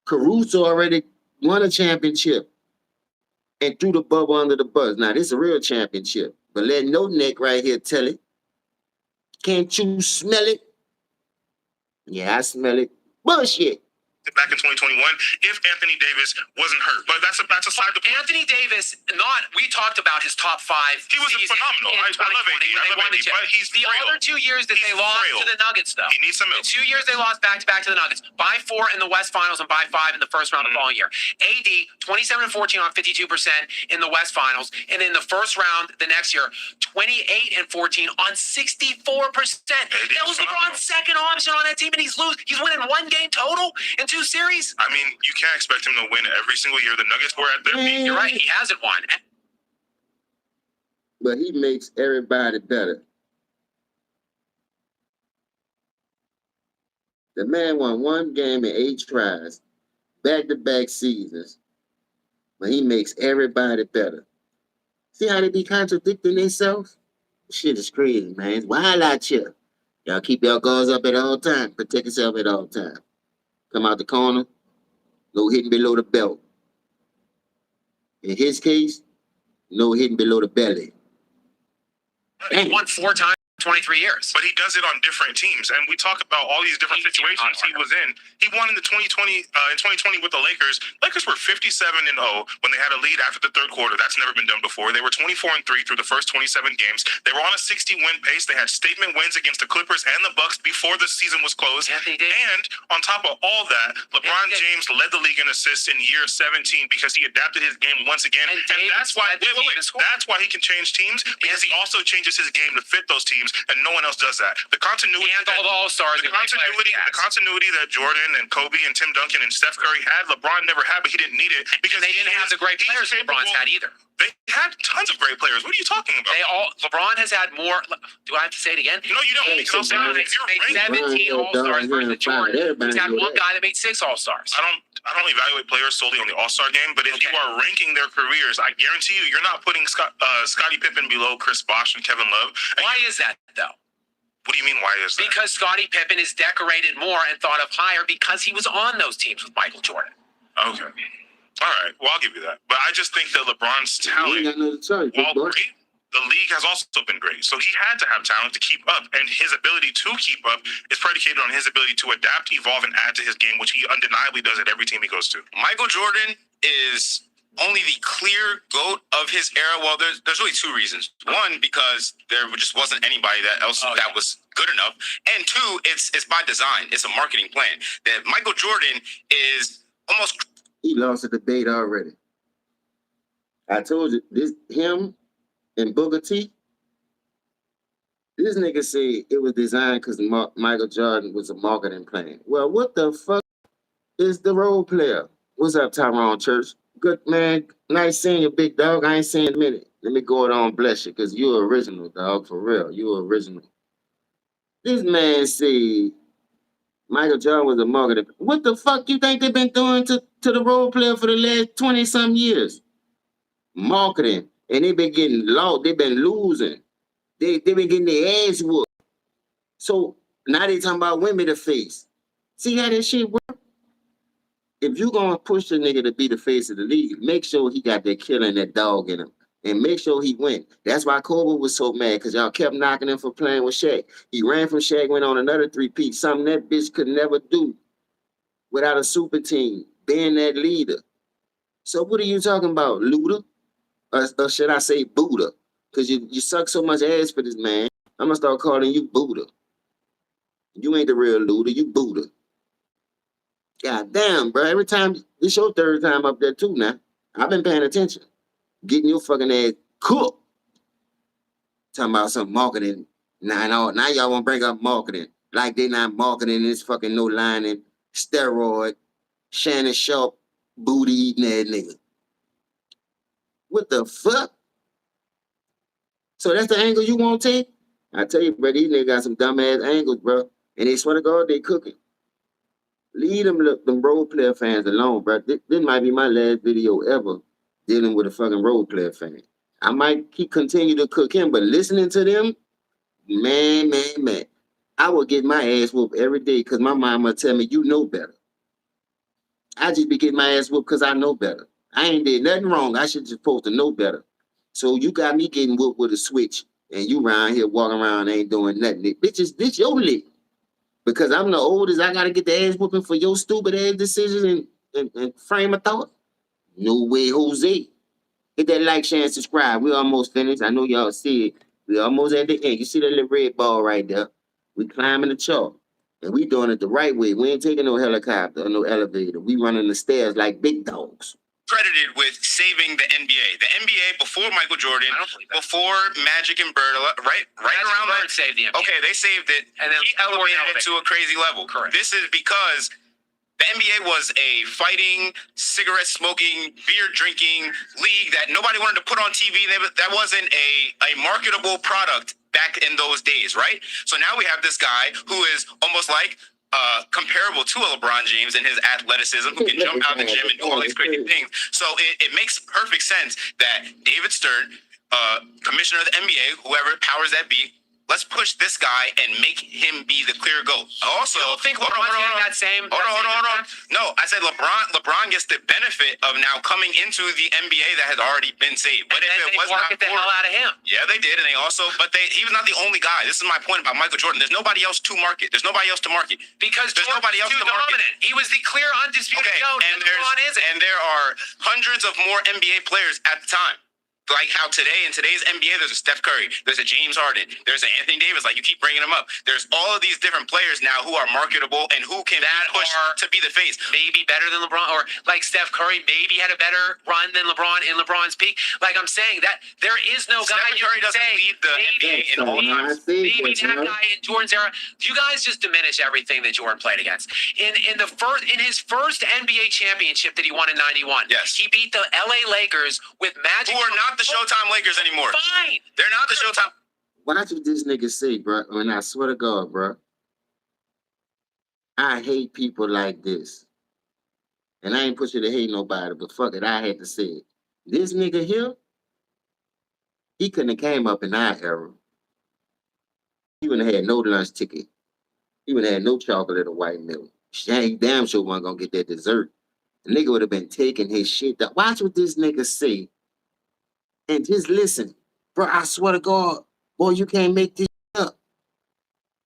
Caruso already won a championship and threw the bubble under the bus. Now, this is a real championship, but let no neck right here tell it. Can't you smell it? Yeah, I smell it. Bullshit. Back in 2021, if Anthony Davis wasn't hurt, but that's a side. Anthony Davis, we talked about his top 5. He was phenomenal. I love AD. But he's the other 2 years that they lost to the Nuggets, though. He needs some milk. The 2 years they lost back-to-back to the Nuggets. By 4 in the West Finals and by 5 in the first round the following year. AD, 27 and 14 on 52% in the West Finals. And in the first round the next year, 28 and 14 on 64%. That was LeBron's second option on that team, and he's winning 1 game total in 2 series. I mean, you can't expect him to win every single year. The Nuggets were at their peak. You're right, he hasn't won. But he makes everybody better. The man won 1 game in 8 tries, back-to-back seasons, but he makes everybody better. See how they be contradicting themselves? Shit is crazy, man. It's wild out here. Y'all keep your guards up at all times. Protect yourself at all times. Come out the corner, no hitting below the belt. In his case, no hitting below the belly. He won 4 times. 23 years. But he does it on different teams. And we talk about all these different situations he was in. He won in the 2020 with the Lakers. Lakers were 57-0 when they had a lead after the third quarter. That's never been done before. They were 24-3 through the first 27 games. They were on a 60-win pace. They had statement wins against the Clippers and the Bucks before the season was closed. And on top of all that, LeBron James led the league in assists in year 17 because he adapted his game once again. And that's why that's why he can change teams, because he also changes his game to fit those teams. And no one else does that. The continuity and all the All-Stars. The continuity that Jordan and Kobe and Tim Duncan and Steph Curry had, LeBron never had, but he didn't need it because they didn't have the great players LeBron's had either. They had tons of great players. What are you talking about? LeBron has had more. Do I have to say it again? No, you don't. Because LeBron made 17 All-Stars versus Jordan. He's had 1 guy that made 6 All-Stars. I don't evaluate players solely on the All-Star game, but if you are ranking their careers, I guarantee you're not putting Scottie Pippen below Chris Bosh and Kevin Love. Why is that, though? What do you mean, why is that? Because Scottie Pippen is decorated more and thought of higher because he was on those teams with Michael Jordan. Okay. All right. Well, I'll give you that. But I just think that LeBron's talent, while great, the league has also been great. So he had to have talent to keep up. And his ability to keep up is predicated on his ability to adapt, evolve, and add to his game, which he undeniably does at every team he goes to. Michael Jordan is only the clear GOAT of his era. Well, there's really 2 reasons. 1, because there just wasn't anybody that was good enough. And 2, it's by design. It's a marketing plan. That Michael Jordan is almost... He lost the debate already. I told you, him and Booker T, this nigga said it was designed because Michael Jordan was a marketing plan. Well, what the fuck is the role player? What's up, Tyrone Church? Good, man. Nice seeing you, big dog. I ain't seen you in a minute. Let me go on bless you, because you're original, dog, for real. You're original. This man said Michael Jordan was a marketing. What the fuck you think they've been doing to the role player for the last 20-some years? Marketing. And they've been getting lost. They've been losing. They've been getting their ass whooped. So Now they talking about women to face. See how that shit work? If you gonna push the nigga to be the face of the league, make sure he got that killer and that dog in him. And make sure he win. That's why Kobe was so mad, because y'all kept knocking him for playing with Shaq. He ran from Shaq, went on another 3-peat, something that bitch could never do without a super team, being that leader. So what are you talking about, Luda? Or should I say Buddha? Because you suck so much ass for this man. I'm gonna start calling you Buddha. You ain't the real Luda, you Buddha. God damn, bro. Every time, this your third time up there too now. I've been paying attention. Getting your fucking ass cooked. Talking about some marketing. Now y'all want to bring up marketing. Like they not marketing this fucking no lining, steroid, Shannon Sharp, booty eating that nigga. What the fuck? So that's the angle you want to take? I tell you, bro, these niggas got some dumbass angles, bro. And they swear to God, they cooking. Leave them role player fans alone, bro. This might be my last video ever dealing with a fucking role player fan. I might continue to cook him, but listening to them, man. I will get my ass whooped every day because my mama tell me you know better. I just be getting my ass whooped because I know better. I ain't did nothing wrong. I should just supposed to know better. So you got me getting whooped with a switch, and you around here walking around ain't doing nothing. Bitch, your lick. Because I'm the oldest, I gotta get the ass whooping for your stupid ass decisions and frame of thought. No way, Jose. Hit that like, share, and subscribe. We almost finished. I know y'all see it. We almost at the end. You see that little red ball right there? We climbing the chalk. And we doing it the right way. We ain't taking no helicopter or no elevator. We running the stairs like big dogs. Credited with saving the NBA. The NBA before Michael Jordan, before Magic and Bird, right Magic around Bird saved the NBA. Okay, they saved it, and then he elevated it to a crazy level. Correct. This is because the NBA was a fighting, cigarette smoking, beer drinking league that nobody wanted to put on TV. That wasn't a marketable product back in those days, right? So now we have this guy who is almost like comparable to a LeBron James in his athleticism, who can jump out of the gym and do all these crazy things. So it makes perfect sense that David Stern, commissioner of the NBA, whoever powers that be, let's push this guy and make him be the clear GOAT. Also, you don't think LeBron's getting that same? Hold on. No, I said LeBron gets the benefit of now coming into the NBA that has already been saved. But and if it was not the hell out of him. Yeah, they did, and they also, he was not the only guy. This is my point about Michael Jordan. There's nobody else to market. Because there's nobody else to market. He was the clear undisputed GOAT, and LeBron isn't. And there are hundreds of more NBA players at the time. Like how today, in today's NBA, there's a Steph Curry, there's a James Harden, there's an Anthony Davis, like you keep bringing them up. There's all of these different players now who are marketable and who can push to be the face. Maybe better than LeBron, or like Steph Curry maybe had a better run than LeBron in LeBron's peak. Like I'm saying, that there is no guy Steph Curry doesn't lead the NBA in all times. Maybe that guy in Jordan's era. You guys just diminish everything that Jordan played against. In his first NBA championship that he won in '91, yes, he beat the LA Lakers with Magic. Who are not the Showtime Lakers anymore. Fine. They're not the Showtime. Watch what this nigga say, bro. And I swear to God, bro. I hate people like this. And I ain't pushing to hate nobody, but fuck it, I had to say it. This nigga here, he couldn't have came up in our era. He wouldn't have had no lunch ticket. He wouldn't have had no chocolate or white milk. He damn sure wasn't gonna get that dessert. The nigga would have been taking his shit down. Watch what this nigga say. And just listen, bro. I swear to God, boy, you can't make this up.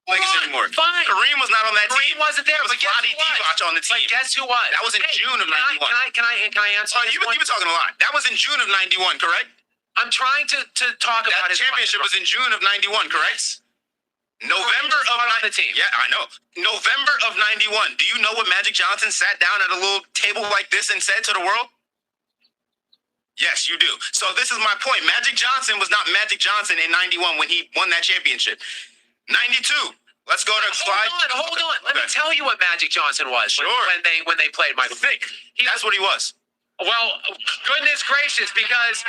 Lakers anymore. Fine. Kareem was not on that team. Kareem wasn't there. It was like Roddy Divac on the team. But guess who was? That was in June of '91. Can I answer? You've been talking a lot. That was in June of '91, correct? I'm trying to talk about his championship was in June of '91, correct? November of the team. Yeah, I know. November of '91. Do you know what Magic Johnson sat down at a little table like this and said to the world? Yes, you do. So this is my point. Magic Johnson was not Magic Johnson in '91 when he won that championship. '92. Let's go to slide. Hold on. Let me tell you what Magic Johnson was. Sure. When they played Michael. That's what he was. Well, goodness gracious, because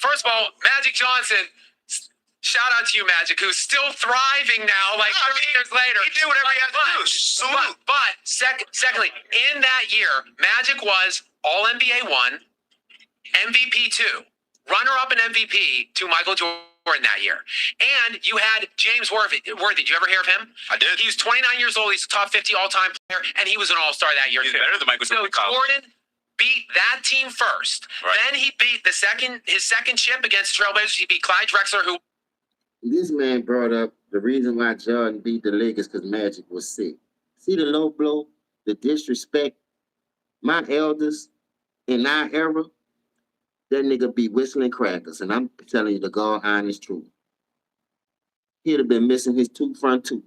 first of all, Magic Johnson. Shout out to you, Magic, who's still thriving now, like 30 years later. He did whatever he had to do. Salute. But secondly, in that year, Magic was All-NBA 1, MVP 2, runner-up in MVP to Michael Jordan. Jordan that year. And you had James Worthy. Did you ever hear of him? I did. He was 29 years old. He's a top 50 all-time player, and he was an all-star that year, He's too. better than Michael Jordan. So Jordan beat that team first. Right. Then he beat his second chip against the Trailblazers. He beat Clyde Drexler, who... This man brought up the reason why Jordan beat the Lakers because Magic was sick. See the low blow, the disrespect. My elders in our era, that nigga be whistling crackers, and I'm telling you the God honest truth. He'd have been missing his two front teeth.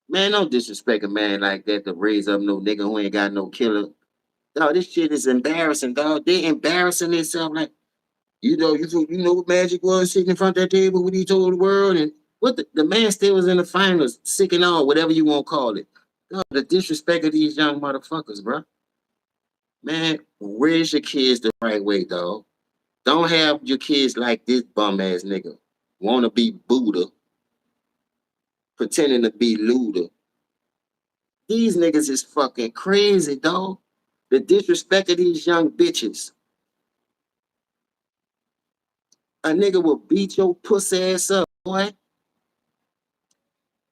Man, don't disrespect a man like that to raise up no nigga who ain't got no killer. Dog, this shit is embarrassing, dog. They embarrassing themselves like, you know what Magic was sitting in front of that table when he told the world, and what the man still was in the finals, sick and all, whatever you want to call it. Dog, the disrespect of these young motherfuckers, bro. Man, raise your kids the right way, dog. Don't have your kids like this bum ass nigga. Wanna be Buddha, pretending to be Luda. These niggas is fucking crazy, dog. The disrespect of these young bitches. A nigga will beat your pussy ass up, boy.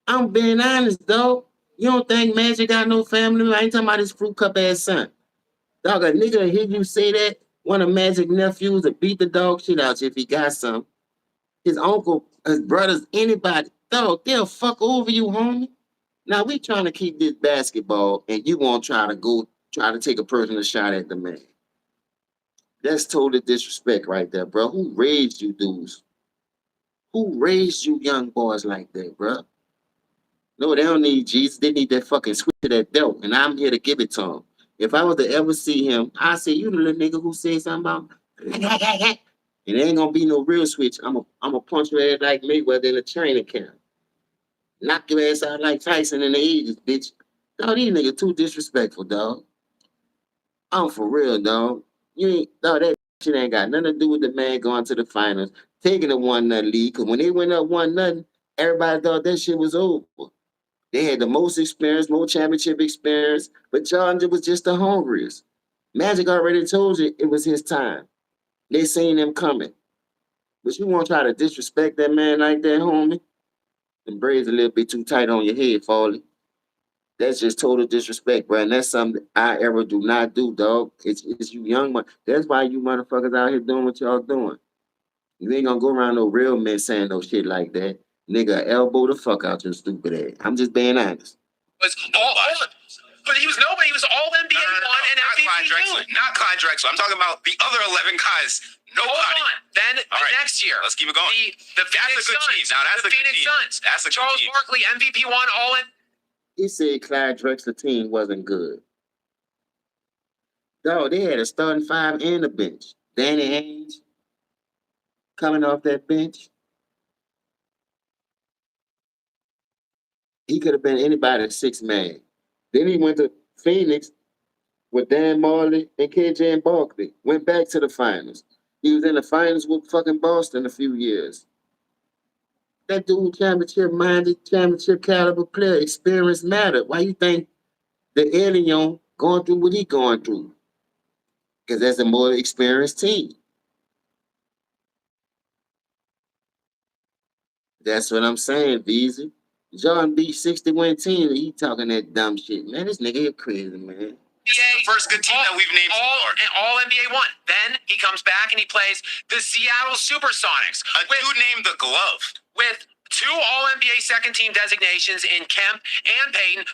I'm being honest, dog. You don't think Magic got no family? I ain't talking about his fruit cup ass son. Dog, a nigga hear you say that, one of Magic nephews will beat the dog shit out you if he got some. His uncle, his brothers, anybody, dog, they'll fuck over you, homie. Now we trying to keep this basketball, and you won't try to take a personal shot at the man. That's total disrespect right there, bro. Who raised you dudes? Who raised you young boys like that, bro? No, they don't need Jesus. They need that fucking switch of that belt, and I'm here to give it to them. If I was to ever see him, I say, you the little nigga who said something about, it ain't gonna be no real switch. I'm a punch your ass like Mayweather in a training camp. Knock your ass out like Tyson in the 80s, bitch. Dog, these niggas too disrespectful, dog. I'm for real, dog. You ain't, dog, that shit ain't got nothing to do with the man going to the finals, taking the 1-0 lead. Cause when they went up 1-0, everybody thought that shit was over. They had the most experience, more championship experience, but Jordan was just the hungriest. Magic already told you it was his time. They seen him coming. But you won't try to disrespect that man like that, homie? The braids a little bit too tight on your head, Foley. That's just total disrespect, bro. And that's something I ever do not do, dog. It's you young man. That's why you motherfuckers out here doing what y'all doing. You ain't gonna go around no real men saying no shit like that. Nigga, elbow the fuck out your stupid ass. I'm just being honest. But he was nobody. He was all NBA one and MVP 2. Not Clyde Drexler. I'm talking about the other 11 guys. Nobody. Hold on. Then next year, let's keep it going. The Phoenix Suns. Now that's the Phoenix Suns. That's a Charles good team. Barkley, MVP 1, all in. He said Clyde Drexler team wasn't good. Dog, they had a starting five and a bench. Danny Ainge coming off that bench. He could have been anybody's sixth man. Then he went to Phoenix with Dan Marley and KJ and Barkley. Went back to the finals. He was in the finals with fucking Boston a few years. That dude, championship-minded, championship caliber player, experience mattered. Why you think the alien going through what he going through? Because that's a more experienced team. That's what I'm saying, Visa. John beat 60-win team, and he talking that dumb shit. Man, this nigga here crazy, man. This is the first good team that we've named all NBA 1. Then he comes back and he plays the Seattle Supersonics. A dude named the Glove. With 2 All-NBA second-team designations in Kemp and Payton.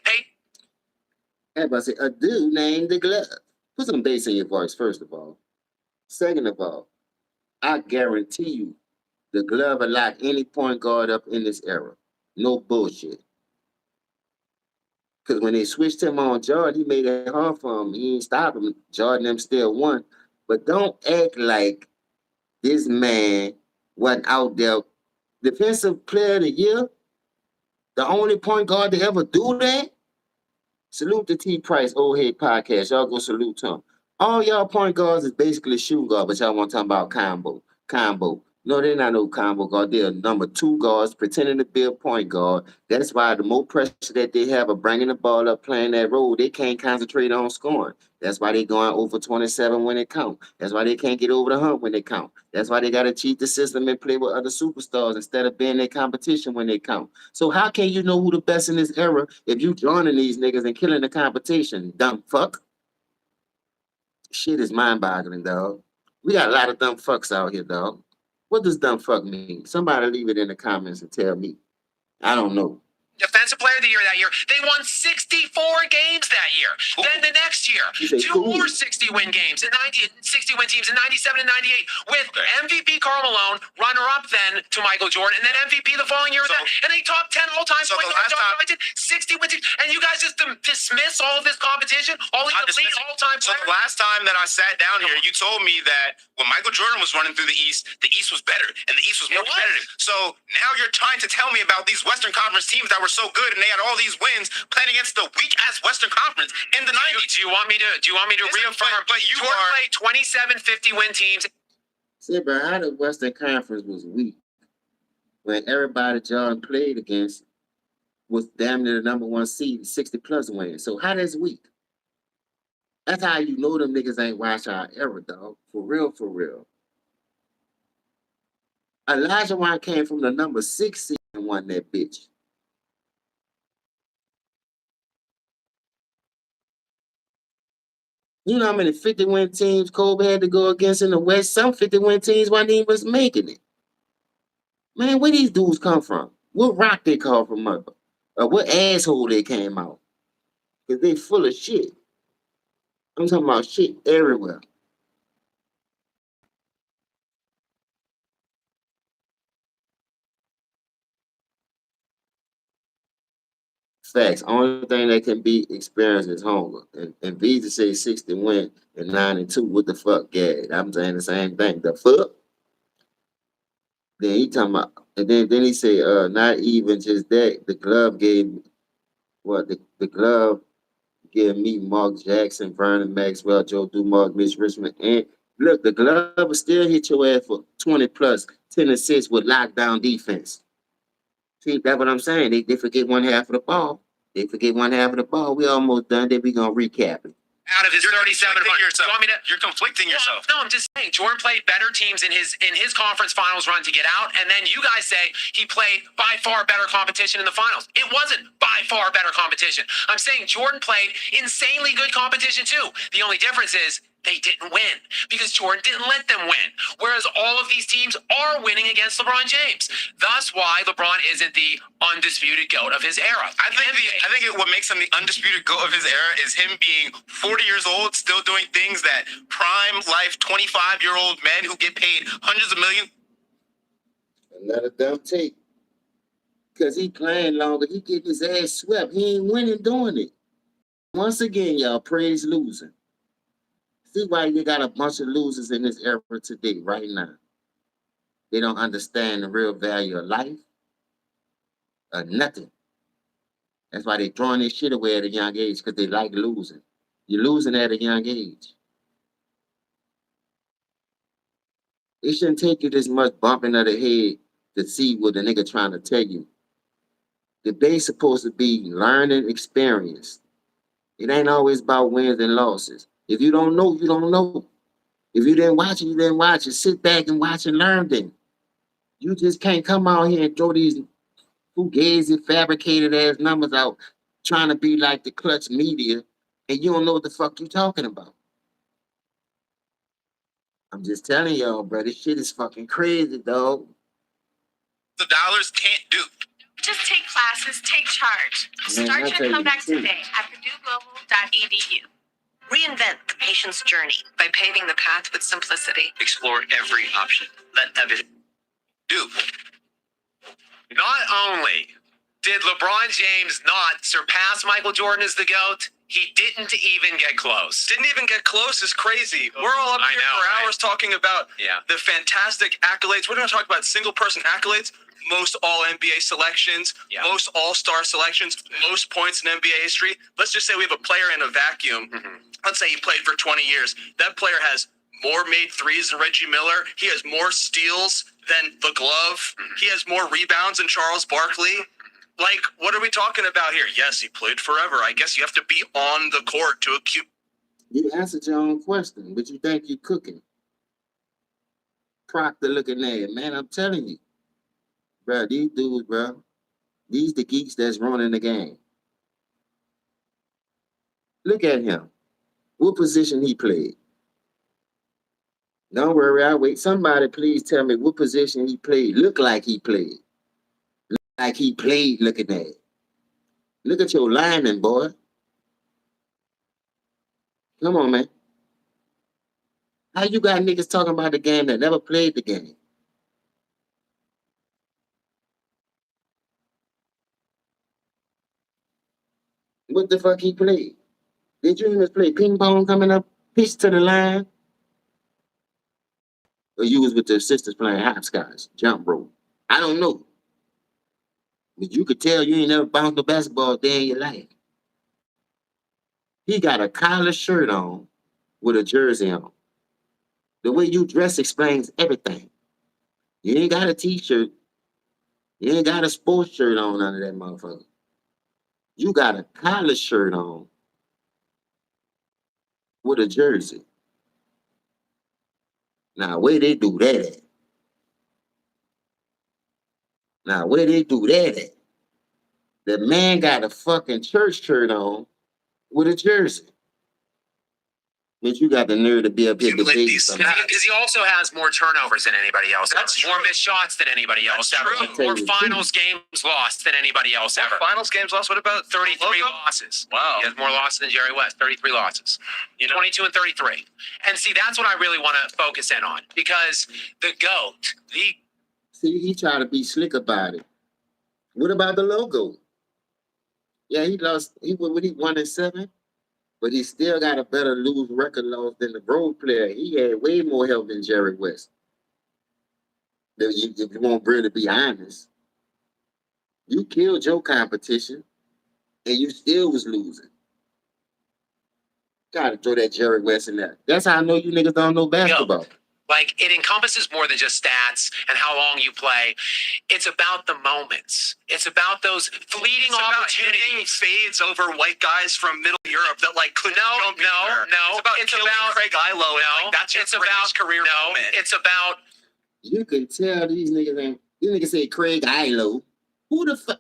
Everybody say, a dude named the Glove. Put some bass in your voice, first of all. Second of all, I guarantee you, the Glove will lock any point guard up in this era. No bullshit. Because when they switched him on Jordan, he made it hard for him. He ain't stop him. Jordan them still won. But don't act like this man wasn't out there. Defensive player of the year, the only point guard to ever do that. Salute the T Price Old Head Podcast. Y'all go salute him. All y'all point guards is basically shoe guard, but y'all want to talk about combo. No, they're not no combo guard. They're number 2 guards pretending to be a point guard. That's why the more pressure that they have of bringing the ball up, playing that role, they can't concentrate on scoring. That's why they going over 27 when it count. That's why they can't get over the hump when they count. That's why they got to cheat the system and play with other superstars instead of being their competition when they count. So how can you know who the best in this era if you joining these niggas and killing the competition, dumb fuck? Shit is mind-boggling, dog. We got a lot of dumb fucks out here, dog. What does dumb fuck mean? Somebody leave it in the comments and tell me. I don't know. Defensive Player of the Year that year. They won 64 games that year. Ooh. Then the next year, two more 60-win games in 60-win teams in 97 and 98 with MVP Karl Malone, runner-up then to Michael Jordan, and then MVP the following year. And they top 10 all-time point guard, 60-win teams. And you guys just dismiss all of this competition, all these elite all-time players. So the last time that I sat down here, you told me that when Michael Jordan was running through the East was better, and the East was more competitive. So now you're trying to tell me about these Western Conference teams that were so good and they had all these wins playing against the weak ass Western Conference in the 90s. Do you want me to reaffirm? But you played 27 50-win teams. See, but how the Western Conference was weak when everybody Jordan played against was damn near the number 1 seed, 60+ wins. So how that's weak? That's how you know them niggas ain't watch our era, dog. For real, for real. Elijah Wan came from the number 6 seed and won that bitch. You know how many 50-win teams Kobe had to go against in the West? Some 50-win teams wasn't even making it. Man, where these dudes come from? What rock they call from mother? Or what asshole they came out? Because they full of shit. I'm talking about shit everywhere. Facts. Only thing that can be experienced is hunger. And Visa say 60 win and 9-2. What the fuck, Gad? I'm saying the same thing. The fuck? Then he talking about, and then he say, not even just that. The glove gave what the glove gave me Mark Jackson, Vernon Maxwell, Joe Dumars, Mitch Richmond, and look, the glove will still hit your ass for 20 plus 10 assists with lockdown defense. See, that's what I'm saying. They forget one half of the ball. They forget one half of the ball. We almost done. Then we gonna recap it. Out of his 37 You're conflicting yourself. No, I'm just saying Jordan played better teams in his conference finals run to get out, and then you guys say he played by far better competition in the finals. It wasn't by far better competition. I'm saying Jordan played insanely good competition too. The only difference is they didn't win because Jordan didn't let them win. Whereas all of these teams are winning against LeBron James. That's why LeBron isn't the undisputed GOAT of his era. I think what makes him the undisputed GOAT of his era is him being 40 years old, still doing things that prime life 25-year-old men who get paid hundreds of millions. Another dumb take. Because he playing longer, he getting his ass swept. He ain't winning doing it. Once again, y'all, praise losing. See why you got a bunch of losers in this era today, right now. They don't understand the real value of life or nothing. That's why they throwing this shit away at a young age, because they like losing. You're losing at a young age. It shouldn't take you this much bumping of the head to see what the nigga trying to tell you. The day's supposed to be learning experience. It ain't always about wins and losses. If you don't know, you don't know. If you didn't watch it, you didn't watch it. Sit back and watch and learn then. You just can't come out here and throw these fugazi, fabricated ass numbers out trying to be like the clutch media and you don't know what the fuck you talking about. I'm just telling y'all, bro, this shit is fucking crazy, dog. The dollars can't do. Just take classes, take charge. Start your comeback today at PurdueGlobal.edu. Reinvent the patient's journey by paving the path with simplicity. Explore every option. Let evidence do. Not only did LeBron James not surpass Michael Jordan as the GOAT, he didn't even get close. Didn't even get close is crazy. We're all up here for hours talking about the fantastic accolades. We're going to talk about single person accolades. Most all-NBA selections, most all-star selections, most points in NBA history. Let's just say we have a player in a vacuum. Let's say he played for 20 years. That player has more made threes than Reggie Miller. He has more steals than the glove. He has more rebounds than Charles Barkley. Like, what are we talking about here? Yes, he played forever. I guess you have to be on the court to acute. You answered your own question, but you think you cooking. Proctor looking at it, man. I'm telling you, bro. These dudes, bro. These the geeks that's running the game. Look at him. What position he played? Don't worry, I'll wait. Somebody please tell me what position he played. Look like he played. Look like he played looking at it. Look at your lineman, boy. Come on, man. How you got niggas talking about the game that never played the game? What the fuck he played? Did you even play ping pong coming up, pitch to the line? Or you was with the sisters playing hopscotch, jump rope? I don't know. But you could tell you ain't never bounced a basketball day in your life. He got a collar shirt on with a jersey on. The way you dress explains everything. You ain't got a t-shirt. You ain't got a sports shirt on under that motherfucker. You got a collar shirt on with a jersey. Now, where they do that at? The man got a fucking church shirt on with a jersey. But you got the nerve to be up here debating because he also has more turnovers than anybody else. That's more missed shots than anybody else ever. More finals games lost than anybody else ever. Finals games lost. What about 33 losses? Wow. He has more losses than Jerry West. 33 losses. 22 and 33. And see, that's what I really want to focus in on because the GOAT, See, he tried to be slick about it. What about the logo? Yeah, he lost. He 1-7. But he still got a better lose record loss than the road player. He had way more help than Jerry West. If you want really to be honest, you killed your competition and you still was losing. Gotta throw that Jerry West in there. That's how I know you niggas don't know basketball. like it encompasses more than just stats and how long you play. It's about the moments. It's about those fleeting opportunities. Fades over white guys from Middle Europe that like couldn't jump anywhere. It's about Craig Ilo. That's your greatest career moment. It's about. You can tell these niggas ain't. These niggas say Craig Ilo. Who the fuck?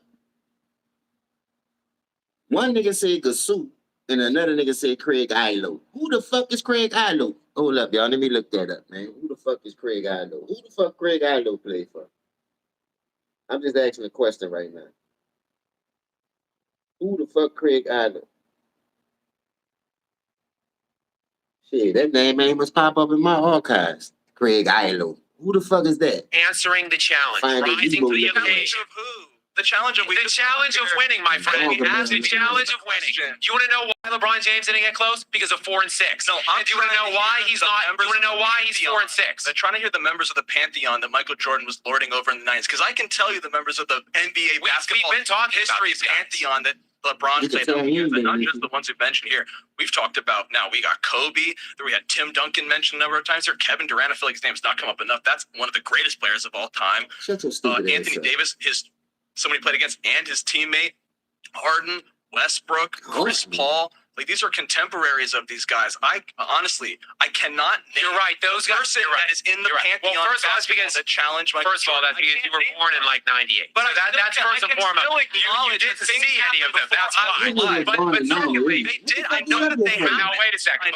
One nigga say Gasou and another nigga say Craig Ilo. Who the fuck is Craig Ilo? Hold up, y'all. Let me look that up, man. Who the fuck is Craig Ilo? Who the fuck Craig Ilo play for? I'm just asking a question right now. Who the fuck Craig Ilo? Shit, that name ain't must pop up in my archives. Craig Ilo. Who the fuck is that? Answering the challenge. Rising to the occasion. Of who? The challenge of winning, my friend. The challenge of winning. You want to know why LeBron James didn't get close? Because of 4 and 6. No, and you want to know why he's not? You want to know why he's 4 and 6? I'm trying to hear the members of the pantheon that Michael Jordan was lording over in the 90s. Because I can tell you the members of the NBA basketball we've been talking history about pantheon that LeBron played over years, and not just the ones we've mentioned here. We've talked about now. We got Kobe. We had Tim Duncan mentioned a number of times here. Kevin Durant. I feel like his name's not come up enough. That's one of the greatest players of all time. Shut your stupid Anthony Davis, somebody played against, and his teammate Harden, Westbrook, Chris Paul. Like these are contemporaries of these guys. I honestly, I cannot name. You're right. Those guys that is in the pantheon. Well, first of all, that's because that challenge. First of all, that's because you were born in like '98. But so that's first and foremost. You didn't see any of them. That's why. But secondly, they did. I know that they have. Now wait a second.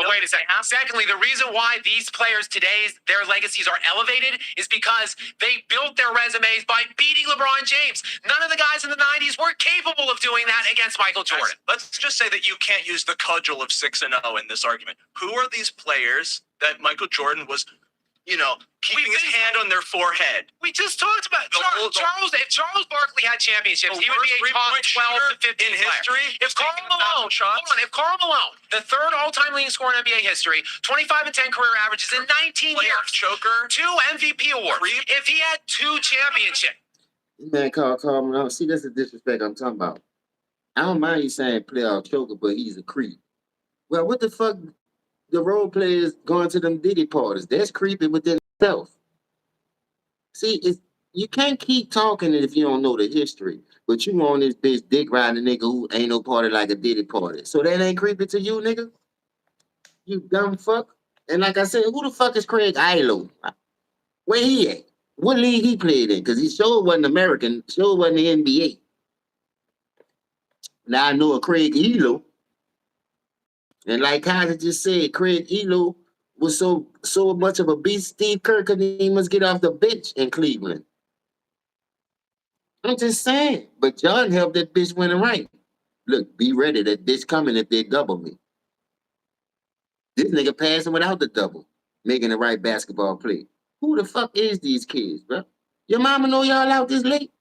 Secondly, the reason why these players today, their legacies are elevated is because they built their resumes by beating LeBron James. None of the guys in the '90s were capable of doing that against Michael Jordan. Let's just say that you can't use the cudgel of 6-0 in this argument. Who are these players that Michael Jordan was, keeping his hand on their forehead? We just talked about Charles. If Charles Barkley had championships, he would be a top 12 to 15 in history. If Karl Malone, the third all-time leading scorer in NBA history, 25 and 10 career averages in 19 years, choker, 2 MVP awards. If he had 2 championships, man, Karl Malone. See, that's the disrespect I'm talking about. I don't mind you saying playoff choker, but he's a creep. Well, what the fuck the role players going to them Diddy parties. That's creepy within itself. See, you can't keep talking if you don't know the history. But you on this bitch dick riding nigga who ain't no party like a Diddy party. So that ain't creepy to you, nigga? You dumb fuck. And like I said, who the fuck is Craig Ilo? Where he at? What league he played in? Because he sure wasn't American, sure wasn't the NBA. Now I know a Craig Elo. And like Kaiser just said, Craig Elo was so much of a beast, Steve Kerr couldn't even must get off the bench in Cleveland. I'm just saying. But John helped that bitch win a ring. Look, be ready. That bitch coming if they double me. This nigga passing without the double, making the right basketball play. Who the fuck is these kids, bro? Your mama know y'all out this late?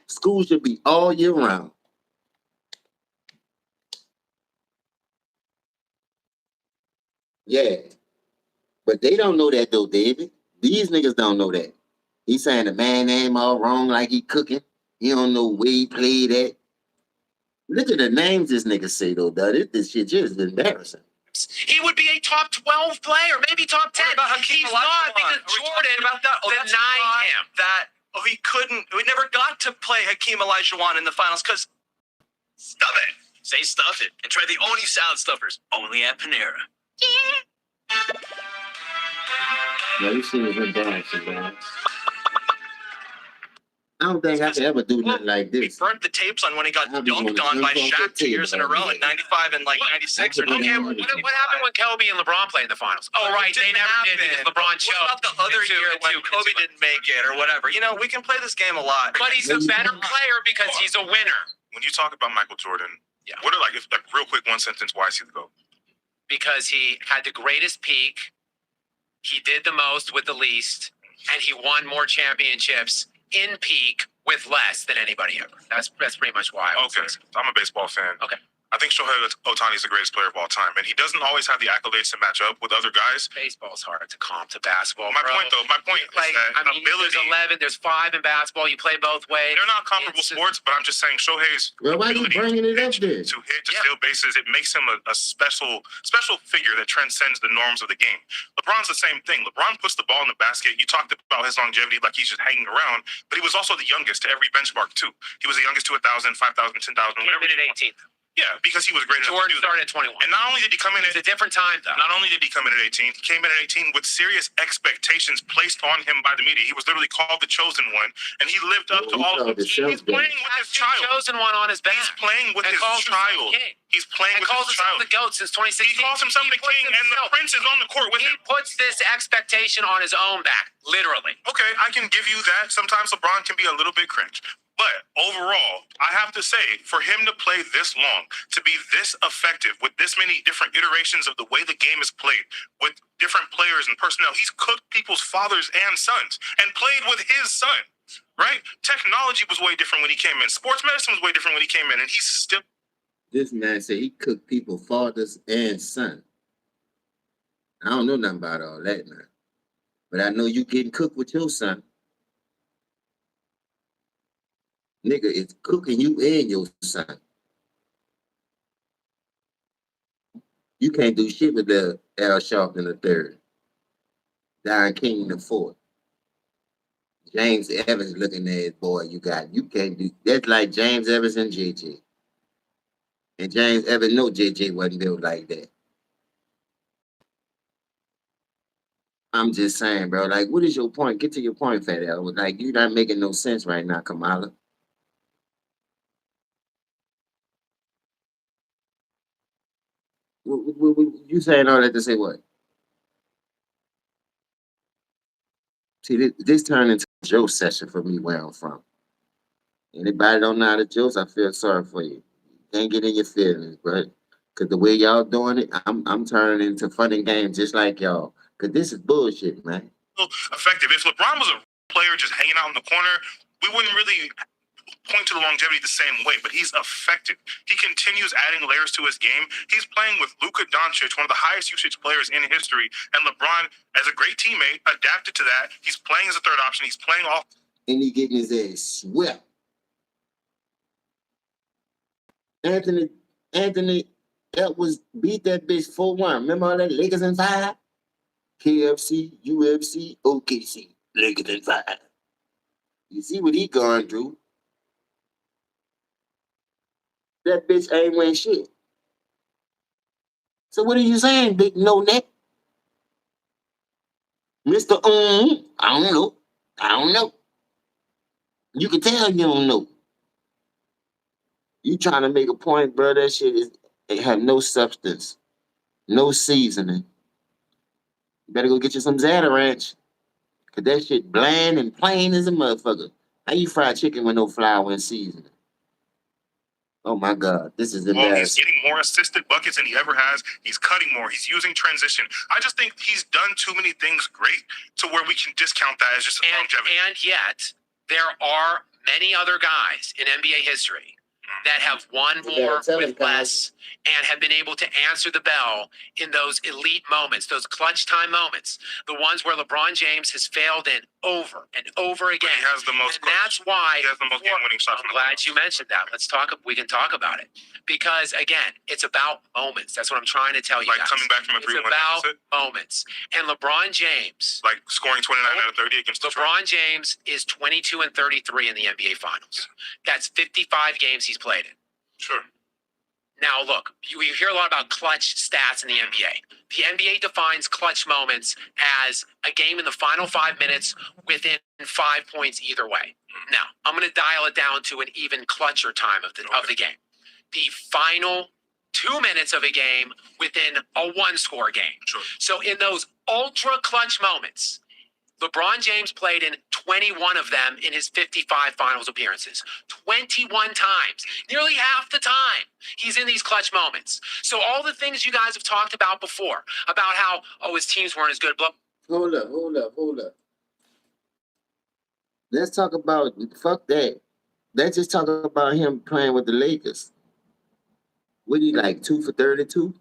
School should be all year round. Yeah. But they don't know that though, David. These niggas don't know that. He saying the man name all wrong like he cooking. He don't know where he played at. Look at the names this nigga say though, dog. This shit just embarrassing. He would be a top 12 player, maybe top 10. He's not because Jordan denied him. He couldn't. We never got to play Hakeem Olajuwon in the finals because stuff it. Say stuff it and try the Oni salad stuffers only at Panera. Yeah, this shit is embarrassing, man. I don't think I could ever do nothing like this. He burnt the tapes on when he got dunked on by Shaq 2 years in a row, like 95 and like 96 or Okay, what happened when Kobe and LeBron played in the finals? Oh, right, they never did because LeBron choked. What about the other year when Kobe didn't make it or whatever? You know, we can play this game a lot. But he's a better player because he's a winner. When you talk about Michael Jordan, what are like real quick one sentence why is he the GOAT? Because he had the greatest peak, he did the most with the least, and he won more championships in peak with less than anybody ever. That's pretty much why. Okay, I'm a baseball fan. Okay. I think Shohei Ohtani is the greatest player of all time, and he doesn't always have the accolades to match up with other guys. Baseball's hard to comp to basketball. My point is that ability. There's 5 in basketball. You play both ways. They're not comparable sports, but I'm just saying Shohei's ability to hit, to steal bases, it makes him a special figure that transcends the norms of the game. LeBron's the same thing. LeBron puts the ball in the basket. You talked about his longevity like he's just hanging around, but he was also the youngest to every benchmark too. He was the youngest to 1,000, 5,000, 10,000, whatever. He did it 18th. Yeah, because he was great enough Jordan to do that. started at 21. And not only did he come in at a different time, though. Not only did he come in at 18, he came in at 18 with serious expectations placed on him by the media. He was literally called the chosen one, and he lived up to all of them. He's playing with his child. Chosen one on his back. He's playing with his child. He's playing with his child. He calls himself the GOAT since 2016. He calls himself the king, and the prince is on the court with him. He puts this expectation on his own back, literally. Okay, I can give you that. Sometimes LeBron can be a little bit cringe. But overall, I have to say, for him to play this long, to be this effective with this many different iterations of the way the game is played, with different players and personnel, he's cooked people's fathers and sons and played with his son, right? Technology was way different when he came in. Sports medicine was way different when he came in, and he's still... This man said he cooked people's fathers and son. I don't know nothing about all that, man. But I know you getting cooked with your son. Nigga, it's cooking you and your son. You can't do shit with the Al Sharpton III, Don King IV, James Evans looking at his boy. You can't do that's like James Evans and JJ. And James Evans know JJ wasn't built like that. I'm just saying, bro. Like, what is your point? Get to your point, Fat Al. Like, you're not making no sense right now, Kamala. You saying all that to say what? See, this turned into a joke session for me where I'm from. Anybody don't know how to joke, I feel sorry for you. Can't get in your feelings, bro. Because the way y'all doing it, I'm turning into fun and games just like y'all. Because this is bullshit, man. Effective. If LeBron was a player just hanging out in the corner, we wouldn't really point to the longevity the same way, but he's effective. He continues adding layers to his game. He's playing with Luka Doncic, one of the highest usage players in history, and LeBron, as a great teammate, adapted to that. He's playing as a third option. He's playing off. And he getting his ass swept. Anthony Edwards beat that bitch 4-1. Remember all that Lakers in 5? KFC, UFC, OKC, Lakers in 5. You see what he gone through? That bitch ain't win shit. So what are you saying, big no neck? Mr. I don't know. I don't know. You can tell you don't know. You trying to make a point, bro. That shit it had no substance, no seasoning. You better go get you some Zeta Ranch. Cause that shit bland and plain as a motherfucker. How you fry chicken with no flour and seasoning? Oh my God, this is embarrassing. Well, he's getting more assisted buckets than he ever has. He's cutting more. He's using transition. I just think he's done too many things great to where we can discount that as just a longevity. And yet, there are many other guys in NBA history that have won more with less and have been able to answer the bell in those elite moments, those clutch time moments, the ones where LeBron James has failed in over and over again. He has the most. And that's why he has the most game-winning shots. I'm glad you mentioned that. Let's talk. We can talk about it because again, it's about moments. That's what I'm trying to tell you. Like guys. coming back from a 3-1 deficit. deficit. Moments. And LeBron James, like scoring 29 out of 30 against Detroit. LeBron James is 22 and 33 in the NBA Finals. That's 55 games he's played in. Sure. Now, look, we hear a lot about clutch stats in the NBA. The NBA defines clutch moments as a game in the final 5 minutes within 5 points either way. Now, I'm going to dial it down to an even clutcher time of the game. The final 2 minutes of a game within a one-score game. Sure. So in those ultra clutch moments, LeBron James played in 21 of them in his 55 finals appearances. 21 times. Nearly half the time he's in these clutch moments. So all the things you guys have talked about before, about how, his teams weren't as good. Hold up. Let's talk about, fuck that. Let's just talk about him playing with the Lakers. What he like, 2 for 32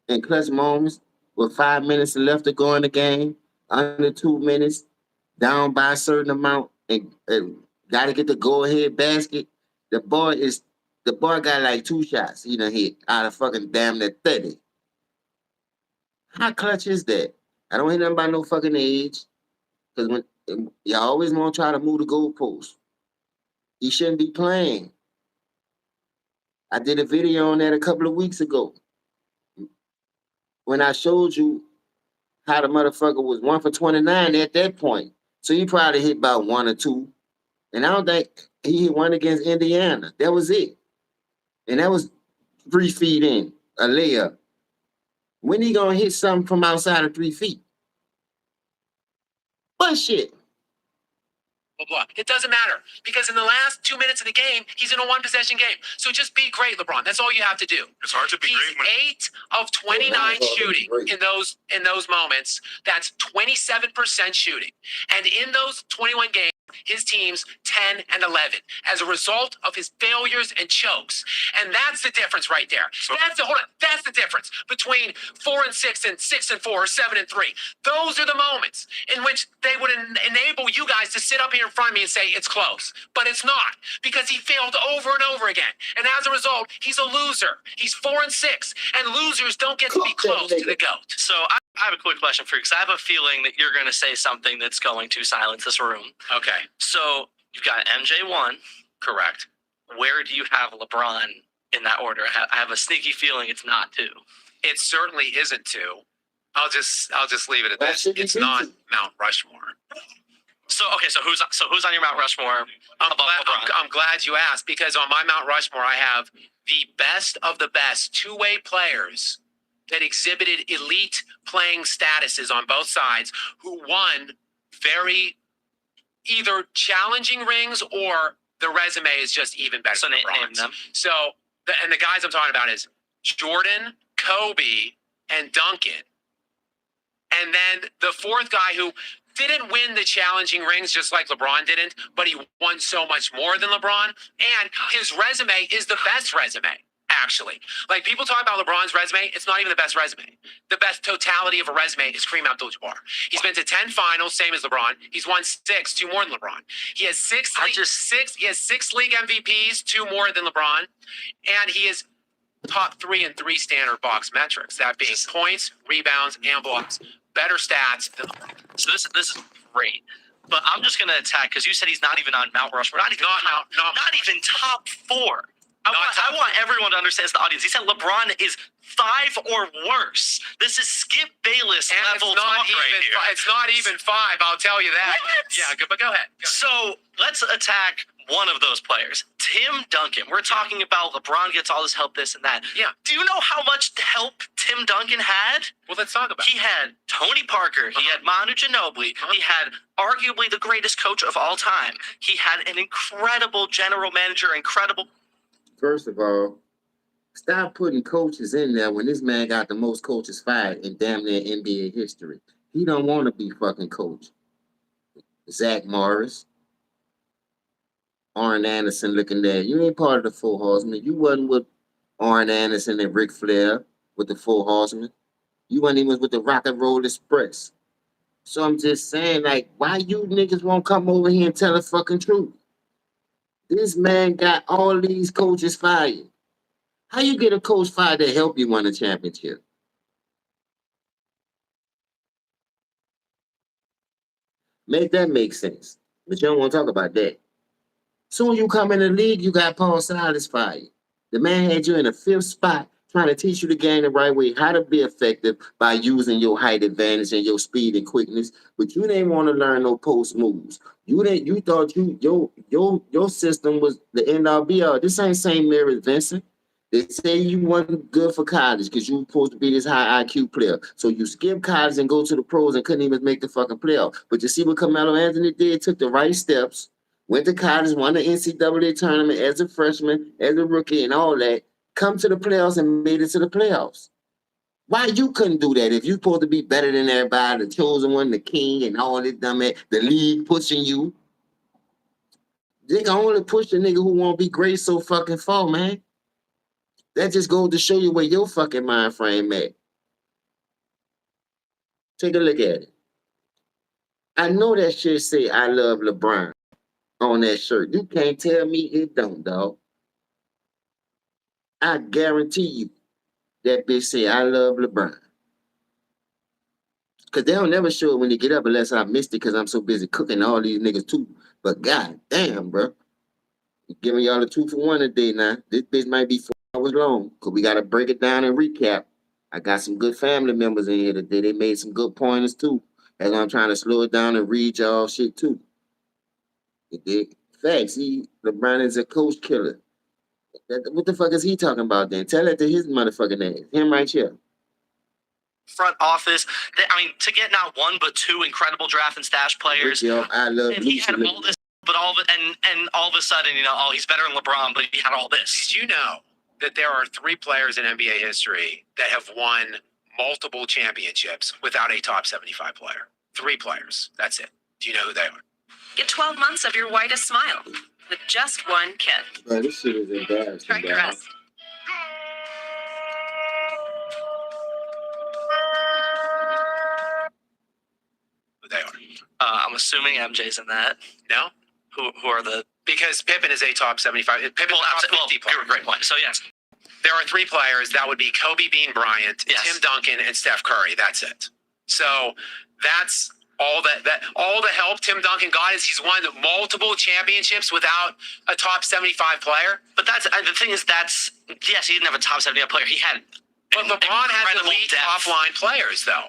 in clutch moments with 5 minutes left to go in the game, under 2 minutes, down by a certain amount, and got to get the go-ahead basket. The boy got like 2 shots he done hit out of fucking damn near 30. How clutch is that? I don't hear nothing about no fucking age, because when y'all always want to try to move the goalpost. He shouldn't be playing. I did a video on that a couple of weeks ago when I showed you how the motherfucker was 1 for 29 at that point. So he probably hit about 1 or 2. And I don't think he hit 1 against Indiana. That was it. And that was 3 feet in, a layup. When he gonna hit something from outside of 3 feet? Bullshit. Blah. It doesn't matter because in the last 2 minutes of the game, he's in a 1-possession game. So just be great, LeBron. That's all you have to do. It's hard to be great. He's 8 of 29 shooting in those moments. That's 27% shooting. And in those 21 games, his team's 10 and 11 as a result of his failures and chokes. And that's the difference right there. That's the difference between 4 and 6 and 6 and 4 or 7 and 3. Those are the moments in which they would enable you guys to sit up here in front of me and say it's close. But it's not because he failed over and over again. And as a result, he's a loser. He's 4 and 6. And losers don't get to be close to the GOAT. So I have a quick question for you because I have a feeling that you're going to say something that's going to silence this room. Okay. So you've got MJ1. Correct. Where do you have LeBron in that order? I have a sneaky feeling it's not 2. It certainly isn't 2. I'll just leave it at that. It's not Mount Rushmore. So who's on your Mount Rushmore? I'm glad you asked because on my Mount Rushmore I have the best of the best two-way players that exhibited elite playing statuses on both sides who won very either challenging rings or the resume is just even better. So than name them. So the guys I'm talking about is Jordan, Kobe, and Duncan. And then the fourth guy who didn't win the challenging rings just like LeBron didn't, but he won so much more than LeBron. And his resume is the best resume, actually. Like people talk about LeBron's resume, it's not even the best resume. The best totality of a resume is Kareem Abdul-Jabbar. He's been to 10 finals, same as LeBron. He's won 6, 2 more than LeBron. He has 6 league MVPs, 2 more than LeBron. And he is top 3 and 3 standard box metrics, that being points, rebounds, and blocks. Better stats. So this is great. But I'm just going to attack because you said he's not even on Mount Rushmore. Not even top 4. I want everyone to understand, as the audience. He said LeBron is 5 or worse. This is Skip Bayless level talk right here. It's not even 5, I'll tell you that. What? Yeah, but go ahead. So let's attack one of those players, Tim Duncan. We're talking about LeBron gets all this help, this and that. Yeah. Do you know how much help Tim Duncan had? Well, let's talk about it. He had Tony Parker. He had Manu Ginobili. He had arguably the greatest coach of all time. He had an incredible general manager, First of all, stop putting coaches in there when this man got the most coaches fired in damn near NBA history. He don't want to be fucking coach. Zach Morris, Arn Anderson looking there. You ain't part of the Four Horsemen. You wasn't with Arn Anderson and Ric Flair with the Four Horsemen. You wasn't even with the Rock and Roll Express. So I'm just saying, like, why you niggas won't come over here and tell the fucking truth? This man got all these coaches fired. How you get a coach fired to help you win a championship? Make that make sense. But you don't want to talk about that. Soon you come in the league, you got Paul Silas fired. The man had you in the 5th spot trying to teach you the game the right way, how to be effective by using your height advantage and your speed and quickness. But you didn't want to learn no post moves. You thought your system was the end all be all. This ain't St. Mary's, Vincent. They say you wasn't good for college because you were supposed to be this high IQ player. So you skip college and go to the pros and couldn't even make the fucking playoff. But you see what Carmelo Anthony did? Took the right steps, went to college, won the NCAA tournament as a freshman, as a rookie, and all that. Come to the playoffs and made it to the playoffs. Why you couldn't do that if you're supposed to be better than everybody, the chosen one, the king, and all this dumb the league pushing you? They can only push the nigga who won't be great so fucking far, man. That just goes to show you where your fucking mind frame at. Take a look at it. I know that shit say I love LeBron on that shirt. You can't tell me it don't, dog. I guarantee you that bitch say I love LeBron. Because they don't never show it when they get up unless I missed it because I'm so busy cooking all these niggas too. But god damn, bro. I'm giving y'all a 2 for 1 today now. This bitch might be 4 hours long because we got to break it down and recap. I got some good family members in here today. They made some good pointers too. That's why I'm trying to slow it down and read y'all shit too. Facts. LeBron is a coach killer. What the fuck is he talking about then? Tell it to his motherfucking name. Him right here. Front office. To get not 1 but 2 incredible draft and stash players. I love and he had all this, but all of it, and all of a sudden, he's better than LeBron, but he had all this. Did you know that there are 3 players in NBA history that have won multiple championships without a top 75 player? 3 players. That's it. Do you know who they are? Get 12 months of your whitest smile with just one kit. Bro, this shit is embarrassing. Try your rest. Who they are? I'm assuming MJ's in that. No? Who are the... Because Pippen is a top 75. Pippen's a top 50 player. Great point. So, yes. There are 3 players. That would be Kobe Bean Bryant, yes, Tim Duncan, and Steph Curry. That's it. So that's all all the help Tim Duncan got is he's won multiple championships without a top 75 player. But that's the thing is yes, he didn't have a top 75 player. He had... But LeBron has elite top-line players, though.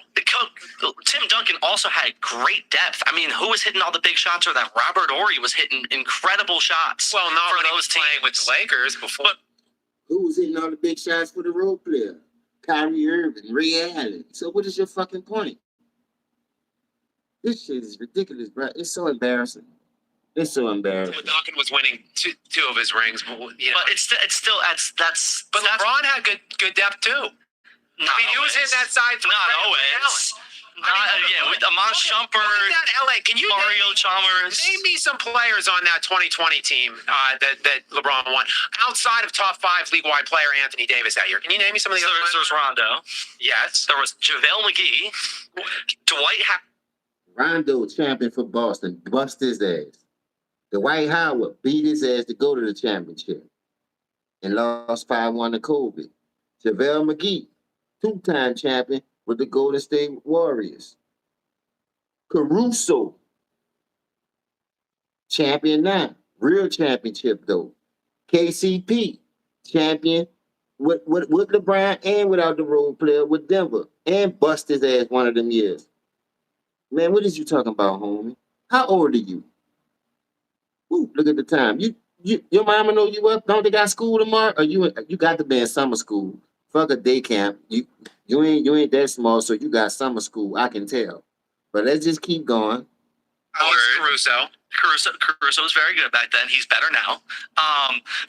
Tim Duncan also had great depth. Who was hitting all the big shots? Or that Robert Horry was hitting incredible shots. Well, not for those playing with the Lakers before. But who was hitting all the big shots for the role player? Kyrie Irving, Ray Allen. So what is your fucking point? This shit is ridiculous, bro. It's so embarrassing. It's so embarrassing. Duncan was winning two of his rings, but but it's still that's. But LeBron had good depth too. He was in that side. Not always. With Amon Shumpert, that LA. Can you Mario Chalmers? Name me some players on that 2020 team that LeBron won outside of top 5 league-wide player Anthony Davis that year. Can you name me some of the other? There's Rondo. Yes. There was JaVale McGee. Dwight. Rondo, champion for Boston, bust his ass. Dwight Howard beat his ass to go to the championship and lost 5-1 to Kobe. JaVale McGee, 2-time champion with the Golden State Warriors. Caruso, champion now. Real championship, though. KCP, champion with LeBron and without the role player with Denver. And bust his ass one of them years. Man, what is you talking about, homie? How old are you? Ooh, look at the time. Your mama know you up? Don't they got school tomorrow? Or you got to be in summer school. Fuck a day camp. You ain't that small, so you got summer school. I can tell. But let's just keep going. Caruso was very good back then. He's better now.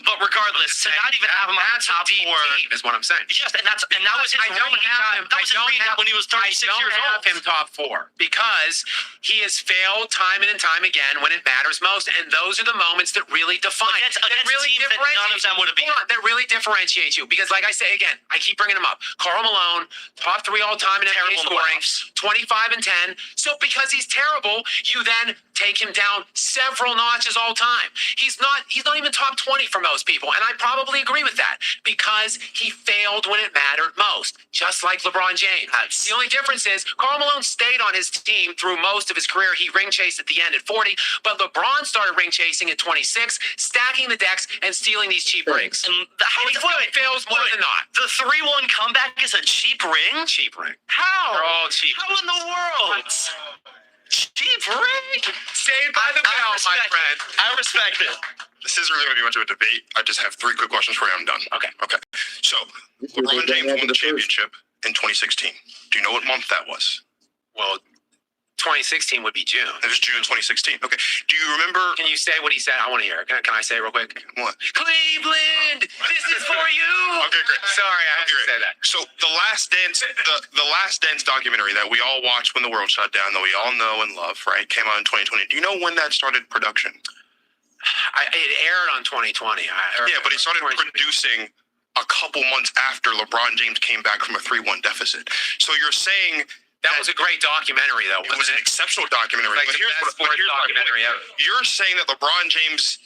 But regardless, to not even have him on the top four is what I'm saying. Yes, and that was his when he was 36 years old. I don't have him top 4 because he has failed time and time again when it matters most, and those are the moments that really define. Against really teams that none of them would have been. That really differentiate you because, like I say again, I keep bringing him up. Karl Malone, top 3 all time in NBA scoring, 25 and 10. So because he's terrible, you then take him down several notches all time. He's not even top 20 for most people, and I probably agree with that because he failed when it mattered most, just like LeBron James. The only difference is Karl Malone stayed on his team through most of his career. He ring chased at the end at 40, but LeBron started ring chasing at 26, stacking the decks and stealing these cheap rings. And he fails more than not. The 3-1 comeback is a cheap ring? Cheap ring. How? They're all cheap. How in the world? Cheap ring? Saved by the bell, my friend. I respect it. This isn't really going to be much of a debate. I just have 3 quick questions for you. I'm done. Okay. So, LeBron James won the championship in 2016. Do you know what month that was? Well, 2016 would be June. It was June 2016. Okay. Do you remember? Can you say what he said? I want to hear it. Can I say it real quick? What? Cleveland, this is for you. Okay, great. Sorry, I have to say that. So the Last Dance, the Last Dance documentary that we all watched when the world shut down, that we all know and love, right? Came out in 2020. Do you know when that started production? It aired on 2020. Yeah, but it started producing a couple months after LeBron James came back from a 3-1 deficit. So you're saying that was a great documentary, though. It was an exceptional documentary. Like but here's documentary ever. You're saying that LeBron James.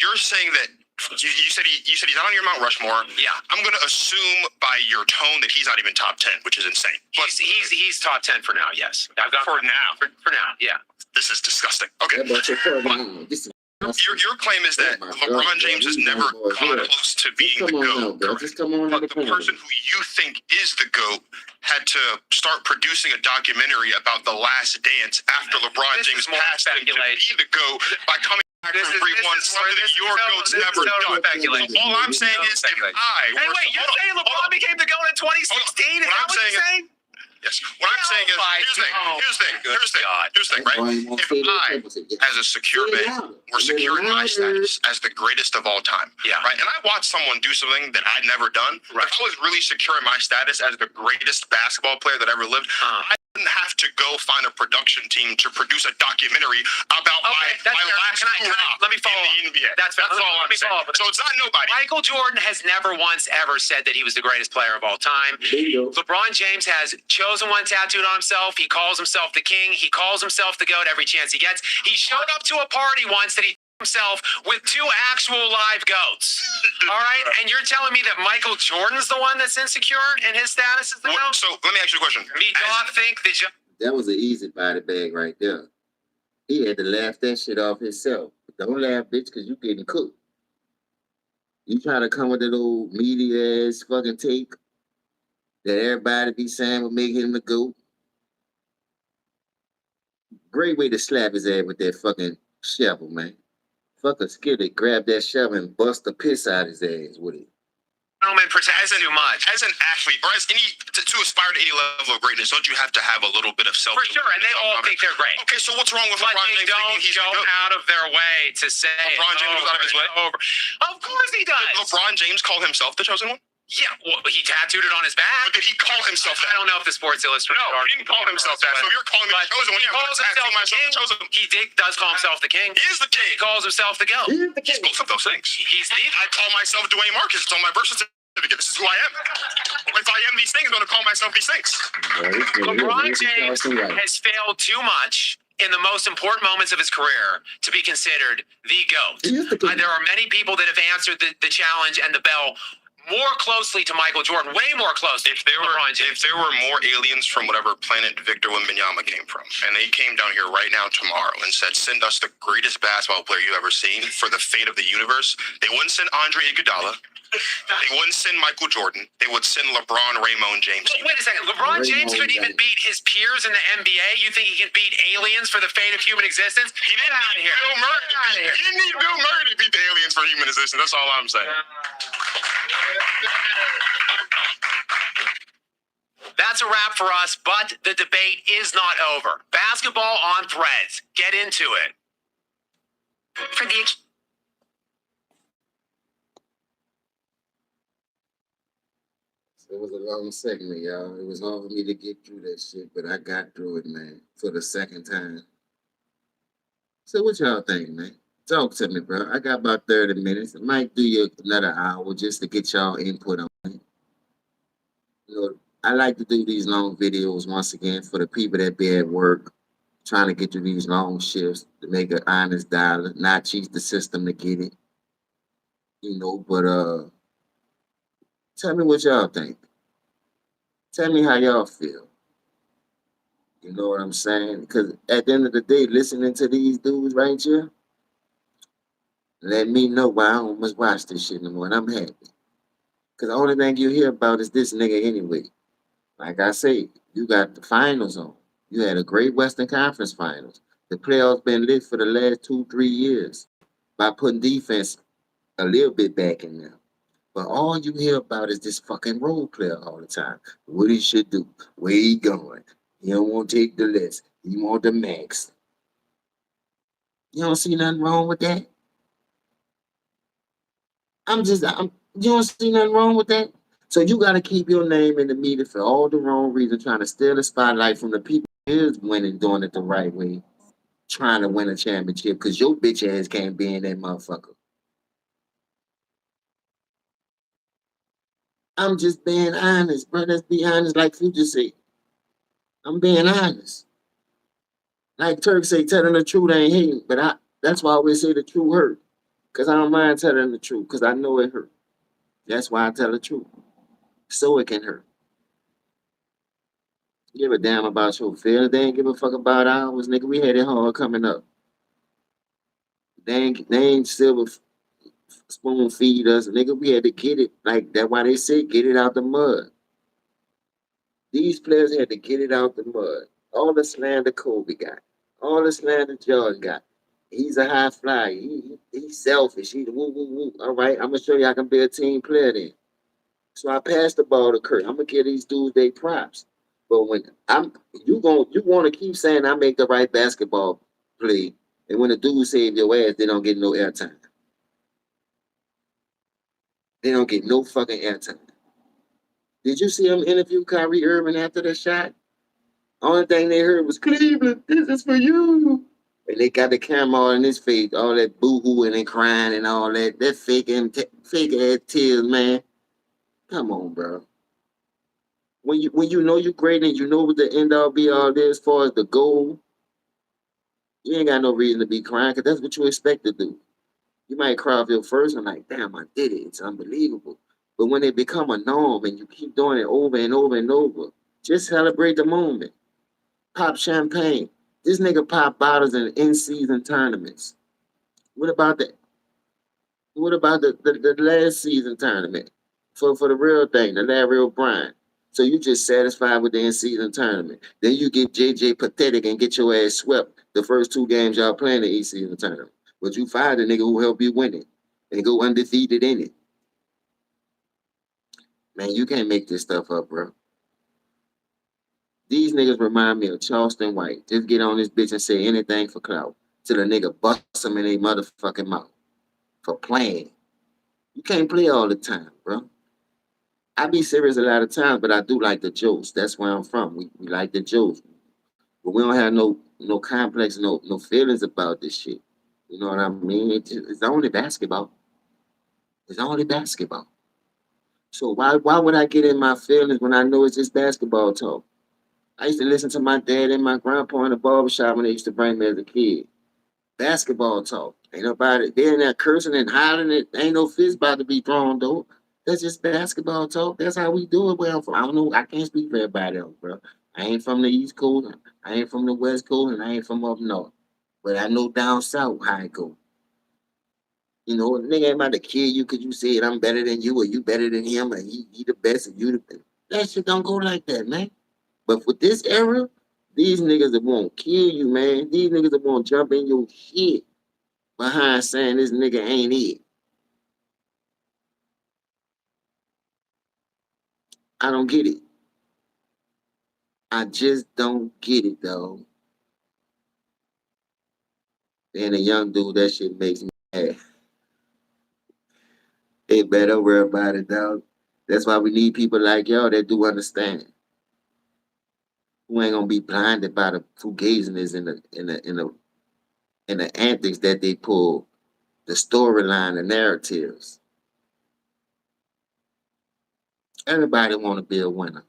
You're saying that you said he's not on your Mount Rushmore. Yeah. I'm going to assume by your tone that he's not even top 10, which is insane. But he's top 10 for now. Yes. I've got for now. For now. Yeah. This is disgusting. Okay. Yeah, Your claim is that LeBron James has never come close to being the GOAT. But the person who you think is the GOAT had to start producing a documentary about the Last Dance after Lebron James passed him to be the GOAT by coming back from 3-1, something that your GOAT's never done. All I'm saying is if I... Hey, wait, you're saying LeBron became the GOAT in 2016? Is that what you're saying? Yes. What I'm saying is, here's the thing, right? If I, as a secure man, were secure in my status as the greatest of all time, right? And I watched someone do something that I'd never done. Right. If I was really secure in my status as the greatest basketball player that ever lived, I didn't have to go find a production team to produce a documentary about my last let me follow in the NBA. That's all I'm saying. So it's not nobody. Michael Jordan has never once ever said that he was the greatest player of all time. LeBron James has chosen one tattooed on himself. He calls himself the king. He calls himself the GOAT every chance he gets. He showed up to a party once that he himself with 2 actual live goats. All right? And you're telling me that Michael Jordan's the one that's insecure and his status is the GOAT? So let me ask you a question. That was an easy body bag right there. He had to laugh that shit off himself. Don't laugh, bitch, because you getting cooked. You trying to come with that old media ass fucking take that everybody be saying will make him the GOAT. Great way to slap his ass with that fucking shovel, man. Fuck a skillet, grab that shovel and bust the piss out his ass with it. Gentlemen, pretends too much. As an athlete, or as to aspire to any level of greatness, don't you have to have a little bit of self? For sure, and they all think they're great. Okay, so what's wrong with LeBron James? Don't go out of their way to say LeBron James goes out of his way. Of course he does. Did LeBron James call himself the chosen one? Yeah, well, he tattooed it on his back. But did he call himself that? I don't know if the Sports Illustrated. No, he didn't call himself that. So you're calling me the chosen one. He calls himself the king. He does call himself the king. He is the king. He calls himself the GOAT. He's both of those things. I call myself Dwayne Marcus. It's on my birth certificate. This is who I am. If I am these things, I'm going to call myself these things. LeBron James has failed too much in the most important moments of his career to be considered the GOAT. There are many people that have answered the challenge and the bell more closely to Michael Jordan, way more closely. If there were more aliens from whatever planet Victor Wembanyama came from, and they came down here right now tomorrow and said, "Send us the greatest basketball player you've ever seen for the fate of the universe," they wouldn't send Andre Iguodala. They wouldn't send Michael Jordan. They would send LeBron Raymond James. Wait a second. LeBron James couldn't even beat his peers in the NBA. You think he can beat aliens for the fate of human existence? He didn't need Bill Murray. He didn't need Bill Murray to beat the aliens for human existence. That's all I'm saying. That's a wrap for us, but the debate is not over. Basketball on Threads. Get into it. For the It was a long segment, y'all. It was hard for me to get through that shit, but I got through it, man, for the second time. So what y'all think, man? Talk to me, bro. I got about 30 minutes. I might do you another hour just to get y'all input on it. You know, I like to do these long videos once again for the people that be at work trying to get through these long shifts to make an honest dollar, not cheat the system to get it. You know, but tell me what y'all think. Tell me how y'all feel. You know what I'm saying? Because at the end of the day, listening to these dudes right here, let me know why I don't must watch this shit no more. And I'm happy. Because the only thing you hear about is this nigga anyway. Like I say, you got the finals on. You had a great Western Conference finals. The playoffs been lit for the last 2-3 years by putting defense a little bit back in there. But all you hear about is this fucking role player all the time. What he should do, where he going. He don't want to take the list. He want the max. You don't see nothing wrong with that? You don't see nothing wrong with that? So you got to keep your name in the media for all the wrong reasons, trying to steal the spotlight from the people who is winning, doing it the right way, trying to win a championship because your bitch ass can't be in that motherfucker. I'm just being honest, bro. Let's be honest, like Future said. I'm being honest. Like Turk say, telling the truth ain't hating, but that's why I always say the truth hurt. Because I don't mind telling the truth, because I know it hurt. That's why I tell the truth. So it can hurt. Give a damn about your feelings. They ain't give a fuck about ours, nigga. We had it hard coming up. They ain't silver spoon feed us, nigga. We had to get it. Like that's why they say get it out the mud. These players had to get it out the mud. All the slander Kobe got. All the slander Jordan got. He's a high flyer. He's selfish. He's woo woo woo. All right, I'm gonna show you I can be a team player then. So I passed the ball to Kurt. I'm gonna give these dudes their props. But when you want to keep saying I make the right basketball play, and when the dude save your ass, they don't get no airtime. They don't get no fucking airtime. Did you see him interview Kyrie Irving after the shot? Only thing they heard was Cleveland, this is for you. And they got the camera all in his face, all that boo-hooing and crying and all that. That fake ass tears, man. Come on, bro. When you know you're great and you know what the end all be all is as far as the goal, you ain't got no reason to be crying because that's what you expect to do. You might cry off your first one like, damn, I did it. It's unbelievable. But when it become a norm and you keep doing it over and over and over, just celebrate the moment. Pop champagne. This nigga pop bottles in season tournaments. What about that? What about the last season tournament for the real thing, the Larry O'Brien? So you just satisfied with the in-season tournament. Then you get JJ pathetic and get your ass swept the first 2 games y'all playing the in-season tournament. But you fired the nigga who helped you win it and go undefeated in it. Man, you can't make this stuff up, bro. These niggas remind me of Charleston White. Just get on this bitch and say anything for clout. Till the nigga bust them in their motherfucking mouth. For playing. You can't play all the time, bro. I be serious a lot of times, but I do like the jokes. That's where I'm from. We like the jokes. But we don't have no complex, no feelings about this shit. You know what I mean? It's only basketball. It's only basketball. So why would I get in my feelings when I know it's just basketball talk? I used to listen to my dad and my grandpa in the barbershop when they used to bring me as a kid. Basketball talk. Ain't nobody, they in there cursing and hollering. It ain't no fist about to be thrown though. That's just basketball talk. That's how we do it where I'm from. I don't know. I can't speak for everybody else, bro. I ain't from the East Coast. I ain't from the West Coast, and I ain't from up north. But I know down south how it go. You know, a nigga ain't about to kill you because you said I'm better than you or you better than him or he the best and you the best. That shit don't go like that, man. But for this era, these niggas that won't kill you, man. These niggas that won't jump in your shit behind saying this nigga ain't it. I don't get it. I just don't get it, though. Being a young dude, that shit makes me mad. Hey, man, don't worry about it, dog. That's why we need people like y'all that do understand. Who ain't gonna be blinded by the fugaziness and the antics that they pull, the storyline, the narratives. Everybody want to be a winner.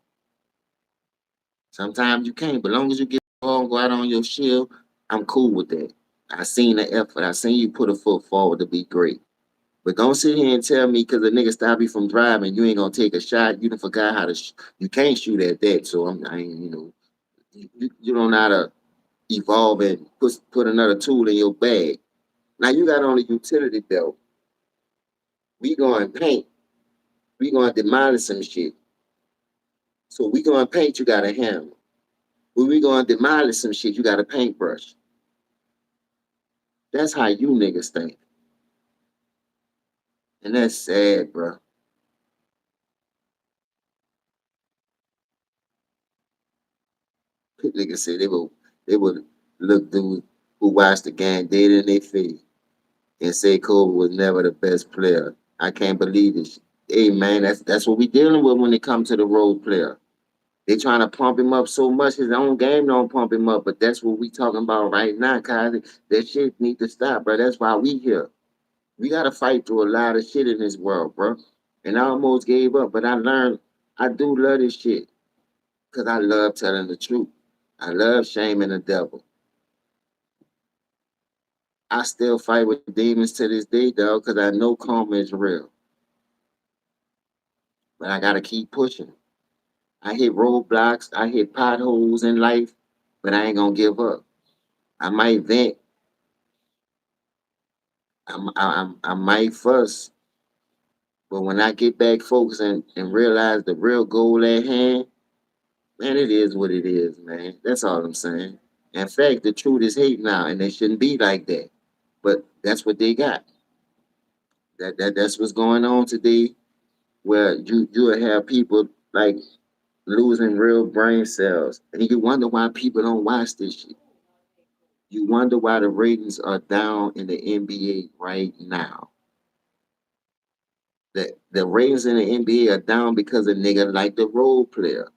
Sometimes you can't, but long as you get on, go out on your shield, I'm cool with that. I seen the effort. I seen you put a foot forward to be great. But don't sit here and tell me because a nigga stop you from driving, you ain't gonna take a shot. You done forgot how to. You can't shoot at that. So I ain't, you don't know how to evolve and put another tool in your bag. Now you got on a utility belt. We going paint. We going to demolish some shit. So we going to paint. You got a hammer. When we going to demolish some shit, you got a paintbrush. That's how you niggas think, and that's sad, bro. Niggas say they would look dude who watched the game dead in their face and say Kobe was never the best player. I can't believe this. Hey man, that's what we dealing with when it comes to the role player. They trying to pump him up so much his own game don't pump him up, but that's what we talking about right now, Kylie. That shit need to stop, bro. That's why we here. We gotta fight through a lot of shit in this world, bro. And I almost gave up, but I learned I do love this shit because I love telling the truth. I love shaming the devil. I still fight with demons to this day, dog, because I know karma is real. But I gotta keep pushing. I hit roadblocks, I hit potholes in life, but I ain't gonna give up. I might vent, I might fuss, but when I get back focused and realize the real goal at hand, man, it is what it is, man. That's all I'm saying. In fact, the truth is hate now, and they shouldn't be like that. But that's what they got. That's what's going on today. Where you will have people like losing real brain cells, and you wonder why people don't watch this shit. You wonder why the ratings are down in the NBA right now. The ratings in the NBA are down because of niggas like the role player,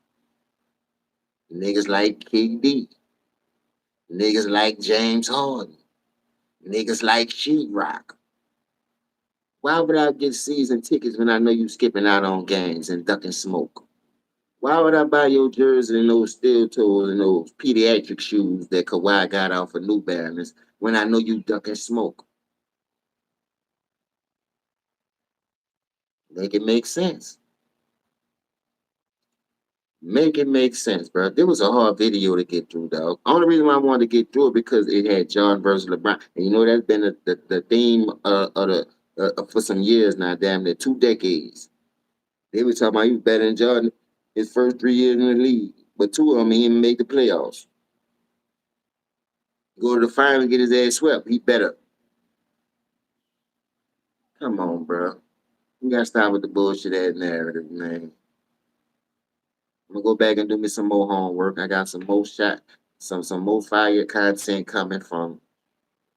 niggas like KD, niggas like James Harden, niggas like Sheetrock. Why would I get season tickets when I know you skipping out on games and ducking smoke? Why would I buy your jersey and those steel toes and those pediatric shoes that Kawhi got off of New Balance when I know you ducking smoke? Make it make sense. Make it make sense, bro. There was a hard video to get through, dog. Only reason why I wanted to get through it because it had John versus LeBron, and you know that's been the theme of the for some years now, damn near 2 decades. They were talking about he was better than Jordan his first 3 years in the league, but two of them he didn't make the playoffs. Go to the final and get his ass swept. He better. Come on, bro. You gotta stop with the bullshit ass narrative, man. I'm gonna go back and do me some more homework. I got some more some more fire content coming from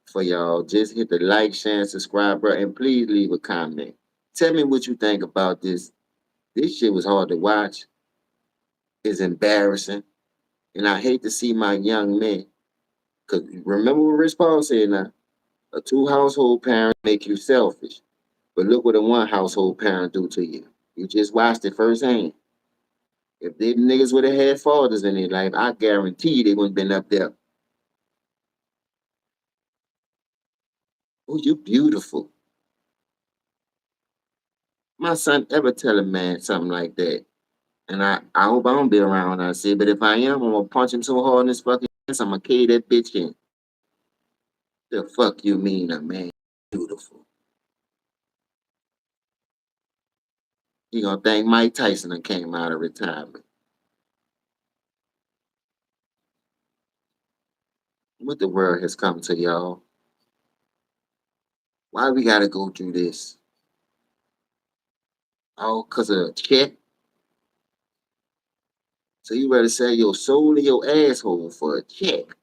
for y'all. Just hit the like, share, and subscribe, bro, and please leave a comment. Tell me what you think about this. This shit was hard to watch. It's embarrassing, and I hate to see my young men. Cause remember what Rich Paul said now: a two household parent make you selfish, but look what a one household parent do to you. You just watched it firsthand. If they niggas would have had fathers in their life, I guarantee they wouldn't been up there. Oh, you beautiful. my son ever tell a man something like that. And I hope I don't be around when I see it, but if I am, I'm gonna punch him so hard in his fucking ass, I'm gonna kill that bitch in. The fuck you mean a man beautiful? You gonna think Mike Tyson done came out of retirement. What the world has come to, y'all? Why we gotta go through this? All cause of a check? So you rather sell your soul to your asshole for a check?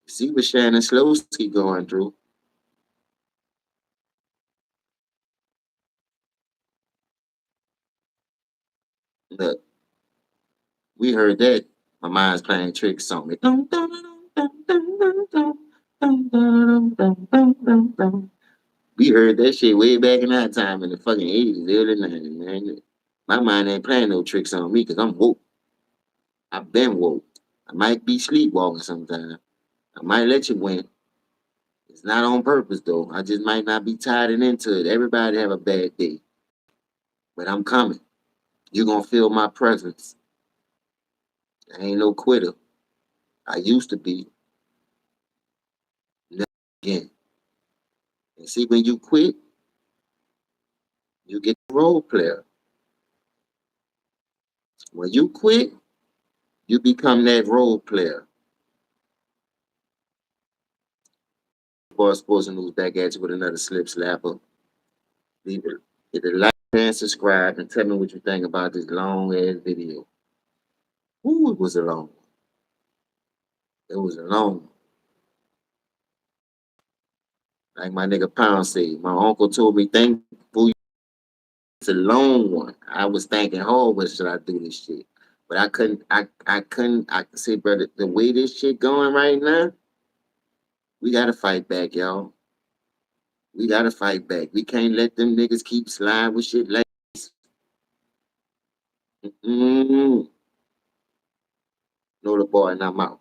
See what Shannon Slowski going through. Look, we heard that. My mind's playing tricks on me. We heard that shit way back in our time in the fucking 80s, early 90s, man. My mind ain't playing no tricks on me because I'm woke. I've been woke. I might be sleepwalking sometimes. I might let you win. It's not on purpose though. I just might not be tied and into it. Everybody have a bad day. But I'm coming. You're gonna feel my presence. I ain't no quitter. I used to be. Never again. And see, when you quit, you get the role player. When you quit, you become that role player. Boy, Sports and News back at you with another slip slapper. Leave it. Hit the like and subscribe and tell me what you think about this long ass video. Ooh, it was a long one. It was a long one. Like my nigga Pound said, my uncle told me, thankful it's a long one. I was thinking, oh, what should I do this shit? But I couldn't, I could say, brother, the way this shit going right now, we gotta fight back, y'all. We gotta fight back. We can't let them niggas keep sliding with shit like this. No, the boy, and I'm out.